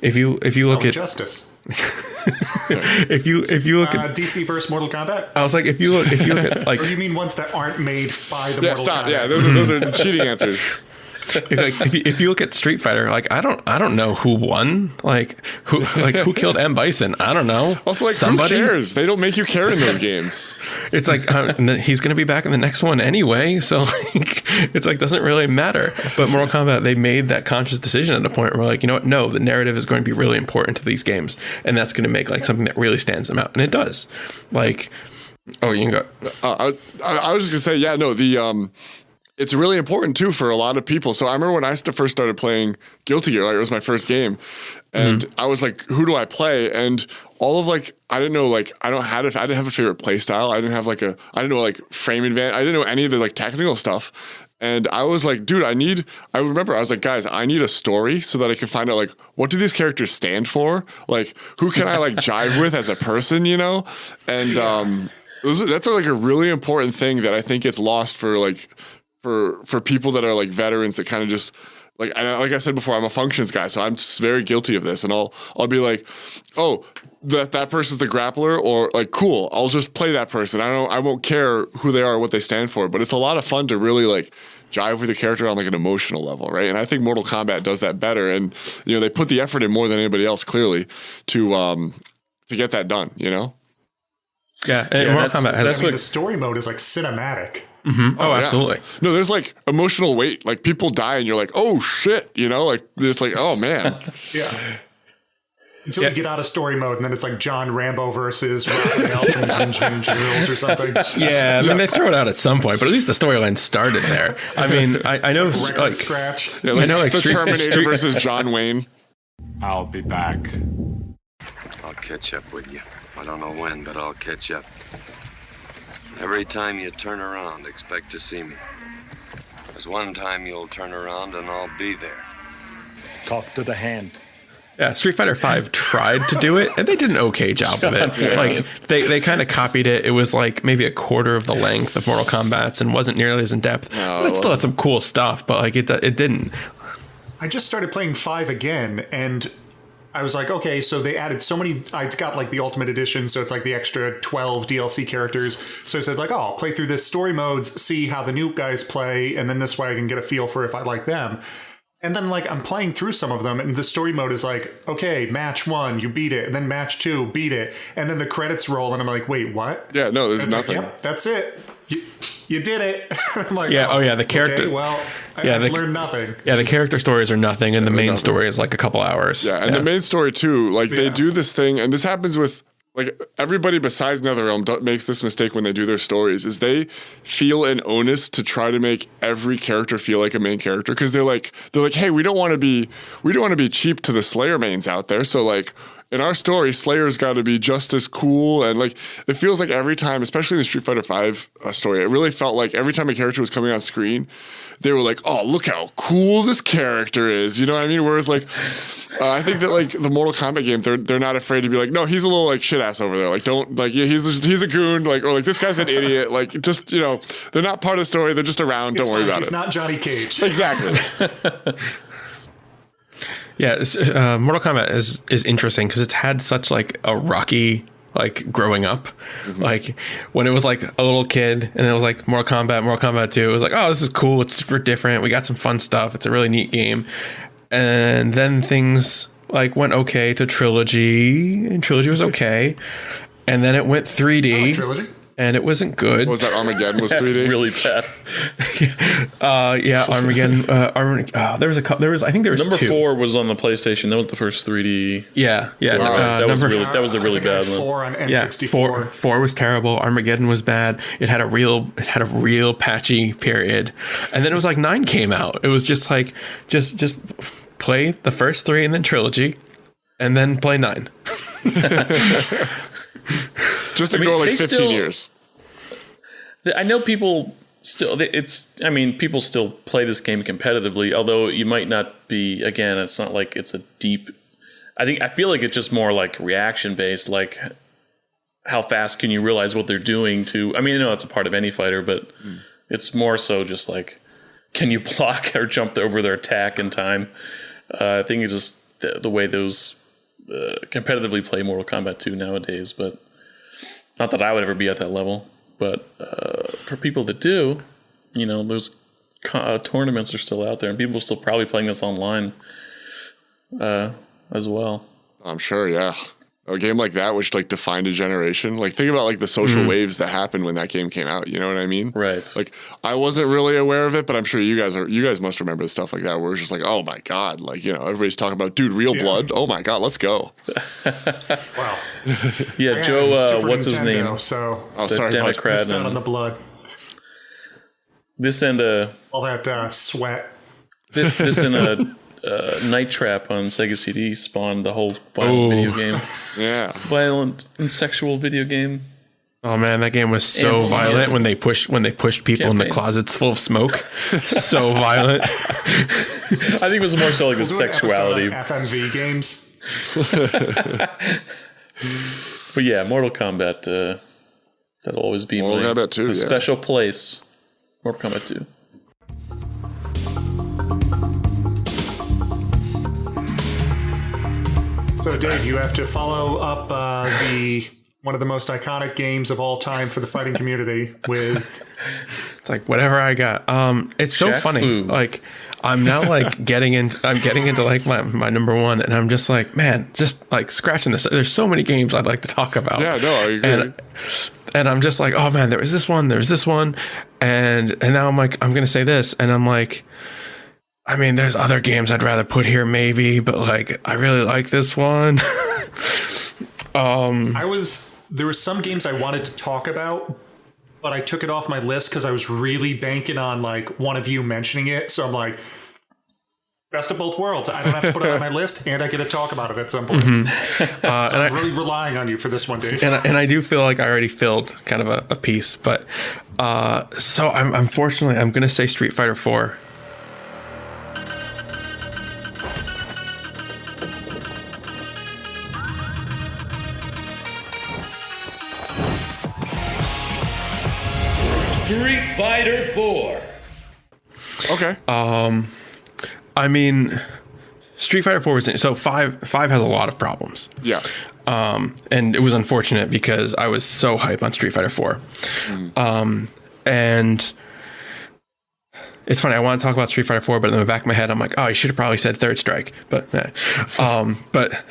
if you look at Justice. if you look at DC versus Mortal Kombat. I was like, if you look at like, or you mean ones that aren't made by the Mortal Kombat? Yeah, those are cheating answers. If you look at Street Fighter, like I don't know who won, who killed M. Bison. I don't know. Also, like, somebody? Who cares? They don't make you care in those games. It's like he's going to be back in the next one anyway, so like it's like doesn't really matter. But Mortal Kombat, they made that conscious decision at a point where like, you know what? No, the narrative is going to be really important to these games, and that's going to make like something that really stands them out, and it does. Like, oh, you can go. I was just gonna say, yeah, no, it's really important too for a lot of people. So I remember when I first started playing Guilty Gear, like it was my first game, and I was like, who do I play? And all of like, I didn't know, like, I didn't have a favorite play style. I didn't have like I didn't know like frame advantage. I didn't know any of the like technical stuff. And I was like, dude, I remember I was like, guys, I need a story so that I can find out like, what do these characters stand for? Like, who can I like jive with as a person, you know? And that's like a really important thing that I think gets lost for like, for people that are like veterans that kind of just like I said before, I'm a functions guy, so I'm just very guilty of this. And I'll be like, oh, that person's the grappler, or like, cool, I'll just play that person. I won't care who they are or what they stand for. But it's a lot of fun to really like jive with the character on like an emotional level, right? And I think Mortal Kombat does that better. And you know, they put the effort in more than anybody else, clearly, to get that done. You know. Yeah, Mortal Kombat has the story mode is like cinematic. Mm-hmm. Oh, absolutely. Yeah. No, there's like emotional weight. Like people die and you're like, oh shit, you know, like it's like, oh man. Yeah. Until you get out of story mode, and then it's like John Rambo versus Raphael from Ninja Turtles or something. Yeah, I mean, they throw it out at some point, but at least the storyline started there. I mean, I know like scratch. Yeah, like, I know like the Terminator versus John Wayne. I'll be back. I'll catch up with you. I don't know when, but I'll catch up. Every time you turn around, expect to see me. There's one time you'll turn around and I'll be there. Talk to the hand. Yeah, Street Fighter V tried to do it, and they did an okay job of it. Yeah. Like they kind of copied it. It was like maybe a quarter of the length of Mortal Kombat's, and wasn't nearly as in depth. But it still had some cool stuff. But like it didn't. I just started playing 5 again, and I was like, okay, so they added so many. I got like the Ultimate Edition, so it's like the extra 12 DLC characters. So I said like, oh, I'll play through this story modes, see how the new guys play, and then this way I can get a feel for if I like them. And then like I'm playing through some of them, and the story mode is like, okay, match 1, you beat it, and then match 2, beat it, and then the credits roll, and I'm like, wait, what? Yeah, no, there's nothing. Like, yep, that's it. You did it. I'm like, yeah, the character. Okay, well, I've learned nothing. Yeah, the character stories are nothing, and the main story is like a couple hours. Yeah, and the main story too. Like they do this thing, and this happens with like everybody besides NetherRealm makes this mistake when they do their stories. Is they feel an onus to try to make every character feel like a main character because they're like, hey, we don't want to be cheap to the Slayer mains out there, so like. In our story, Slayer's got to be just as cool, and like it feels like every time, especially in the Street Fighter V story, it really felt like every time a character was coming on screen, they were like, "Oh, look how cool this character is," you know what I mean? Whereas like, I think that like the Mortal Kombat game, they're not afraid to be like, "No, he's a little like shit ass over there. Like, don't like he's a goon, like or like this guy's an idiot. Like, just they're not part of the story. They're just around. Don't worry about it. He's not Johnny Cage. Exactly." Yeah, Mortal Kombat is interesting because it's had such like a rocky like growing up. Mm-hmm. Like when it was like a little kid and it was like Mortal Kombat 2, it was like, oh, this is cool, it's super different, we got some fun stuff, it's a really neat game. And then things like went okay to Trilogy, and Trilogy was okay. And then it went 3D. Trilogy. and it wasn't good. What was that? Armageddon was 3D? Really bad. Yeah, Armageddon. There was a couple. I think there was number two. 4 was on the PlayStation. That was the first 3D. Yeah. That was the really bad one. 4 on N64. Yeah, 4 was terrible. Armageddon was bad. It had a real patchy period, and then it was like 9 came out. It was just like just play the first 3 and then trilogy, and then play 9. Just to go like 15 years. I know people still. People still play this game competitively. Although you might not be. Again, it's not like it's a deep. I feel like it's just more like reaction based. Like how fast can you realize what they're doing? I know it's a part of any fighter, but it's more so just like can you block or jump over their attack in time? I think it's just the way those competitively play Mortal Kombat 2 nowadays, but not that I would ever be at that level. But for people that do, those tournaments are still out there, and people are still probably playing this online as well. I'm sure, yeah. A game like that, which like defined a generation. Like think about like the social waves that happened when that game came out. You know what I mean? Right. Like I wasn't really aware of it, but I'm sure you guys must remember stuff like that where it's just like, oh my god, like everybody's talking about dude, blood. Oh my god, let's go. Wow. Yeah, Joe. What's his Nintendo, name? So sorry, Democrat. Missed out on the blood. This and all that sweat. This and a. Night Trap on Sega CD spawned the whole violent video game. Yeah, violent and sexual video game. Oh man, that game was so violent when they pushed people in the closets full of smoke. So violent. I think it was more so like the sexuality. FMV games. But yeah, Mortal Kombat. That'll always be Mortal Kombat 2, special place. Mortal Kombat 2. So, Dave, you have to follow up one of the most iconic games of all time for the fighting community with. It's like whatever I got. It's so Shaq funny. Fu. Like I'm now like getting into like my number one, and I'm just like, man, just like scratching this. There's so many games I'd like to talk about. Yeah, no, I agree. And I'm just like, oh man, there's this one, and now I'm like, I'm gonna say this, and I'm like. I mean, there's other games I'd rather put here maybe, but like I really like this one. There were some games I wanted to talk about, but I took it off my list because I was really banking on like one of you mentioning it. So I'm like, best of both worlds. I don't have to put it on my list, and I get to talk about it at some point. So I'm really relying on you for this one, Dave. And I do feel like I already filled kind of a piece, but so unfortunately I'm going to say Street Fighter 4. Street Fighter 4. Okay. I mean, Street Fighter 4 was so 5 has a lot of problems. Yeah. And it was unfortunate because I was so hyped on Street Fighter 4. And it's funny, I want to talk about Street Fighter 4, but in the back of my head, I'm like, oh, you should have probably said Third Strike. But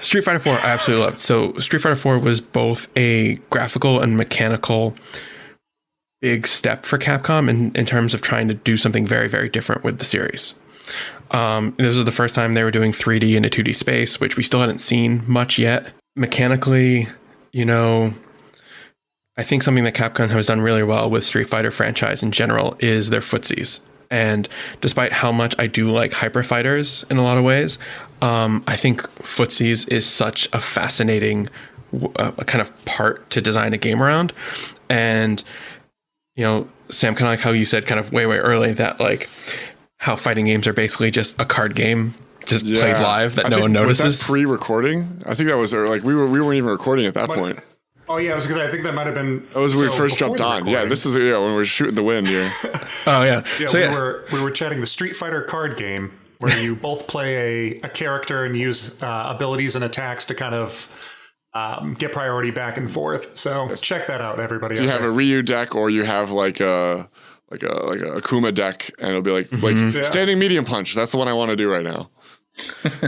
Street Fighter 4, I absolutely loved. So Street Fighter 4 was both a graphical and mechanical big step for Capcom in terms of trying to do something very, very different with the series. This was the first time they were doing 3D into 2D space, which we still hadn't seen much yet. Mechanically, I think something that Capcom has done really well with Street Fighter franchise in general is their footsies. And despite how much I do like hyper fighters in a lot of ways, I think footsies is such a fascinating kind of part to design a game around. And Sam, kind of like how you said kind of way early that like how fighting games are basically just a card game just played live that no one notices. Was that pre-recording? I think that was like we weren't even recording at that point. Oh yeah, I think that might have been. That was when we first jumped on. Yeah, this is when we were shooting the wind here. Oh yeah. We were chatting the Street Fighter card game where you both play a character and use abilities and attacks to kind of get priority back and forth. So check that out, everybody. So you have a Ryu deck, or you have like a Akuma deck, and it'll be like standing medium punch. That's the one I want to do right now.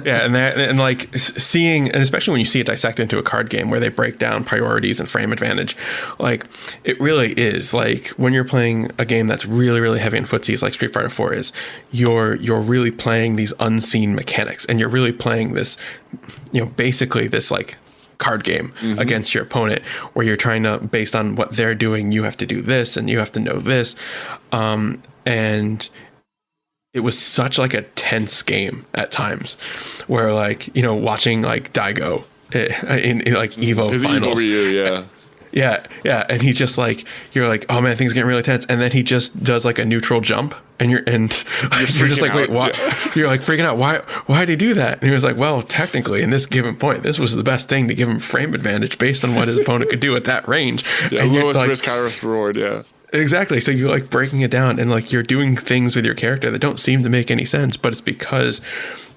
Yeah, and like seeing, and especially when you see it dissected into a card game where they break down priorities and frame advantage, like it really is like when you're playing a game that's really, really heavy in footsies like Street Fighter 4 is, you're really playing these unseen mechanics, and you're really playing this, basically this like card game against your opponent, where you're trying to, based on what they're doing, you have to do this and you have to know this, and it was such like a tense game at times, where like watching like Daigo in like Evo His finals. Evo Ryu, yeah. Yeah, and he just like, you're like, oh man, things are getting really tense, and then he just does like a neutral jump, and you're just like, wait, why? Yeah. You're like freaking out. Why did he do that? And he was like, well, technically, in this given point, this was the best thing to give him frame advantage based on what his opponent could do at that range. Yeah, and lowest risk, highest reward. Yeah. Exactly. So you're like breaking it down, and like you're doing things with your character that don't seem to make any sense, but it's because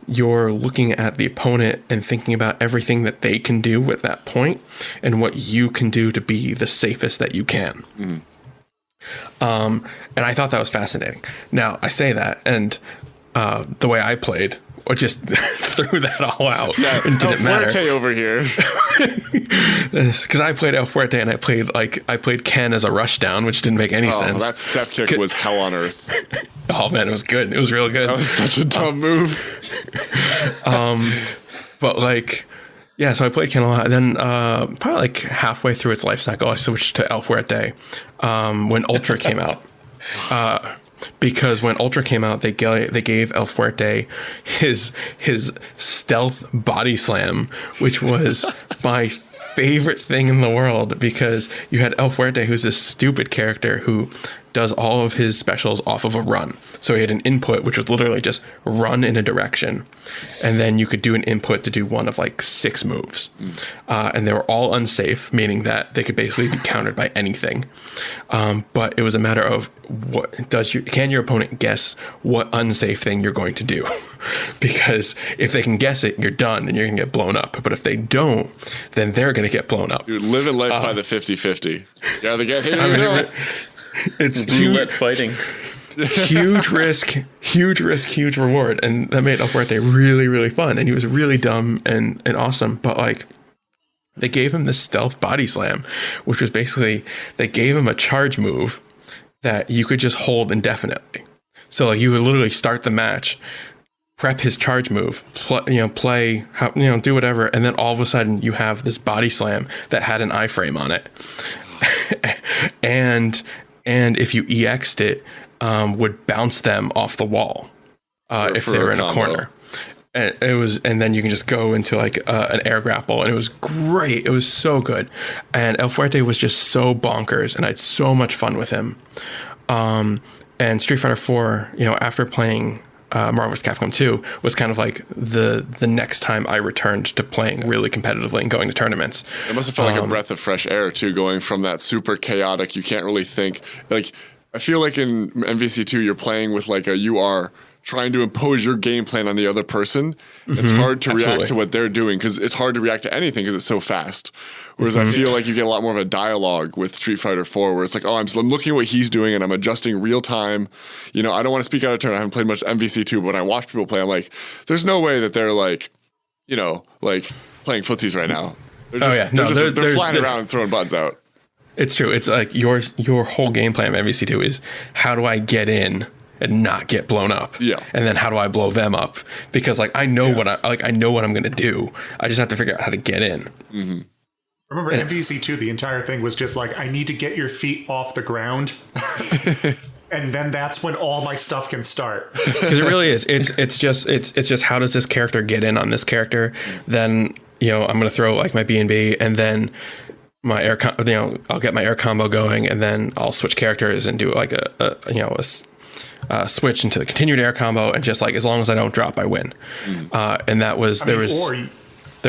you're looking at the opponent and thinking about everything that they can do at that point and what you can do to be the safest that you can. And I thought that was fascinating. Now I say that, and the way I played, or just threw that all out. Yeah, and didn't matter. Fuerte over here. Because I played El Fuerte, and I played Ken as a rushdown, which didn't make any sense. That step kick was hell on earth. Oh man, it was good. It was real good. That was such a dumb move. But like, yeah. So I played Ken a lot, and then probably like halfway through its life cycle, I switched to El Fuerte when Ultra came out. Because when Ultra came out, they gave El Fuerte his stealth body slam, which was my favorite thing in the world, because you had El Fuerte, who's this stupid character who does all of his specials off of a run. So he had an input, which was literally just run in a direction. And then you could do an input to do one of like 6 moves. And they were all unsafe, meaning that they could basically be countered by anything. But it was a matter of can your opponent guess what unsafe thing you're going to do? Because if they can guess it, you're done and you're going to get blown up. But if they don't, then they're going to get blown up. Dude, living life by the 50-50. Yeah, they get hit. It's roulette fighting. Huge risk, huge reward. And that made El Fuerte really, really fun. And he was really dumb and awesome. But like, they gave him this stealth body slam, which was basically, they gave him a charge move that you could just hold indefinitely. So like, you would literally start the match, prep his charge move, play, do whatever. And then all of a sudden you have this body slam that had an iframe on it. And if you EX'd it, would bounce them off the wall if they were in a corner. And then you can just go into like an air grapple, and it was great. It was so good, and El Fuerte was just so bonkers, and I had so much fun with him. And Street Fighter 4, after playing Marvel vs. Capcom 2, was kind of like the next time I returned to playing really competitively and going to tournaments. It must have felt like a breath of fresh air too, going from that super chaotic, you can't really think. Like, I feel like in MVC2 you're playing with like you are trying to impose your game plan on the other person. It's hard to react to what they're doing, because it's hard to react to anything because it's so fast. Whereas I feel like you get a lot more of a dialogue with Street Fighter 4, where it's like, I'm looking at what he's doing and I'm adjusting real time. I don't want to speak out of turn. I haven't played much MVC2, but when I watch people play, I'm like, there's no way that they're like, like playing footsies right now. They're flying around and throwing buttons out. It's true. It's like your whole game plan of MVC2 is, how do I get in and not get blown up? Yeah. And then how do I blow them up? Because like I know what I'm going to do. I just have to figure out how to get in. Mm-hmm. Remember MVC2, the entire thing was just like, I need to get your feet off the ground. And then that's when all my stuff can start. Because it really is. It's just how does this character get in on this character? Then, I'm going to throw like my B&B, and then my air, I'll get my air combo going, and then I'll switch characters and do like a switch into the continued air combo, and just like, as long as I don't drop, I win. And that was, there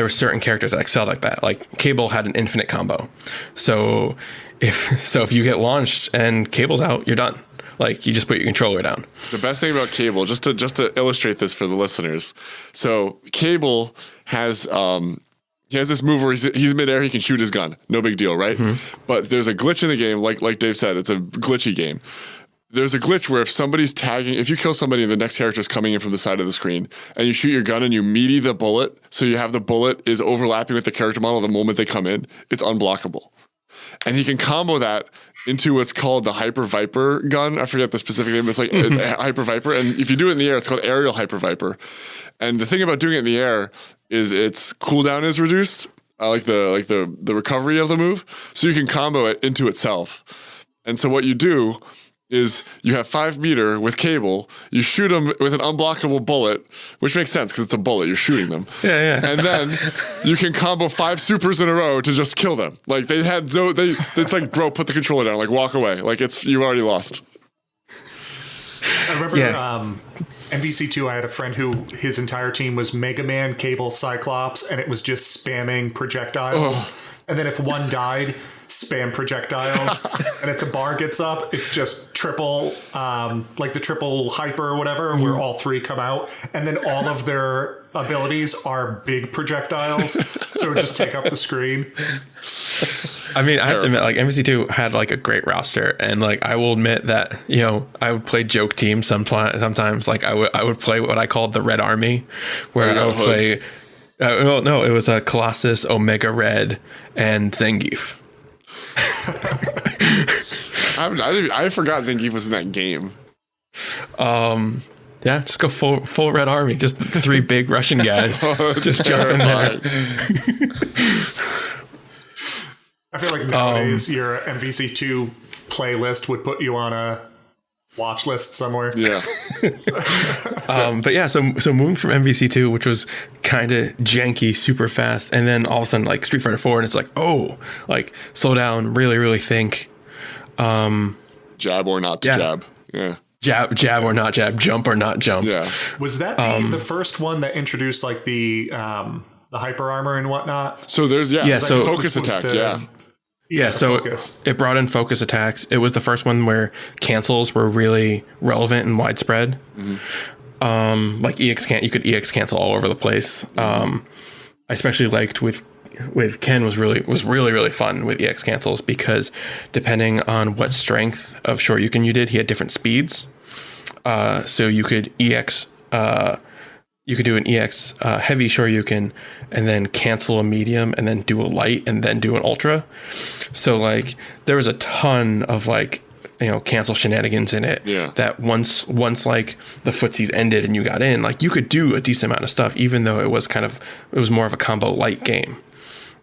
were certain characters that excelled like that. Like Cable had an infinite combo. So if you get launched and Cable's out, you're done. Like, you just put your controller down. The best thing about Cable, just to illustrate this for the listeners. So Cable has he has this move where he's midair, he can shoot his gun. No big deal, right? But there's a glitch in the game, like Dave said, it's a glitchy game. there's a glitch where if you kill somebody and the next character is coming in from the side of the screen and you shoot your gun and you meaty the bullet, so you have the bullet is overlapping with the character model the moment they come in, it's unblockable. And he can combo that into what's called the Hyper Viper gun. I forget the specific name. It's it's a Hyper Viper. And if you do it in the air, it's called Aerial Hyper Viper. And the thing about doing it in the air is its cooldown is reduced, the recovery of the move. So you can combo it into itself. And so what you do is you have 5 meter with cable, you shoot them with an unblockable bullet, which makes sense because it's a bullet, you're shooting them. Yeah. And then you can combo 5 supers in a row to just kill them. Like it's like, bro, put the controller down, like walk away. Like you already lost. I remember MVC2, I had a friend who his entire team was Mega Man, Cable, Cyclops, and it was just spamming projectiles. And then if one died, spam projectiles. And if the bar gets up, it's just triple, like the triple hyper or whatever, where all 3 come out. And then all of their abilities are big projectiles. So it just take up the screen. I mean, I have to admit, like MVC2 had like a great roster, and like I will admit that I would play joke team sometimes. Like I would play what I called the Red Army, where I would play. No, it was a Colossus, Omega Red, and Zangief. I forgot Zangief was in that game. Yeah, just go full Red Army, just 3 big Russian guys, just jump in there. I feel like nowadays your MVC2 playlist would put you on a watch list somewhere. Yeah. But yeah, so moving from MVC2, which was kind of janky, super fast, and then all of a sudden like Street Fighter 4, and it's like, oh, like slow down, really, really think. Jab or not to jab. Yeah. Jab or not jab, jump or not jump. Yeah. Was that the first one that introduced like the hyper armor and whatnot? So there's so focus attack, so it brought in focus attacks. It was the first one where cancels were really relevant and widespread. Mm-hmm. Like you could EX cancel all over the place. I especially liked with Ken was really fun with EX cancels, because depending on what strength of Shoryuken you did, he had different speeds. So you could EX, you could do an EX heavy Shoryuken and then cancel a medium and then do a light and then do an ultra. So like there was a ton of like, cancel shenanigans in it. Yeah. That once like the footsies ended and you got in, like you could do a decent amount of stuff, even though it was more of a combo light game.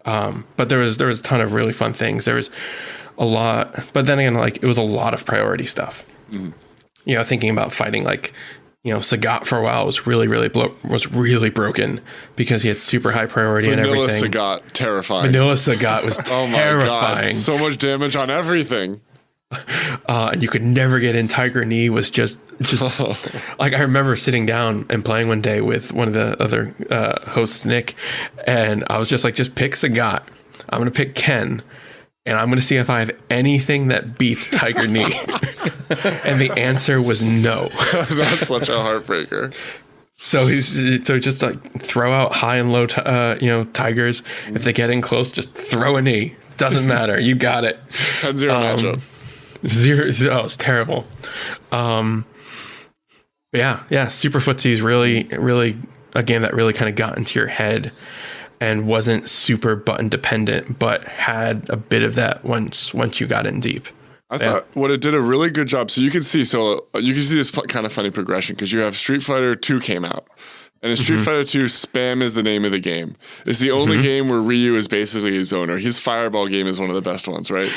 But there was a ton of really fun things. There was a lot, but then again, like it was a lot of priority stuff. Mm-hmm. Thinking about fighting like, Sagat for a while was really broken because he had super high priority and everything. Sagat, terrifying. Vanilla Sagat was oh my terrifying. God. So much damage on everything. And you could never get in. Tiger Knee was just like, I remember sitting down and playing one day with one of the other hosts, Nick, and I was just like, just pick Sagat. I'm going to pick Ken, and I'm going to see if I have anything that beats Tiger Knee. And the answer was no. That's such a heartbreaker. So just like throw out high and low, tigers. If they get in close, just throw a knee. Doesn't matter. You got it. 10-0 matchup. 0-0. Oh, it's terrible. Yeah. Super Footsie is really a game that really kind of got into your head and wasn't super button dependent, but had a bit of that once you got in deep. I thought what it did a really good job. So you can see this kind of funny progression, because you have Street Fighter 2 came out. And in Street Fighter 2, spam is the name of the game. It's the only game where Ryu is basically a zoner. His Fireball game is one of the best ones, right?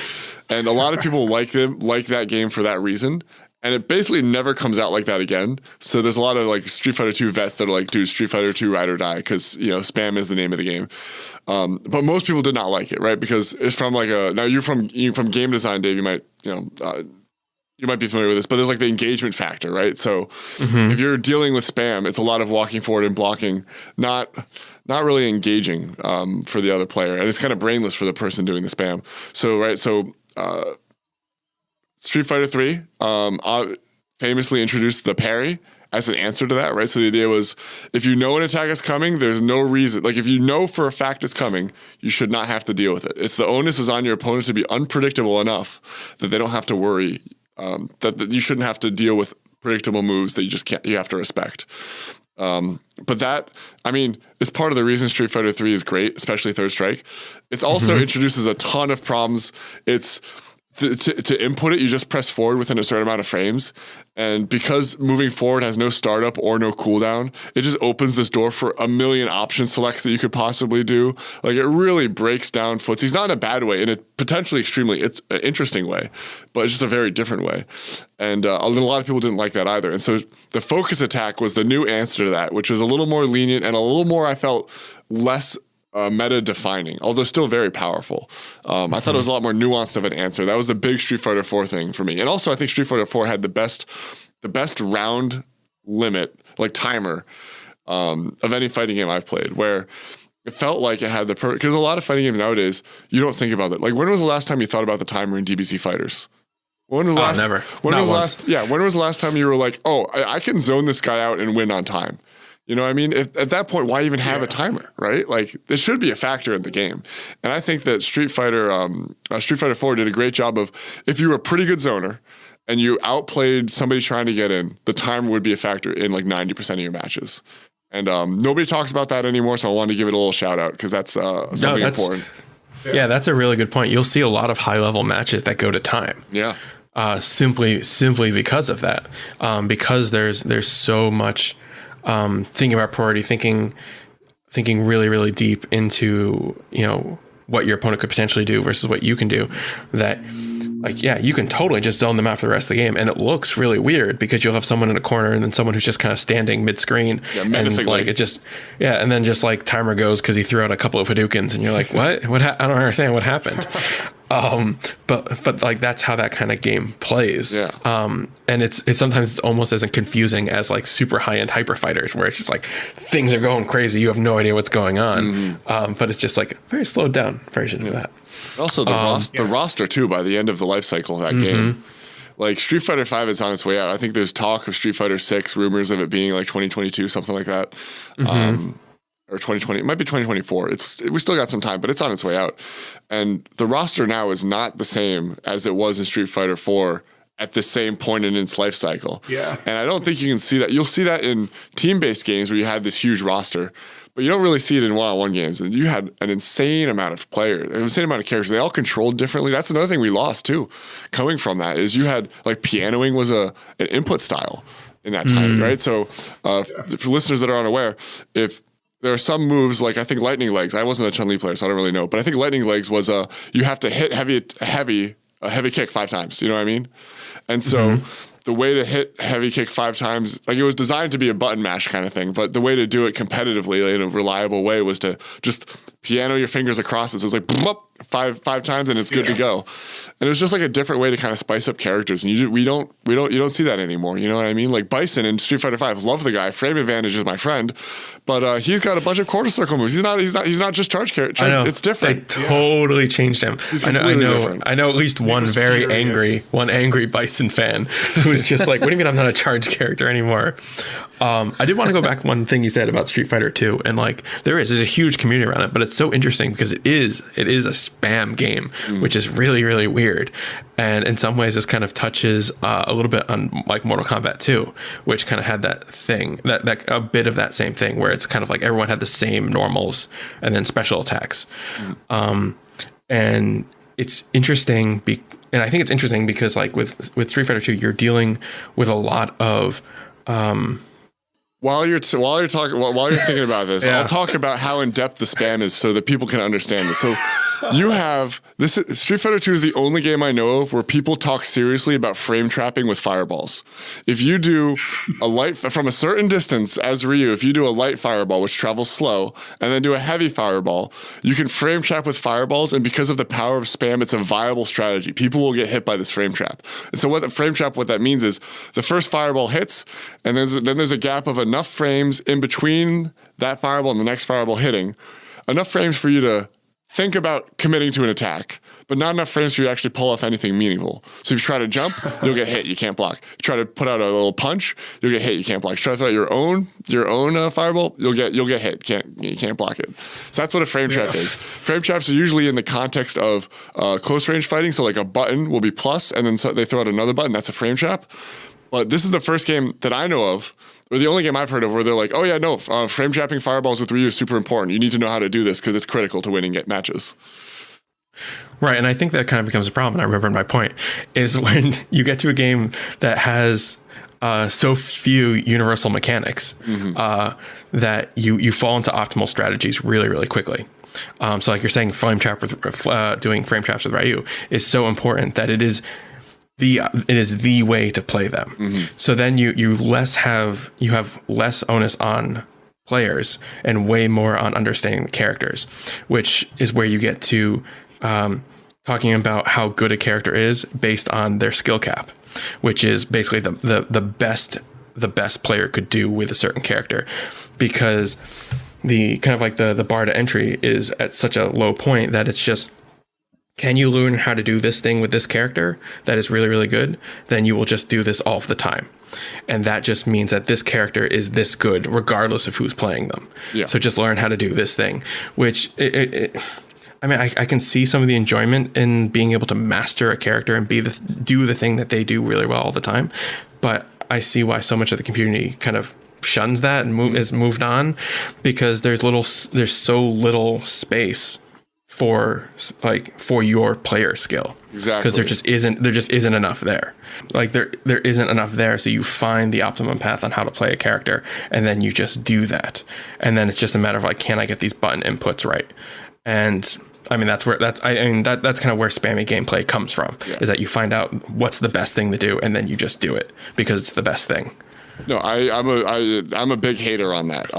And a lot of people like that game for that reason. And it basically never comes out like that again. So there's a lot of like Street Fighter 2 vets that are like, dude, Street Fighter 2 ride or die, because spam is the name of the game. But most people did not like it, right? Because it's from like now you're from game design, Dave. You might you might be familiar with this, but there's like the engagement factor, right? So if you're dealing with spam, it's a lot of walking forward and blocking, not really engaging for the other player, and it's kind of brainless for the person doing the spam. So Street Fighter 3 famously introduced the parry as an answer to that, right? So the idea was, if you know an attack is coming, there's no reason. Like if you know for a fact it's coming, you should not have to deal with it. It's the onus is on your opponent to be unpredictable enough that they don't have to worry that you shouldn't have to deal with predictable moves that you have to respect. But that, I mean, is part of the reason Street Fighter 3 is great, especially Third Strike. It's also introduces a ton of problems. It's to input it, you just press forward within a certain amount of frames. And because moving forward has no startup or no cooldown, it just opens this door for a million option selects that you could possibly do. Like, it really breaks down footsies, not in a bad way, in a potentially extremely interesting way, but it's just a very different way. And a lot of people didn't like that either. And so the focus attack was the new answer to that, which was a little more lenient and a little more, I felt, less meta defining, although still very powerful. I thought it was a lot more nuanced of an answer. That was the big Street Fighter 4 thing for me. And also I think Street Fighter 4 had the best round limit, like timer, of any fighting game I've played, where it felt like it had because a lot of fighting games nowadays, you don't think about it. Like, when was the last time you thought about the timer in DBZ Fighters? When was the last? Never. When was the last time you were like, oh, I can zone this guy out and win on time? You know what I mean? At that point, why even have a timer, right? Like, this should be a factor in the game. And I think that Street Fighter 4 did a great job of, if you were a pretty good zoner and you outplayed somebody trying to get in, the timer would be a factor in like 90% of your matches. And nobody talks about that anymore, so I wanted to give it a little shout out because that's something important. Yeah, that's a really good point. You'll see a lot of high level matches that go to time. Yeah. Simply because of that. Because there's so much thinking about priority, thinking really, really deep into, what your opponent could potentially do versus what you can do, that, like, yeah, you can totally just zone them out for the rest of the game. And it looks really weird because you'll have someone in a corner and then someone who's just kind of standing mid screen. Yeah, and like and then just like timer goes because he threw out a couple of Hadoukens and you're like, what? I don't understand what happened. But like, that's how that kind of game plays. Yeah. And it's sometimes it's almost as confusing as like super high end hyper fighters where it's just like things are going crazy. You have no idea what's going on. But it's just like a very slowed down version of that. Also the roster too, by the end of the life cycle of that game. Like, Street Fighter 5 is on its way out. I think there's talk of Street Fighter 6, rumors of it being like 2022, something like that. Or 2020, it might be 2024. We still got some time, but it's on its way out. And the roster now is not the same as it was in Street Fighter 4 at the same point in its life cycle. Yeah. And I don't think you can see that. You'll see that in team-based games where you had this huge roster, but you don't really see it in one-on-one games. And you had an insane amount of players, an insane amount of characters. They all controlled differently. That's another thing we lost too, coming from that, is you had, like, pianoing was an input style in that time, right? So for listeners that are unaware, if there are some moves, like I think Lightning Legs. I wasn't a Chun-Li player, so I don't really know. But I think Lightning Legs was you have to hit a heavy kick 5 times. You know what I mean? And so the way to hit heavy kick 5 times, like, it was designed to be a button mash kind of thing. But the way to do it competitively in a reliable way was to just piano your fingers across it. So it's like five times and it's good to go. And it was just like a different way to kind of spice up characters. And you don't see that anymore. You know what I mean? Like, Bison in Street Fighter 5, love the guy. Frame Advantage is my friend, but he's got a bunch of quarter circle moves. He's not just charge character. I know. It's different. They totally changed him. I know at least one very angry Bison fan who's just like, what do you mean I'm not a charge character anymore? I did want to go back one thing you said about Street Fighter 2, and like, there's a huge community around it, but it's so interesting because it is a spam game, which is really, really weird. And in some ways this kind of touches a little bit on like Mortal Kombat 2, which kind of had that thing, that a bit of that same thing where it's kind of like everyone had the same normals and then special attacks. And it's interesting, and I think it's interesting because like with Street Fighter 2, you're dealing with a lot of While you're thinking about this, I'll talk about how in depth the spam is so that people can understand it. So you have this. Street Fighter 2 is the only game I know of where people talk seriously about frame trapping with fireballs. If you do a light from a certain distance as Ryu, if you do a light fireball which travels slow, and then do a heavy fireball, you can frame trap with fireballs. And because of the power of spam, it's a viable strategy. People will get hit by this frame trap. And so what that means is the first fireball hits, and then there's a gap of enough frames in between that fireball and the next fireball hitting, enough frames for you to think about committing to an attack, but not enough frames for you to actually pull off anything meaningful. So if you try to jump, you'll get hit. You can't block. If you try to put out a little punch, you'll get hit. You can't block. If you try to throw out your own fireball, you'll get hit. You can't block it. So that's what a frame trap is. Frame traps are usually in the context of close range fighting. So like a button will be plus, and then they throw out another button. That's a frame trap. But this is the first game that I know of, or the only game I've heard of, where they're like, oh yeah, no, frame trapping fireballs with Ryu is super important. You need to know how to do this because it's critical to winning matches. Right, and I think that kind of becomes a problem, and I remember my point, is when you get to a game that has so few universal mechanics that you fall into optimal strategies really, really quickly. So like you're saying, doing frame traps with Ryu is so important that it is the way to play them. So then you have less onus on players and way more on understanding the characters, which is where you get to talking about how good a character is based on their skill cap, which is basically the best player could do with a certain character, because the kind of like the bar to entry is at such a low point that it's just, can you learn how to do this thing with this character that is really, really good? Then you will just do this all of the time. And that just means that this character is this good regardless of who's playing them. Yeah. So just learn how to do this thing, which I can see some of the enjoyment in being able to master a character and do the thing that they do really well all the time. But I see why so much of the community kind of shuns that and is moved on, because there's so little space for your player skill. Exactly. Because there just isn't enough there. Like there isn't enough there, so you find the optimum path on how to play a character, and then you just do that. And then it's just a matter of like, can I get these button inputs right? And I mean that's kind of where spammy gameplay comes from. Yeah. Is that you find out what's the best thing to do, and then you just do it because it's the best thing. No, I'm a big hater on that.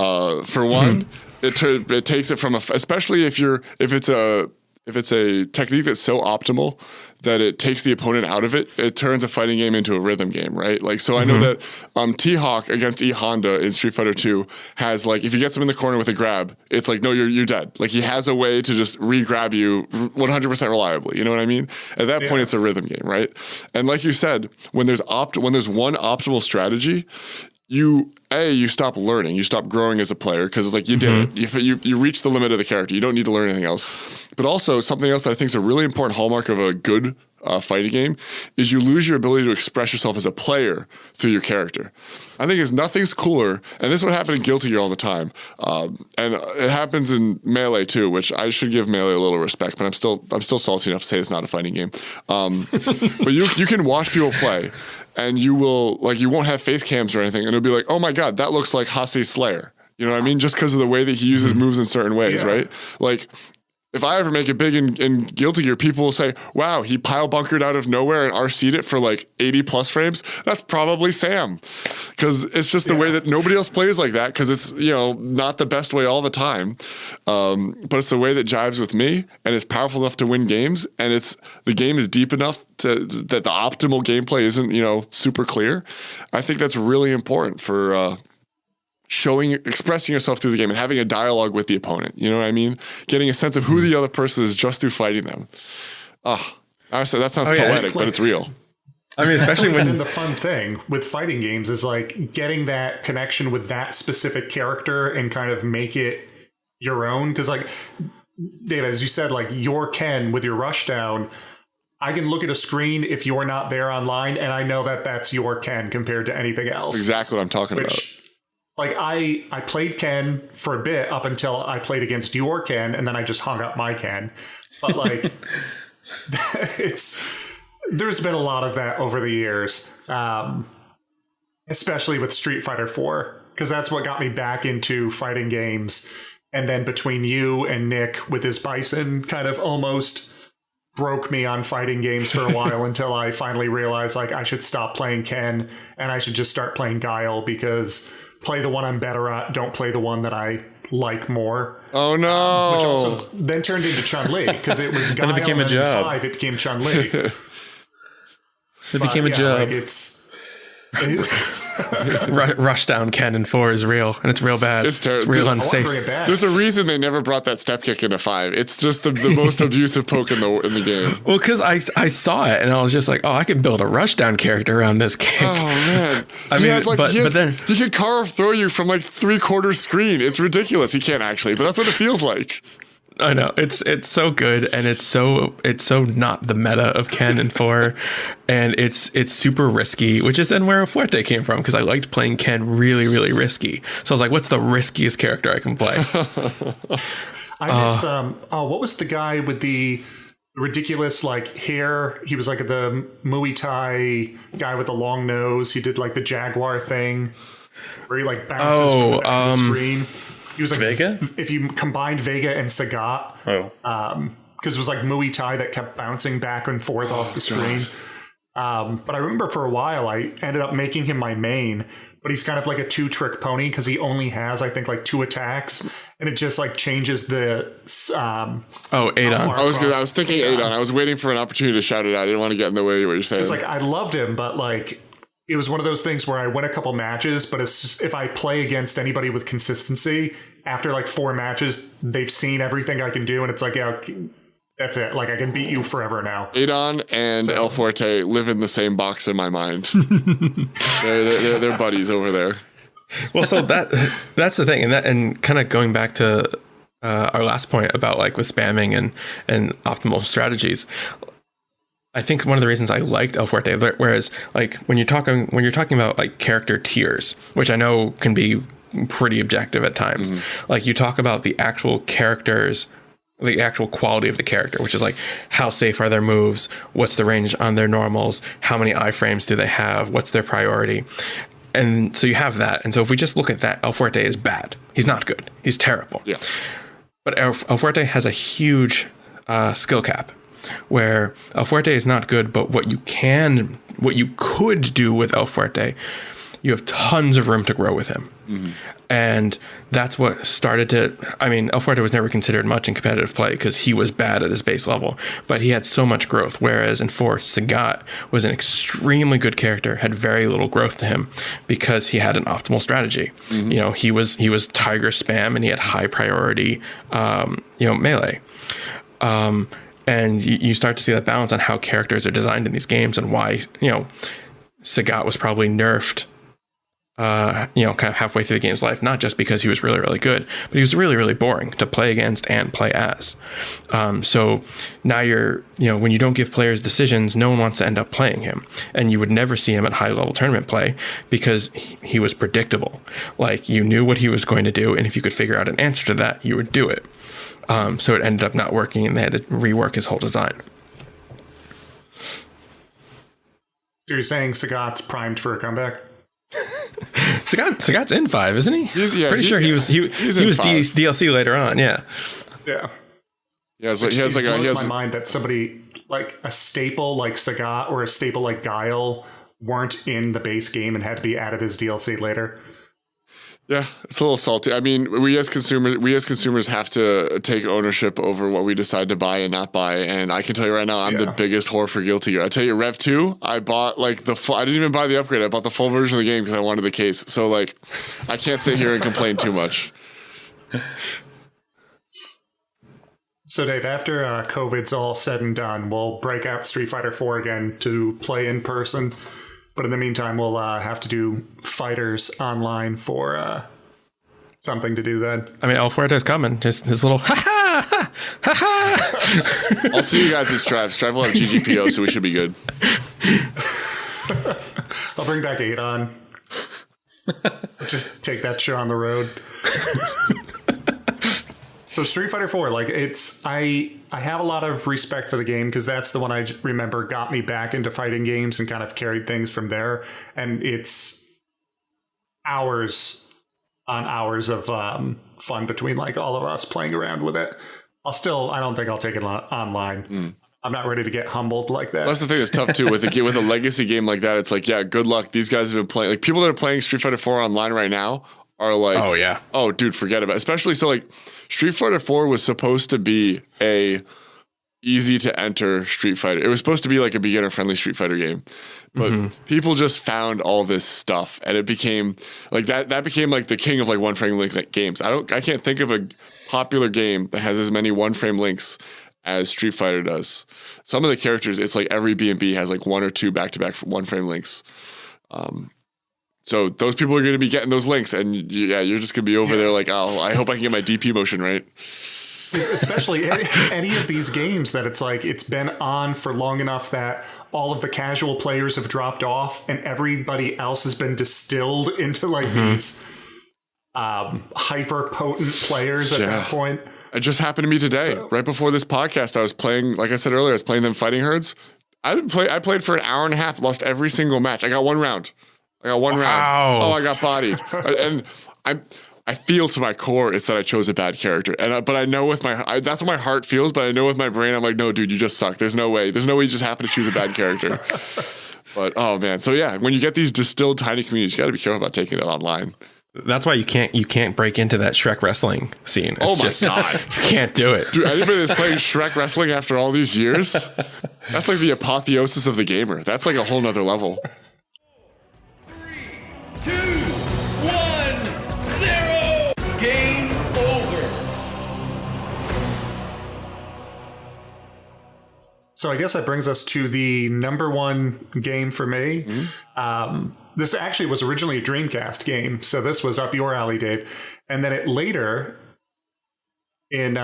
For one, it takes it from especially if it's a technique that's so optimal that it takes the opponent out of it, it turns a fighting game into a rhythm game, right? Like, so I know that T-Hawk against E Honda in Street Fighter 2 has, like, if he gets him in the corner with a grab, it's like, no, you're dead. Like, he has a way to just re-grab you 100% reliably. You know what I mean? At that point, it's a rhythm game, right? And like you said, when there's one optimal strategy, you stop learning, you stop growing as a player, because it's like you did it. You reach the limit of the character. You don't need to learn anything else. But also something else that I think is a really important hallmark of a good fighting game is you lose your ability to express yourself as a player through your character. I think nothing's cooler, and this would happen in Guilty Gear all the time, and it happens in Melee too, which I should give Melee a little respect, but I'm still salty enough to say it's not a fighting game. But you can watch people play, and you won't have face cams or anything, and it'll be like, oh my god, that looks like Hase's Slayer. You know what I mean? Just because of the way that he uses moves in certain ways, right? Like, if I ever make it big in Guilty Gear, people will say, wow, he pile bunkered out of nowhere and RC'd it for like 80 plus frames. That's probably Sam. Because it's just the way that nobody else plays like that, because it's, not the best way all the time. But it's the way that jives with me, and it's powerful enough to win games, and the game is deep enough that the optimal gameplay isn't, super clear. I think that's really important for expressing yourself through the game and having a dialogue with the opponent. You know what I mean? Getting a sense of who the other person is just through fighting them. That sounds poetic, but it's real. I mean, especially when the fun thing with fighting games is like getting that connection with that specific character and kind of make it your own. Because like, Dave, as you said, like your Ken with your rushdown, I can look at a screen if you're not there online, and I know that that's your Ken compared to anything else. Exactly what I'm talking about. Like, I played Ken for a bit up until I played against your Ken, and then I just hung up my Ken. But, like, there's been a lot of that over the years, especially with Street Fighter 4, because that's what got me back into fighting games. And then between you and Nick with his Bison kind of almost broke me on fighting games for a while until I finally realized, like, I should stop playing Ken and I should just start playing Guile, because play the one I'm better at, don't play the one that I like more. Oh no! Which also then turned into Chun-Li, because it was Guile, and it became a job. 5, it became Chun-Li. It became a job. Like Rushdown Ken in 4 is real, and it's real bad. It's terrible. It's real unsafe. There's a reason they never brought that step kick into 5. It's just the most abusive poke in the game. Well, because I saw it and I was just like, oh, I could build a Rushdown character around this kick. Oh man, he can carve throw you from like 3/4 screen. It's ridiculous. He can't actually, but that's what it feels like. I know it's so good, and it's so not the meta of Ken and 4, and it's super risky, which is then where El Fuerte came from, because I liked playing Ken really, really risky. So I was like, what's the riskiest character I can play? I miss what was the guy with the ridiculous like hair? He was like the Muay Thai guy with the long nose. He did like the Jaguar thing where he like bounces from the back of the screen. He was like Vega? If you combined Vega and Sagat, because it was like Muay Thai that kept bouncing back and forth off the screen. But I remember for a while I ended up making him my main, but he's kind of like a 2-trick pony because he only has I think like 2 attacks, and it just like changes the. Adon. I was thinking Adon. I was waiting for an opportunity to shout it out. I didn't want to get in the way of what you're saying. It's like I loved him, but like. It was one of those things where I win a couple matches, but it's just, if I play against anybody with consistency, after like 4 matches, they've seen everything I can do, and it's like, yeah, that's it. Like I can beat you forever now. Adon and El Fuerte live in the same box in my mind. they're buddies over there. Well, so that's the thing, and kind of going back to our last point about like with spamming and optimal strategies. I think one of the reasons I liked El Fuerte, whereas like when you're talking about like character tiers, which I know can be pretty objective at times, like you talk about the actual characters, the actual quality of the character, which is like how safe are their moves, what's the range on their normals, how many iframes do they have, what's their priority. And so you have that. And so if we just look at that, El Fuerte is bad. He's not good. He's terrible. Yeah. But El Fuerte has a huge skill cap, where El Fuerte is not good, but what you could do with El Fuerte, you have tons of room to grow with him. And that's what started to, I mean, El Fuerte was never considered much in competitive play because he was bad at his base level, but he had so much growth. Whereas in 4, Sagat was an extremely good character, had very little growth to him because he had an optimal strategy. You know, he was Tiger spam, and he had high priority, melee. And you start to see that balance on how characters are designed in these games, and why, Sagat was probably nerfed, kind of halfway through the game's life, not just because he was really, really good, but he was really, really boring to play against and play as. So now when you don't give players decisions, no one wants to end up playing him. And you would never see him at high level tournament play because he was predictable. Like you knew what he was going to do, and if you could figure out an answer to that, you would do it. So it ended up not working, and they had to rework his whole design. So you're saying Sagat's primed for a comeback? Sagat's in 5, isn't he? Pretty sure he was DLC later on. Yeah. Yeah. Yeah. He has it blows my mind that somebody like a staple like Sagat or a staple like Guile weren't in the base game and had to be added as DLC later. Yeah, it's a little salty. I mean, we as consumers have to take ownership over what we decide to buy and not buy. And I can tell you right now, I'm the biggest whore for Guilty Gear. I tell you, Rev 2, I bought like I didn't even buy the upgrade. I bought the full version of the game because I wanted the case. So like, I can't sit here and complain too much. So Dave, after COVID's all said and done, we'll break out Street Fighter 4 again to play in person. But in the meantime, we'll have to do fighters online for something to do then. I mean, El Fuerte's coming. Just his little ha-ha, ha-ha. I'll see you guys at Strive. Strive will have GGPO, so we should be good. I'll bring back Adon. Just take that shit on the road. So Street Fighter 4, like I have a lot of respect for the game because that's the one I remember got me back into fighting games and kind of carried things from there. And it's hours on hours of fun between like all of us playing around with it. I don't think I'll take it online. I'm not ready to get humbled like that. That's the thing that's tough too with a legacy game like that. It's like, yeah, good luck. These guys have been playing. Like people that are playing Street Fighter 4 online right now are like, oh yeah, oh dude, forget about it. Especially so like Street Fighter 4 was supposed to be a easy to enter Street Fighter. It was supposed to be like a beginner friendly Street Fighter game, but people just found all this stuff, and it became like that became like the king of like one frame link games. I can't think of a popular game that has as many one frame links as Street Fighter does. Some of the characters, it's like every B&B has like one or two back-to-back one frame links. So those people are going to be getting those links, and you're just going to be over there like, oh, I hope I can get my DP motion right. Especially any of these games that it's like it's been on for long enough that all of the casual players have dropped off and everybody else has been distilled into like these hyper potent players at that point. It just happened to me today. Right before this podcast, I was playing, like I said earlier, I was playing them Fighting Herds. I played for an hour and a half, lost every single match. I got one round. Oh, I got bodied. And I feel to my core it's that I chose a bad character, but I know with that's what my heart feels. But I know with my brain, I'm like, no, dude, you just suck. There's no way you just happen to choose a bad character. But oh man, so yeah, when you get these distilled tiny communities, you got to be careful about taking it online. That's why you can't break into that Shrek wrestling scene. It's God, you can't do it. Dude, anybody that's playing Shrek wrestling after all these years, that's like the apotheosis of the gamer. That's like a whole nother level. 3, 2, 1, 0. Game over. So I guess that brings us to the number one game for me. This actually was originally a Dreamcast game, so this was up your alley, Dave. And then it later, in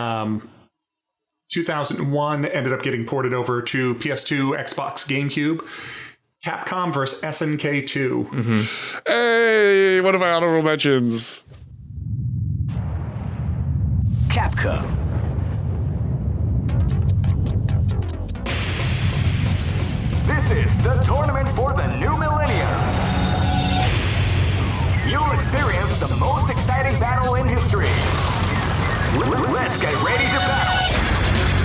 2001, ended up getting ported over to PS2, Xbox, GameCube. Capcom vs. SNK 2. Hey, one of my honorable mentions. Capcom. This is the tournament for the new millennium. You'll experience the most exciting battle in history. Let's get ready to battle.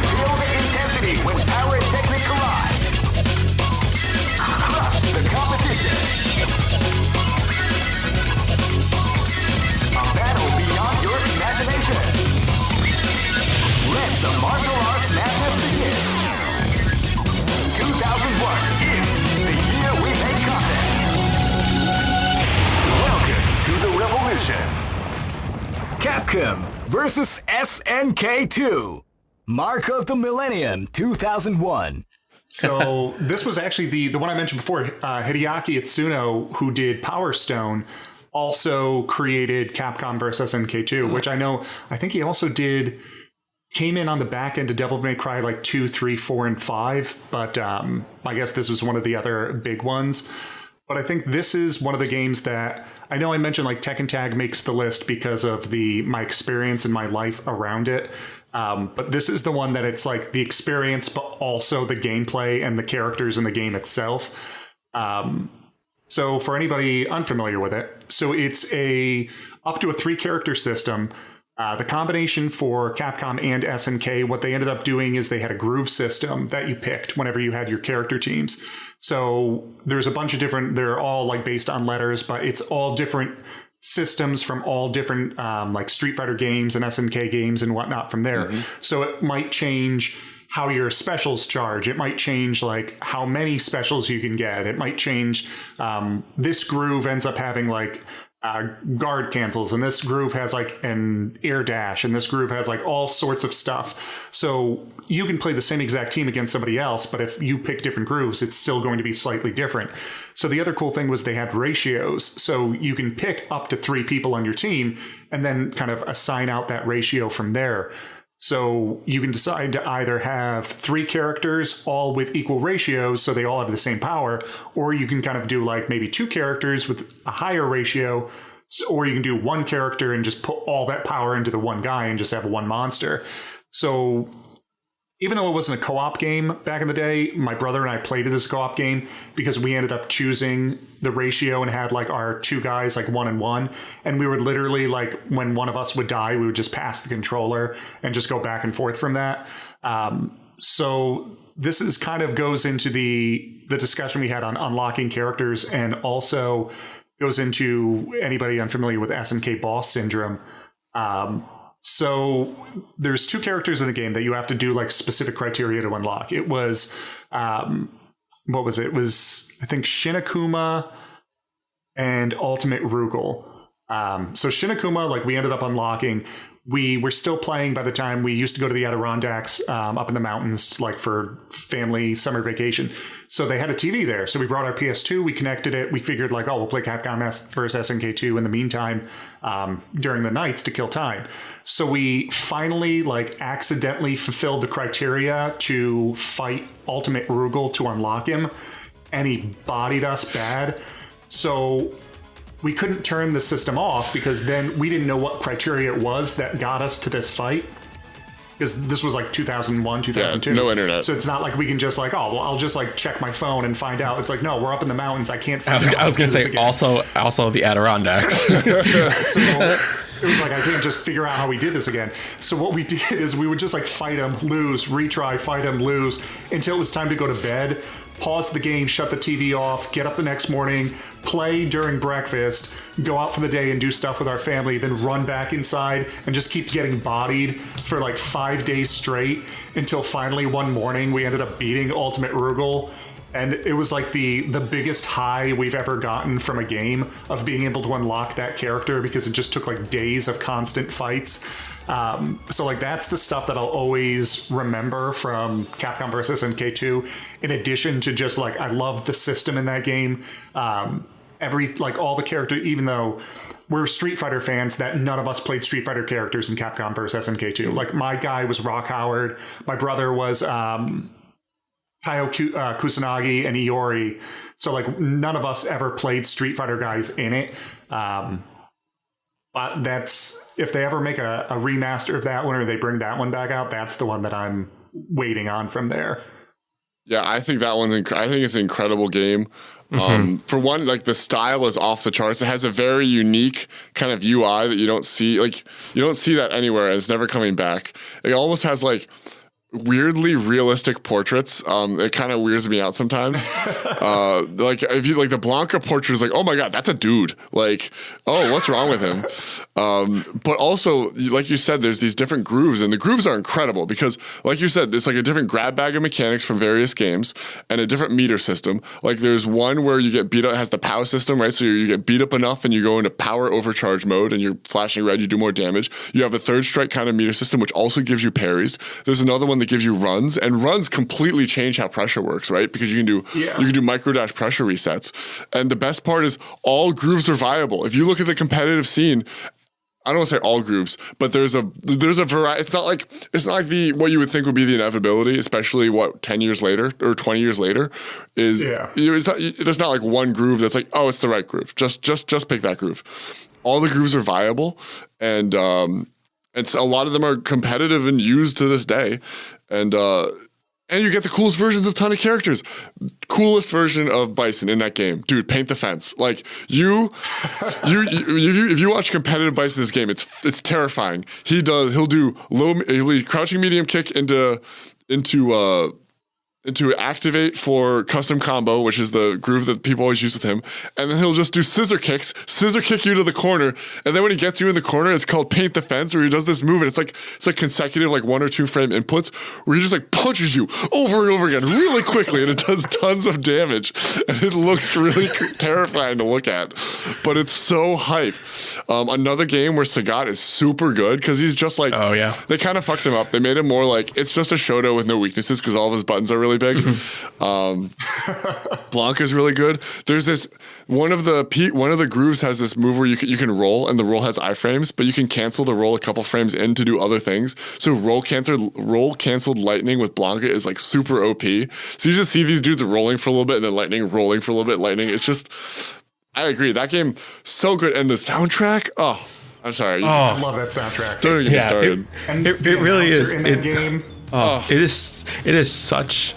Feel the intensity when power and technique collide. Crush the competition. A battle beyond your imagination. Let the martial arts madness begin. 2001 is the year we make contact. Welcome to the revolution. Capcom versus SNK 2. Mark of the Millennium 2001. So this was actually the one I mentioned before. Hideaki Itsuno, who did Power Stone, also created Capcom vs. SNK 2, which I think he also came in on the back end of Devil May Cry like 2, 3, 4, and 5. But I guess this was one of the other big ones. But I think this is one of the games that I know I mentioned like Tekken Tag makes the list because of my experience and my life around it. But this is the one that it's like the experience, but also the gameplay and the characters in the game itself. So for anybody unfamiliar with it, so it's up to a 3-character system. The combination for Capcom and SNK, what they ended up doing is they had a groove system that you picked whenever you had your character teams. So there's a bunch of different, they're all like based on letters, but it's all different systems from all different like Street Fighter games and SNK games and whatnot from there. So it might change how your specials charge. It might change like how many specials you can get. It might change, this groove ends up having like guard cancels, and this groove has like an air dash, and this groove has like all sorts of stuff. So you can play the same exact team against somebody else, but if you pick different grooves, it's still going to be slightly different. So the other cool thing was they had ratios, so you can pick up to 3 people on your team and then kind of assign out that ratio from there. So you can decide to either have 3 characters all with equal ratios, so they all have the same power, or you can kind of do like maybe 2 characters with a higher ratio, or you can do 1 character and just put all that power into the one guy and just have 1 monster. So even though it wasn't a co-op game back in the day, my brother and I played it as a co-op game because we ended up choosing the ratio and had like our 2 guys like 1 and 1. And we would literally like when one of us would die, we would just pass the controller and just go back and forth from that. So this is kind of goes into the discussion we had on unlocking characters, and also goes into anybody unfamiliar with SNK boss syndrome. So there's 2 characters in the game that you have to do like specific criteria to unlock. It was, what was it? It was, I think, Shinakuma and Ultimate Rugal. So Shinakuma, like we ended up unlocking. We were still playing by the time we used to go to the Adirondacks up in the mountains, like for family summer vacation. So they had a TV there. So we brought our PS2, we connected it. We figured like, oh, we'll play Capcom versus SNK2 in the meantime during the nights to kill time. So we finally like accidentally fulfilled the criteria to fight Ultimate Rugal to unlock him. And he bodied us bad. So we couldn't turn the system off because then we didn't know what criteria it was that got us to this fight. Because this was like 2001, 2002. Yeah, no internet. So it's not like we can just like, oh, well, I'll just like check my phone and find out. It's like, no, we're up in the mountains. I can't find out. I was going to say also the Adirondacks. So it was like, I can't just figure out how we did this again. So what we did is we would just like fight him, lose, retry, fight him, lose, until it was time to go to bed. Pause the game, shut the TV off, get up the next morning, play during breakfast, go out for the day and do stuff with our family, then run back inside and just keep getting bodied for like 5 days straight until finally one morning we ended up beating Ultimate Rugal. And it was like the biggest high we've ever gotten from a game of being able to unlock that character because it just took like days of constant fights. So like that's the stuff that I'll always remember from Capcom vs. SNK2. In addition to just like I love the system in that game. All the characters, even though we're Street Fighter fans, that none of us played Street Fighter characters in Capcom vs. SNK2. Like my guy was Rock Howard, my brother was Kaio Kusanagi and Iori. So like none of us ever played Street Fighter guys in it. But that's, if they ever make a remaster of that one or they bring that one back out, that's the one that I'm waiting on from there. Yeah, I think that one's. I think it's an incredible game. For one, like the style is off the charts. It has a very unique kind of UI that you don't see. Like you don't see that anywhere, and it's never coming back. It almost has like weirdly realistic portraits. It kind of weirds me out sometimes. Like if you like the Blanca portrait is like, oh my god, that's a dude. Like, oh, what's wrong with him? But also, like you said, there's these different grooves, and the grooves are incredible because, like you said, it's like a different grab bag of mechanics from various games and a different meter system. Like there's one where you get beat up, it has the POW system, right? So you get beat up enough and you go into power overcharge mode and you're flashing red, you do more damage. You have a third strike kind of meter system, which also gives you parries. There's another one that gives you runs, and runs completely change how pressure works, right? Because you can do micro dash pressure resets. And the best part is all grooves are viable. If you look at the competitive scene, I don't want to say all grooves, but there's a variety. It's not like what you would think would be the inevitability, especially 10 years later or 20 years later. There's not like one groove that's like, oh, it's the right groove. Just pick that groove. All the grooves are viable, and it's a lot of them are competitive and used to this day, and you get the coolest versions of a ton of characters. Coolest version of Bison in that game, dude. Paint the fence. Like you if you watch competitive Bison in this game, it's terrifying. He'll do crouching medium kick into activate for custom combo, which is the groove that people always use with him, and then he'll just do scissor kick you to the corner, and then when he gets you in the corner, it's called paint the fence, where he does this move, and it's like consecutive like 1 or 2 frame inputs where he just like punches you over and over again really quickly, and it does tons of damage, and it looks really terrifying to look at, but it's so hype. Another game where Sagat is super good because he's just like, oh yeah, they kind of fucked him up. They made him more like it's just a Shoto with no weaknesses because all of his buttons are really big. Blanca's really good. There's this one of the grooves has this move where you can roll, and the roll has iframes, but you can cancel the roll a couple frames in to do other things. So roll canceled lightning with Blanca is like super OP. So you just see these dudes rolling for a little bit and then lightning, rolling for a little bit, lightning. It's just, I agree. That game so good, and the soundtrack. Oh, I'm sorry. I love that soundtrack. Don't even get started. It really is in that game. It is such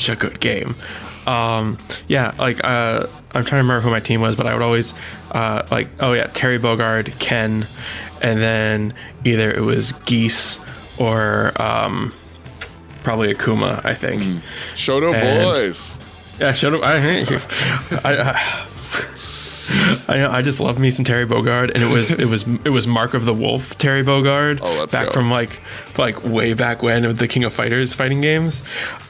a good game. I'm trying to remember who my team was, but I would always Terry Bogard, Ken, and then either it was Geese or probably Akuma, I think. Shoto boys. Yeah, Shoto. I just love me some Terry Bogard, and it was Mark of the Wolf Terry Bogard. Oh, let's back go. from like way back when with the King of Fighters fighting games.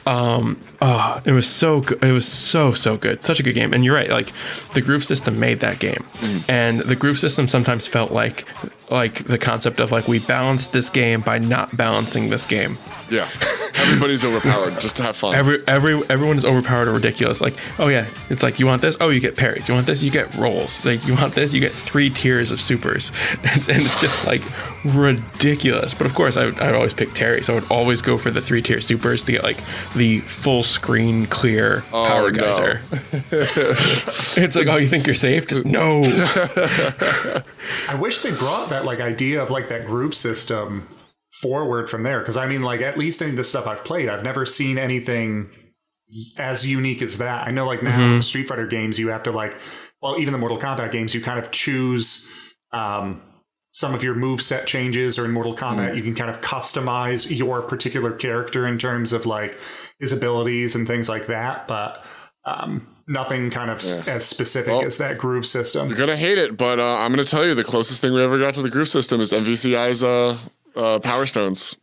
It was so good. It was so good. Such a good game. And you're right. Like the groove system made that game, and the groove system sometimes felt like the concept of like we balanced this game by not balancing this game. Yeah, everybody's overpowered just to have fun. Everyone is overpowered or ridiculous. Like, oh yeah, it's like you want this, oh you get parries. You want this, you get rolls. Like you want this, you get 3 tiers of supers, and it's just like ridiculous. But of course, I'd always pick Terry, so I would always go for the 3-tier supers to get like the full screen clear power geyser. It's like, oh, you think you're safe? Just no. I wish they brought that like idea of like that group system forward from there, because I mean, like at least any of the stuff I've played, I've never seen anything as unique as that. I know like now with the Street Fighter games, you have to like, well, even the Mortal Kombat games, you kind of choose some of your move set changes, or in Mortal Kombat, you can kind of customize your particular character in terms of like his abilities and things like that. But nothing kind of as specific as that groove system. You're gonna hate it, but I'm gonna tell you the closest thing we ever got to the groove system is MVCI's Power Stones.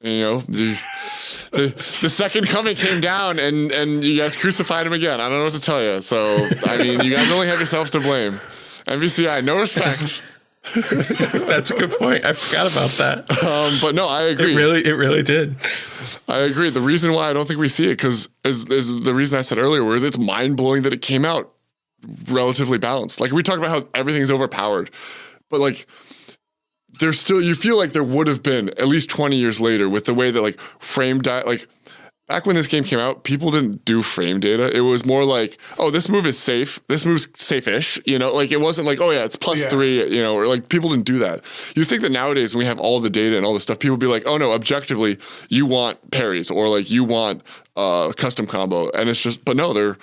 You know, the second coming came down and you guys crucified him again. I don't know what to tell you. So I mean, you guys only have yourselves to blame. MVCI, no respect. That's a good point. I forgot about that. But no, I agree. It really did. I agree. The reason why I don't think we see it because is the reason I said earlier was it's mind blowing that it came out relatively balanced. Like we talk about how everything's overpowered, but like there's still, you feel like there would have been at least 20 years later with the way that like like back when this game came out, people didn't do frame data. It was more like, oh, this move is safe. This move's safe-ish. You know, like it wasn't like, oh yeah, it's +3, you know, or like people didn't do that. You think that nowadays when we have all the data and all this stuff, people be like, oh no, objectively, you want parries or like you want custom combo. And it's just, but no, they're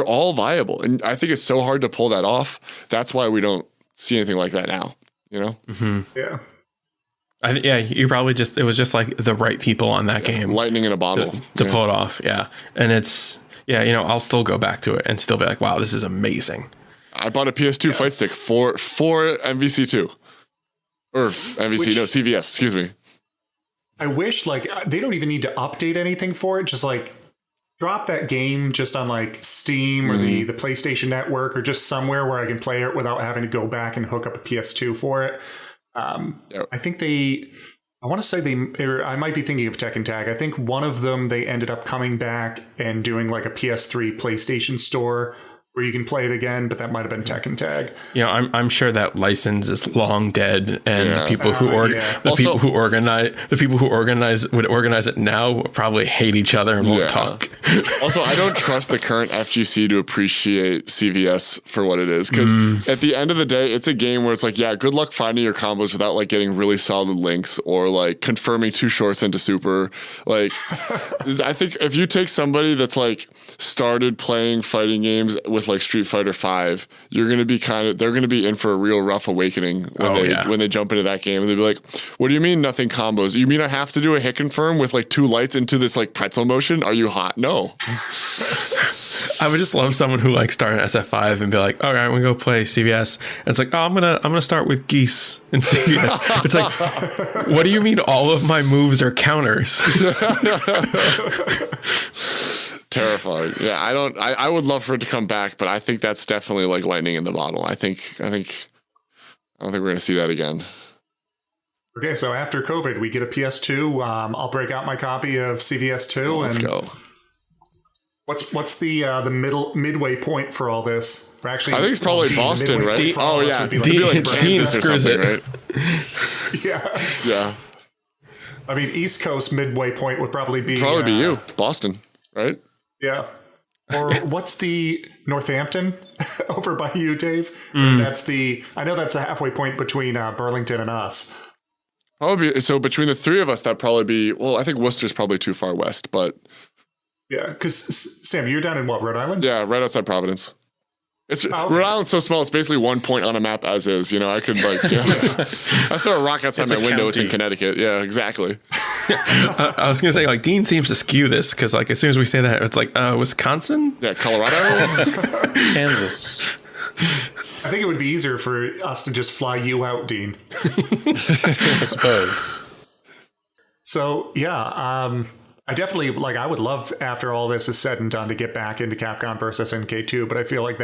all viable. And I think it's so hard to pull that off. That's why we don't see anything like that now, you know? Yeah. You probably it was just like the right people on that game. Lightning in a bottle. To pull it off. Yeah. And it's, you know, I'll still go back to it and still be like, wow, this is amazing. I bought a PS2 fight stick for MVC2. Or MVC, no, CVS, excuse me. I wish, like, they don't even need to update anything for it. Just, like, drop that game just on, like, Steam or the PlayStation Network or just somewhere where I can play it without having to go back and hook up a PS2 for it. I think I want to say I might be thinking of Tekken Tag. I think one of them, they ended up coming back and doing like a PS3 PlayStation store where you can play it again, but that might have been Tekken Tag. You know, I'm sure that license is long dead, and the people who would organize it now probably hate each other and won't talk. Also, I don't trust the current FGC to appreciate CVS for what it is, because at the end of the day, it's a game where it's like, yeah, good luck finding your combos without like getting really solid links or like confirming 2 shorts into super. Like, I think if you take somebody that's like started playing fighting games with like Street Fighter 5, they're going to be in for a real rough awakening when they jump into that game, and they'll be like, what do you mean nothing combos? You mean I have to do a hit confirm with like 2 lights into this like pretzel motion? Are you hot? No. I would just love someone who like start an SF5 and be like, all right, we go play CVS. And it's like, oh, I'm gonna start with geese in CVS. It's like, what do you mean all of my moves are counters? Terrifying. Yeah, I would love for it to come back, but I think that's definitely like lightning in the bottle. I don't think we're gonna see that again. Okay, so after COVID, we get a PS2. I'll break out my copy of CVS 2. Let's go. What's the midway point for all this? I think it's probably Boston, right? Dean screws it, right? Yeah. I mean, East Coast midway point would probably be you, Boston, right? Yeah. Or what's the Northampton over by you, Dave? I know that's a halfway point between Burlington and us. Probably. So between the 3 of us, that'd probably be, well, I think Worcester's probably too far west, but. Yeah, because Sam, you're down in what, Rhode Island? Yeah, right outside Providence. Rhode Island's so small, it's basically 1 point on a map as is. You know, I could like, I throw a rock outside my window, it's in Connecticut. Yeah, exactly. I was going to say, like, Dean seems to skew this because, like, as soon as we say that, it's like, Wisconsin? Yeah, Colorado? Kansas. I think it would be easier for us to just fly you out, Dean. I suppose. So, yeah, I definitely, like, I would love, after all this is said and done, to get back into Capcom versus SNK2, but I feel like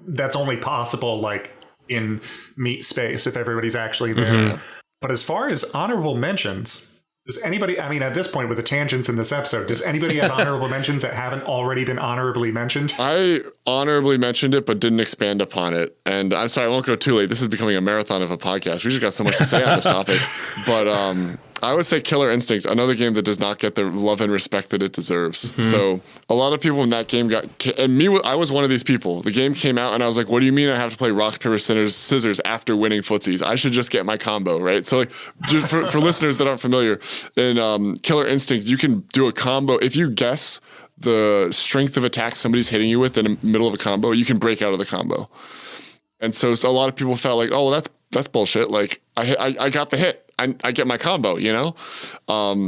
that's only possible, like, in meat space if everybody's actually there. Mm-hmm. But as far as honorable mentions, does anybody, I mean, at this point with the tangents in this episode, does anybody have honorable mentions that haven't already been honorably mentioned? I honorably mentioned it, but didn't expand upon it. And I'm sorry, I won't go too late. This is becoming a marathon of a podcast. We just got so much to say on this topic. But I would say Killer Instinct, another game that does not get the love and respect that it deserves. Mm-hmm. So a lot of people when that game I was one of these people. The game came out and I was like, what do you mean I have to play rock, paper, scissors after winning footsies? I should just get my combo, right? So like, just for listeners that aren't familiar, in Killer Instinct, you can do a combo. If you guess the strength of attack somebody's hitting you with in the middle of a combo, you can break out of the combo. And so a lot of people felt like, oh, well, that's bullshit. Like I got the hit. I get my combo, you know?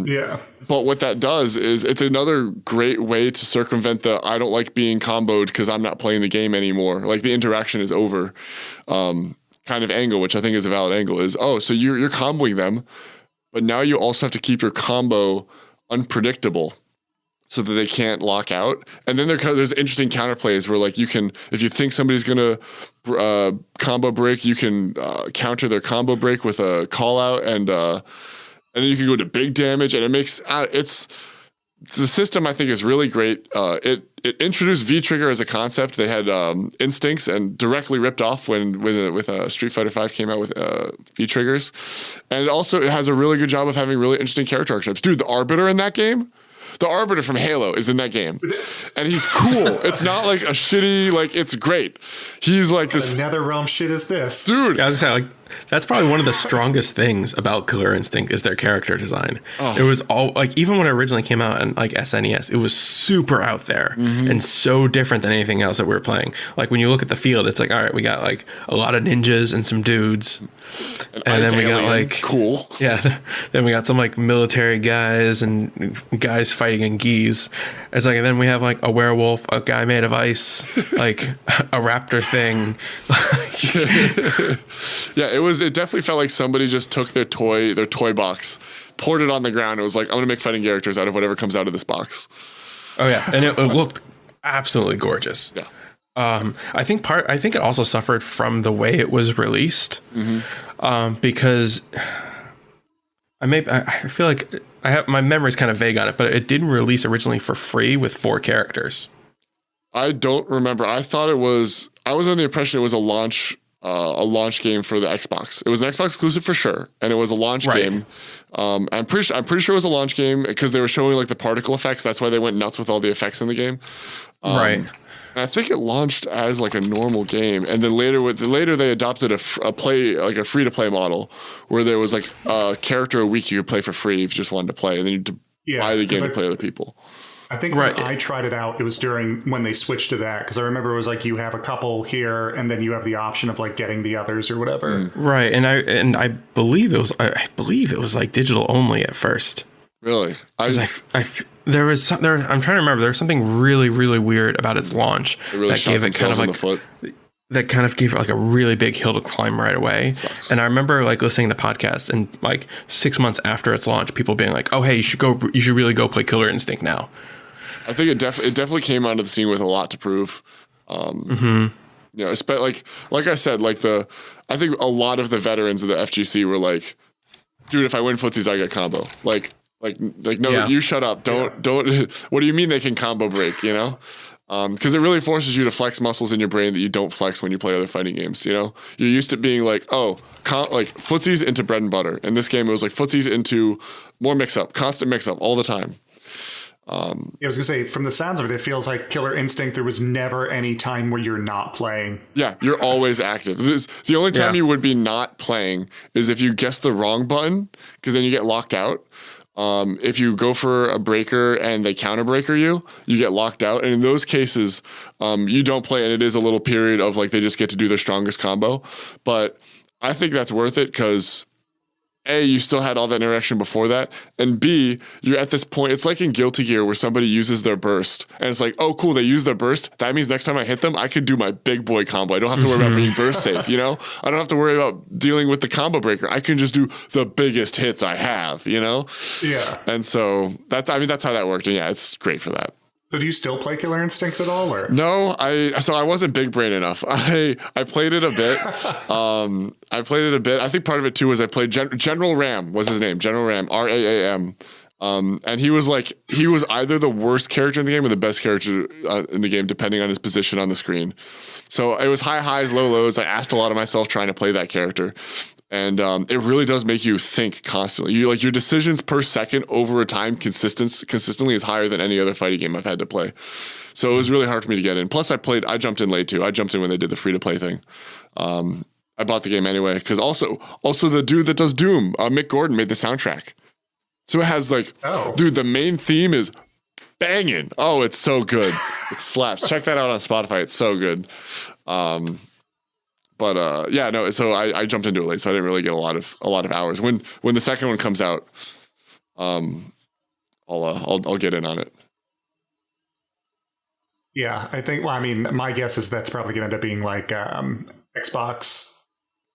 Yeah. But what that does is it's another great way to circumvent the I don't like being comboed because I'm not playing the game anymore. Like the interaction is over kind of angle, which I think is a valid angle, is, oh, so you're comboing them, but now you also have to keep your combo unpredictable so that they can't lock out. And then there's interesting counterplays where, like, you can, if you think somebody's going to combo break, you can counter their combo break with a call out, and then you can go to big damage, and it makes the system, I think, is really great. It introduced V-Trigger as a concept. They had instincts and directly ripped off when Street Fighter V came out with V-Triggers. And it has a really good job of having really interesting character archetypes. Dude, the Arbiter in that game, the Arbiter from Halo is in that game, and he's cool. It's not like a shitty, like, it's great. He's like what this NetherRealm shit is this, dude. I was gonna say, like, that's probably one of the strongest things about Killer Instinct is their character design. Oh. It was all like, even when it originally came out in like SNES, it was super out there and so different than anything else that we were playing. Like when you look at the field, it's like, all right, we got like a lot of ninjas and some dudes, and then we got like cool, yeah. Then we got some like military guys and guys fighting in geese. It's like, and then we have like a werewolf, a guy made of ice, like a raptor thing. Yeah, it definitely felt like somebody just took their toy box, poured it on the ground, and was like, I'm gonna make fighting characters out of whatever comes out of this box. Oh yeah, and it looked absolutely gorgeous. Yeah. I think it also suffered from the way it was released, because I feel like my memory's kind of vague on it, but it didn't release originally for free with 4 characters. I don't remember. I was under the impression it was a launch game for the Xbox. It was an Xbox exclusive for sure, and it was a launch game. I'm pretty sure it was a launch game because they were showing like the particle effects. That's why they went nuts with all the effects in the game. Right. And I think it launched as like a normal game, and then later they adopted a free to play model where there was like a character a week you could play for free if you just wanted to play, and then you buy the game to play with people. I think when I tried it out, it was during when they switched to that, because I remember it was like you have a couple here, and then you have the option of like getting the others or whatever. Right, and I believe it was like digital only at first. Really? I'm trying to remember. There was something really, really weird about its launch that gave it kind of like that kind of gave it like a really big hill to climb right away. And I remember like listening to podcasts and like 6 months after its launch, people being like, "Oh, hey, you should really go play Killer Instinct now." I think it definitely came onto the scene with a lot to prove. You know, like I said, I think a lot of the veterans of the FGC were like, "Dude, if I win footsies, I get combo." Like no, you shut up. Don't. What do you mean they can combo break? You know, because it really forces you to flex muscles in your brain that you don't flex when you play other fighting games. You know, you're used to being like, like footsies into bread and butter. In this game, it was like footsies into more mix up, constant mix up all the time. I was gonna say, from the sounds of it, it feels like Killer Instinct, there was never any time where you're not playing. Yeah, you're always active. The only time you would be not playing is if you guess the wrong button, because then you get locked out. If you go for a breaker and they counter breaker you get locked out. And in those cases, you don't play, and it is a little period of like they just get to do their strongest combo. But I think that's worth it because A, you still had all that interaction before that, and B, you're at this point, it's like in Guilty Gear where somebody uses their burst, and it's like, oh, cool, they use their burst. That means next time I hit them, I could do my big boy combo. I don't have to worry about being burst safe, you know? I don't have to worry about dealing with the combo breaker. I can just do the biggest hits I have, you know? Yeah. And so that's how that worked, and yeah, it's great for that. So do you still play Killer Instinct at all, or? No, I wasn't big brain enough. I played it a bit. I think part of it too was I played General Ram was his name. General Ram, Raam. And he was either the worst character in the game or the best character in the game, depending on his position on the screen. So it was high highs, low lows. I asked a lot of myself trying to play that character. And it really does make you think constantly. Your decisions per second over a time consistently is higher than any other fighting game I've had to play. So it was really hard for me to get in. Plus, I jumped in late too. I jumped in when they did the free to play thing. I bought the game anyway because also the dude that does Doom, Mick Gordon, made the soundtrack. So it has dude, the main theme is banging. Oh, it's so good. It slaps. Check that out on Spotify. It's so good. But yeah, no. So I jumped into it late, so I didn't really get a lot of hours. When the second one comes out, I'll get in on it. Yeah, I think. Well, I mean, my guess is that's probably going to end up being like Xbox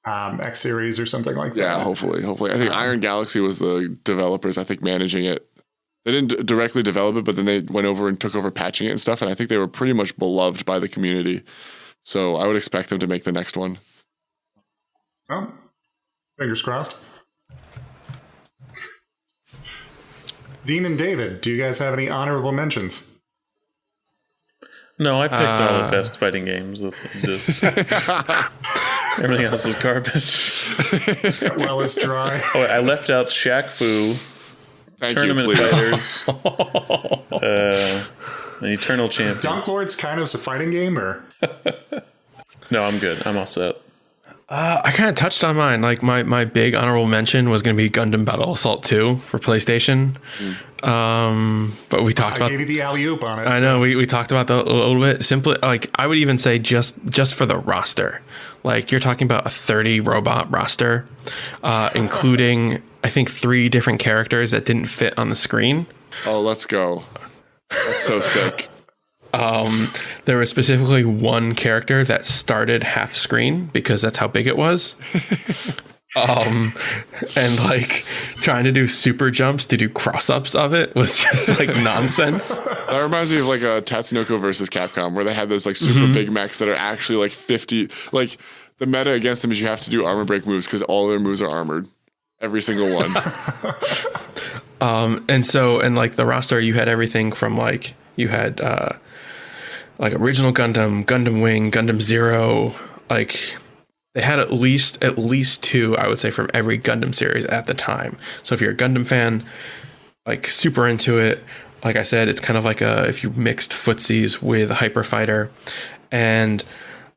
X Series or something like that. Yeah, hopefully. I think Iron Galaxy was the developers. I think managing it. They didn't directly develop it, but then they went over and took over patching it and stuff. And I think they were pretty much beloved by the community. So I would expect them to make the next one. Well, fingers crossed. Dean and David, do you guys have any honorable mentions? No, I picked all the best fighting games that exist. Everything else is garbage. Well, it's dry. Oh, I left out Shaq Fu, Tournament Fighters, an Eternal Champion. Is Dunk Lords kind of a fighting game, or? No, I'm good. I'm all set. I kind of touched on mine. Like my big honorable mention was going to be Gundam Battle Assault 2 for PlayStation. But we talked about. I gave you the alley-oop on it. I know we talked about that a little bit. Simply, like I would even say just for the roster, like you're talking about a 30 robot roster, including I think 3 different characters that didn't fit on the screen. Oh, let's go! That's so sick. There was specifically one character that started half screen because that's how big it was. And like trying to do super jumps to do cross-ups of it was just like nonsense. That reminds me of like a Tatsunoko versus Capcom where they had those like super big mechs that are actually like 50. Like the meta against them is you have to do armor break moves because all their moves are armored. Every single one. And like the roster, you had everything from like you had like original Gundam, Gundam Wing, Gundam Zero. Like they had at least 2, I would say, from every Gundam series at the time. So if you're a Gundam fan, like super into it, like I said, it's kind of like if you mixed footsies with a Hyper Fighter. And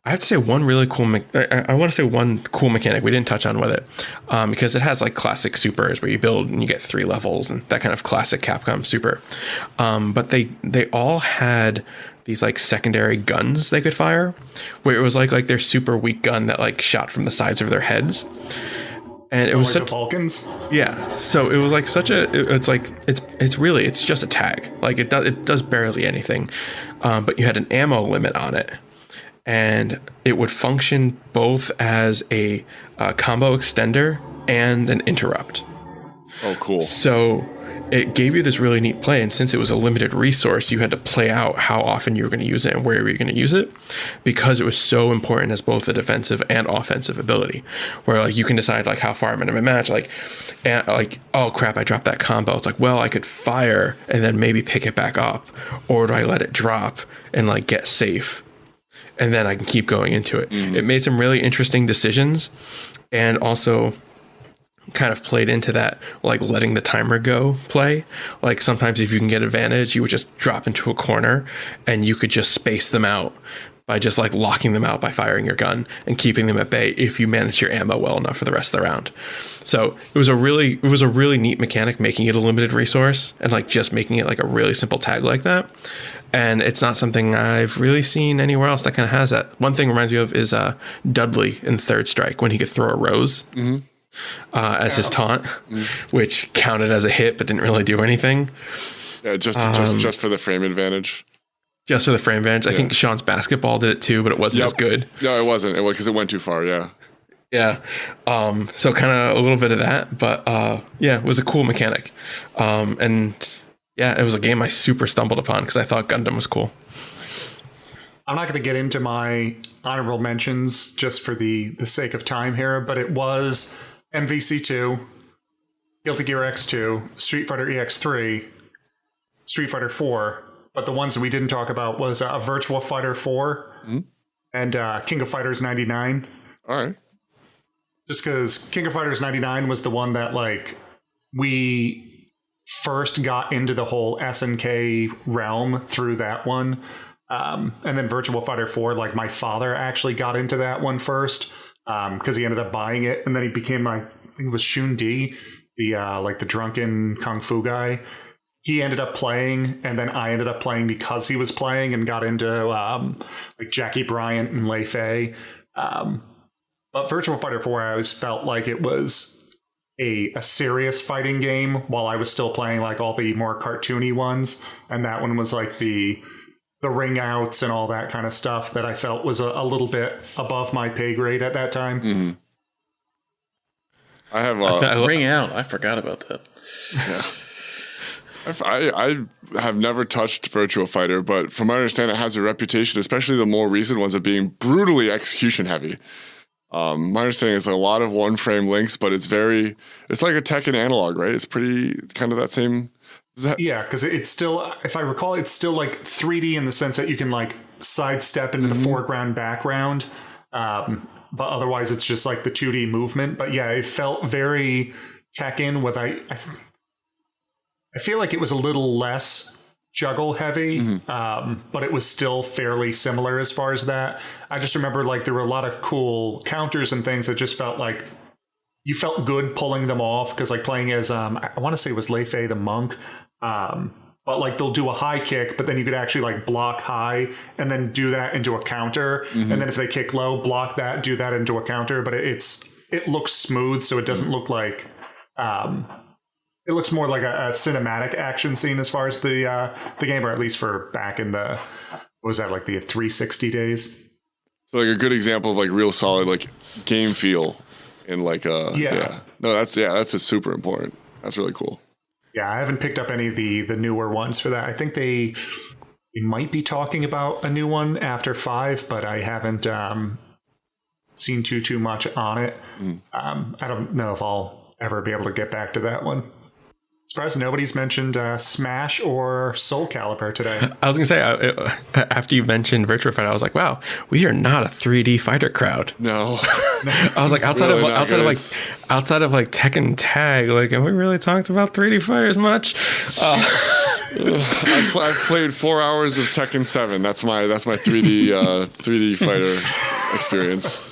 I have to say one really cool. I want to say one cool mechanic we didn't touch on with it, because it has like classic supers where you build and you get 3 levels and that kind of classic Capcom super. But they all had these like secondary guns they could fire, where it was like their super weak gun that like shot from the sides of their heads. And it was like such the Vulcans. Yeah, so it was like it's just a tag. Like it does barely anything, but you had an ammo limit on it. And it would function both as a combo extender and an interrupt. Oh, cool. So it gave you this really neat play. And since it was a limited resource, you had to play out how often you were going to use it and where you were going to use it, because it was so important as both a defensive and offensive ability, where like you can decide like how far I'm in a match, like oh crap, I dropped that combo. It's like, well, I could fire and then maybe pick it back up, or do I let it drop and like get safe? And then I can keep going into it. Mm-hmm. It made some really interesting decisions, and also kind of played into that, like letting the timer go play. Like sometimes if you can get advantage, you would just drop into a corner and you could just space them out by just like locking them out by firing your gun and keeping them at bay if you manage your ammo well enough for the rest of the round. So it was a really neat mechanic, making it a limited resource and like just making it like a really simple tag like that. And it's not something I've really seen anywhere else that kind of has that. One thing reminds me of is Dudley in Third Strike when he could throw a rose. Mm-hmm. as his taunt, which counted as a hit but didn't really do anything. Yeah, just for the frame advantage. Just for the frame advantage. I think Sean's basketball did it too, but it wasn't as good. No, it wasn't. Because it went too far. Yeah. Yeah. So kind of a little bit of that, but it was a cool mechanic. And yeah, it was a game I super stumbled upon because I thought Gundam was cool. I'm not going to get into my honorable mentions just for the sake of time here, but it was MVC2, Guilty Gear X2, Street Fighter EX3, Street Fighter 4, but the ones that we didn't talk about was Virtua Fighter 4 and King of Fighters 99. All right. Just because King of Fighters 99 was the one that we first got into the whole SNK realm through that one. And then Virtua Fighter 4, my father actually got into that one first because he ended up buying it. And then he became, I think it was Shun Di, the drunken Kung Fu guy. He ended up playing, and then I ended up playing because he was playing and got into Jackie Bryant and Lei Fei. But Virtua Fighter 4, I always felt like it was a serious fighting game while I was still playing all the more cartoony ones. And that one was the ring outs and all that kind of stuff that I felt was a little bit above my pay grade at that time. Mm-hmm. I have ring out. I forgot about that. Yeah. I have never touched Virtua Fighter, but from my understanding, it has a reputation, especially the more recent ones, of being brutally execution heavy. My understanding is a lot of one frame links, but it's like a Tekken analog, right? It's pretty kind of that same. Yeah, because it's still, if I recall, it's still 3D in the sense that you can sidestep into the foreground, background. But otherwise it's just the 2D movement. But yeah, it felt very Tekken with I feel like it was a little less juggle heavy, but it was still fairly similar as far as that. I just remember there were a lot of cool counters and things that just felt like you felt good pulling them off because playing as I want to say it was Lei Fei the monk, but they'll do a high kick, but then you could actually block high and then do that into a counter, and then if they kick low, block that, do that into a counter. But it looks smooth, so it doesn't look like. It looks more like a cinematic action scene as far as the game, or at least for back in the, what was that, the 360 days? So a good example of real solid game feel in yeah. No, that's a super important. That's really cool. Yeah, I haven't picked up any of the newer ones for that. I think they might be talking about a new one after 5, but I haven't seen too much on it. I don't know if I'll ever be able to get back to that one. Surprised nobody's mentioned Smash or Soul Calibur today. I was going to say, after you mentioned Virtua Fighter, I was like, wow, we are not a 3D fighter crowd. No. I was like, outside of Tekken Tag, have we really talked about 3D fighters much? I've played 4 hours of Tekken 7. That's my 3D fighter experience.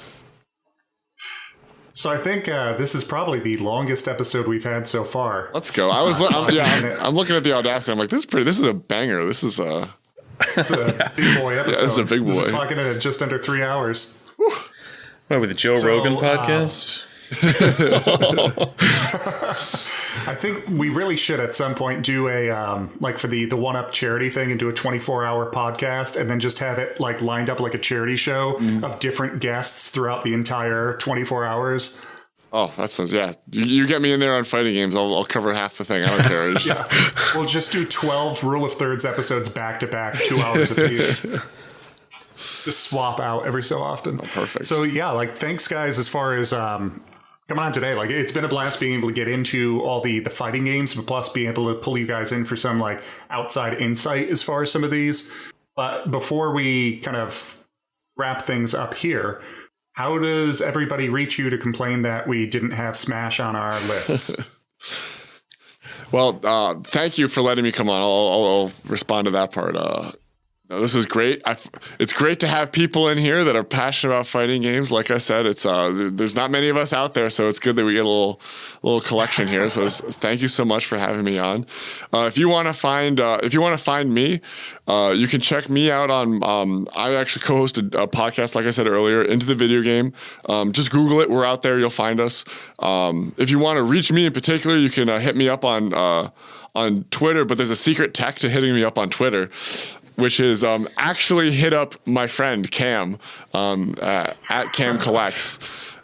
So I think this is probably the longest episode we've had so far. Let's go. I'm looking at the Audacity. I'm like, this is a banger. This is it's a big boy episode. Yeah, this is a big boy. This is clocking in at just under 3 hours. What, with the Joe Rogan podcast? I think we really should at some point do a for the One Up charity thing and do a 24-hour podcast and then just have it lined up like a charity show of different guests throughout the entire 24 hours. Oh, yeah. You get me in there on fighting games, I'll cover half the thing. I don't care. Yeah, we'll just do 12 Rule of Thirds episodes back to back, 2 hours apiece. Just swap out every so often. Oh, perfect. So yeah, thanks guys as far as coming on today. It's been a blast being able to get into all the fighting games, but plus being able to pull you guys in for some outside insight as far as some of these. But before we kind of wrap things up here, how does everybody reach you to complain that we didn't have Smash on our lists? Well, thank you for letting me come on. I'll respond to that part. No, this is great. It's great to have people in here that are passionate about fighting games. Like I said, it's there's not many of us out there, so it's good that we get a little collection here. So thank you so much for having me on. If you want to find me, you can check me out on. I actually co-hosted a podcast, like I said earlier, Into the Video Game. Just Google it. We're out there. You'll find us. If you want to reach me in particular, you can hit me up on Twitter. But there's a secret tech to hitting me up on Twitter, which is actually hit up my friend Cam at Cam Collects.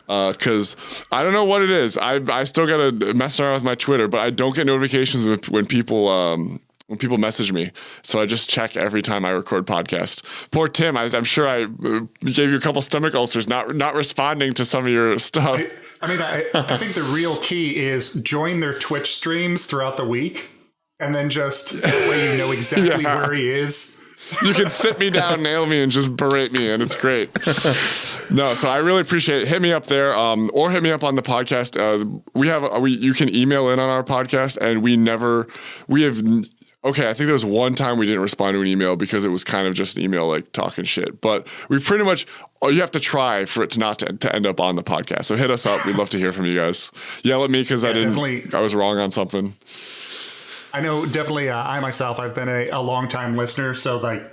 Because I don't know what it is. I still got to mess around with my Twitter, but I don't get notifications when people message me. So I just check every time I record podcast. Poor Tim, I'm sure I gave you a couple stomach ulcers not responding to some of your stuff. I think the real key is join their Twitch streams throughout the week, and then just that way you know exactly where he is. You can sit me down, nail me, and just berate me, and it's great. No, so I really appreciate it. Hit me up there, or hit me up on the podcast. You can email in on our podcast, and okay, I think there was one time we didn't respond to an email because it was kind of just an email like talking shit. But we pretty much, you have to try for it to end up on the podcast. So hit us up. We'd love to hear from you guys. Yell at me because I was wrong on something. I know, definitely. I myself, I've been a long time listener. So like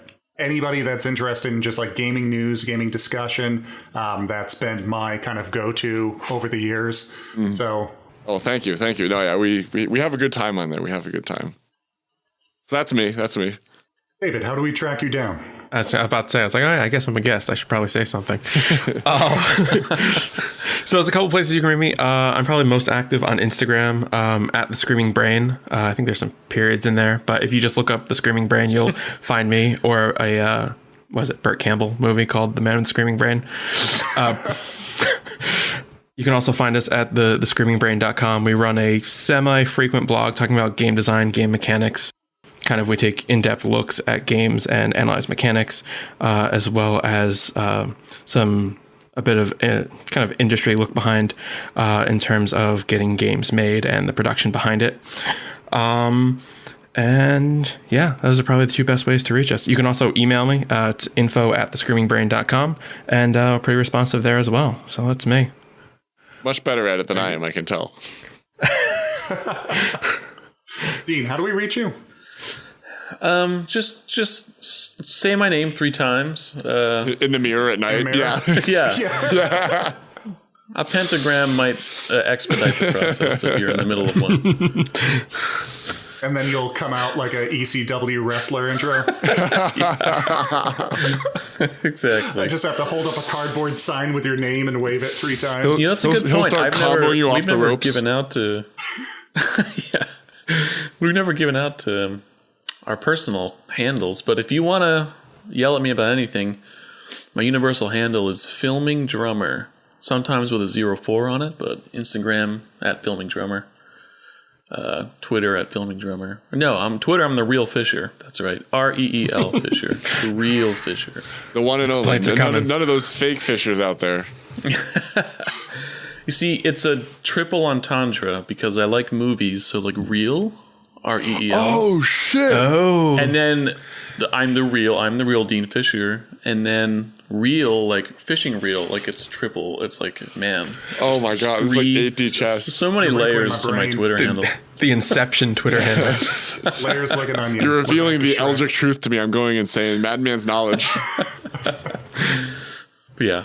anybody that's interested in just like gaming news, gaming discussion, that's been my kind of go-to over the years. Mm-hmm. So. Oh, thank you. No, yeah, we have a good time on there. We have a good time. So that's me. David, how do we track you down? I was about to say, oh, yeah, I guess I'm a guest. I should probably say something. So there's a couple places you can read me. I'm probably most active on Instagram at The Screaming Brain. I think there's some periods in there, but if you just look up The Screaming Brain, you'll find me, or a, Burt Campbell movie called The Man with the Screaming Brain. You can also find us at thescreamingbrain.com. We run a semi-frequent blog talking about game design, game mechanics. Kind of, we take in-depth looks at games and analyze mechanics, as well as a bit of kind of industry look behind in terms of getting games made and the production behind it. And yeah, those are probably the two best ways to reach us. You can also email me. It's info@thescreamingbrain.com, and we're pretty responsive there as well. So that's me. Much better at it than I am, I can tell. Dean, how do we reach you? Just say my name 3 times. In the mirror at night. Yeah. A pentagram might expedite the process if you're in the middle of one. And then you'll come out like a ECW wrestler intro. Exactly. I just have to hold up a cardboard sign with your name and wave it 3 times. That's a good point. Start comboing you off the ropes. Given out to. We've never given out to our personal handles, but if you want to yell at me about anything, my universal handle is Filming Drummer. Sometimes with a 04 on it, but Instagram at Filming Drummer. Twitter at Filming Drummer. No, I'm Twitter. I'm the Real Fisher. That's right. REEL Fisher. The Real Fisher. The one and only. None of those fake fishers out there. You see, it's a triple entendre because I like movies. So like real, REEL. Oh shit. Oh. And then I'm the real Dean Fisher. And then reel, like fishing reel, like it's triple. It's like, man. Oh my god, it's like 8D chess. So many layers to my Twitter handle. The Inception Twitter handle. Layers like an onion. You're revealing the Eldritch truth to me. I'm going insane. Madman's knowledge. But yeah.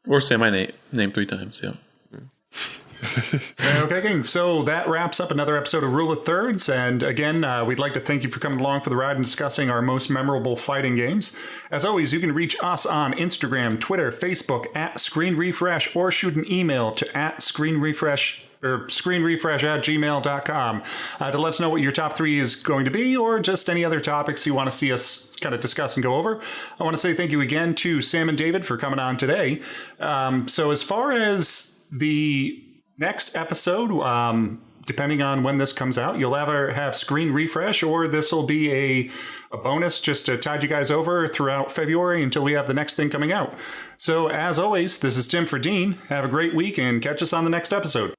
Or say my name 3 times, yeah. Okay, gang. So that wraps up another episode of Rule of Thirds. And again, we'd like to thank you for coming along for the ride and discussing our most memorable fighting games. As always, you can reach us on Instagram, Twitter, Facebook at Screen Refresh, or shoot an email to at Screen Refresh or screenrefresh@gmail.com to let us know what your top 3 is going to be, or just any other topics you want to see us kind of discuss and go over. I want to say thank you again to Sam and David for coming on today. So as far as the next episode, depending on when this comes out, you'll either have Screen Refresh, or this will be a bonus just to tide you guys over throughout February until we have the next thing coming out. So as always, this is Tim for Dean. Have a great week and catch us on the next episode.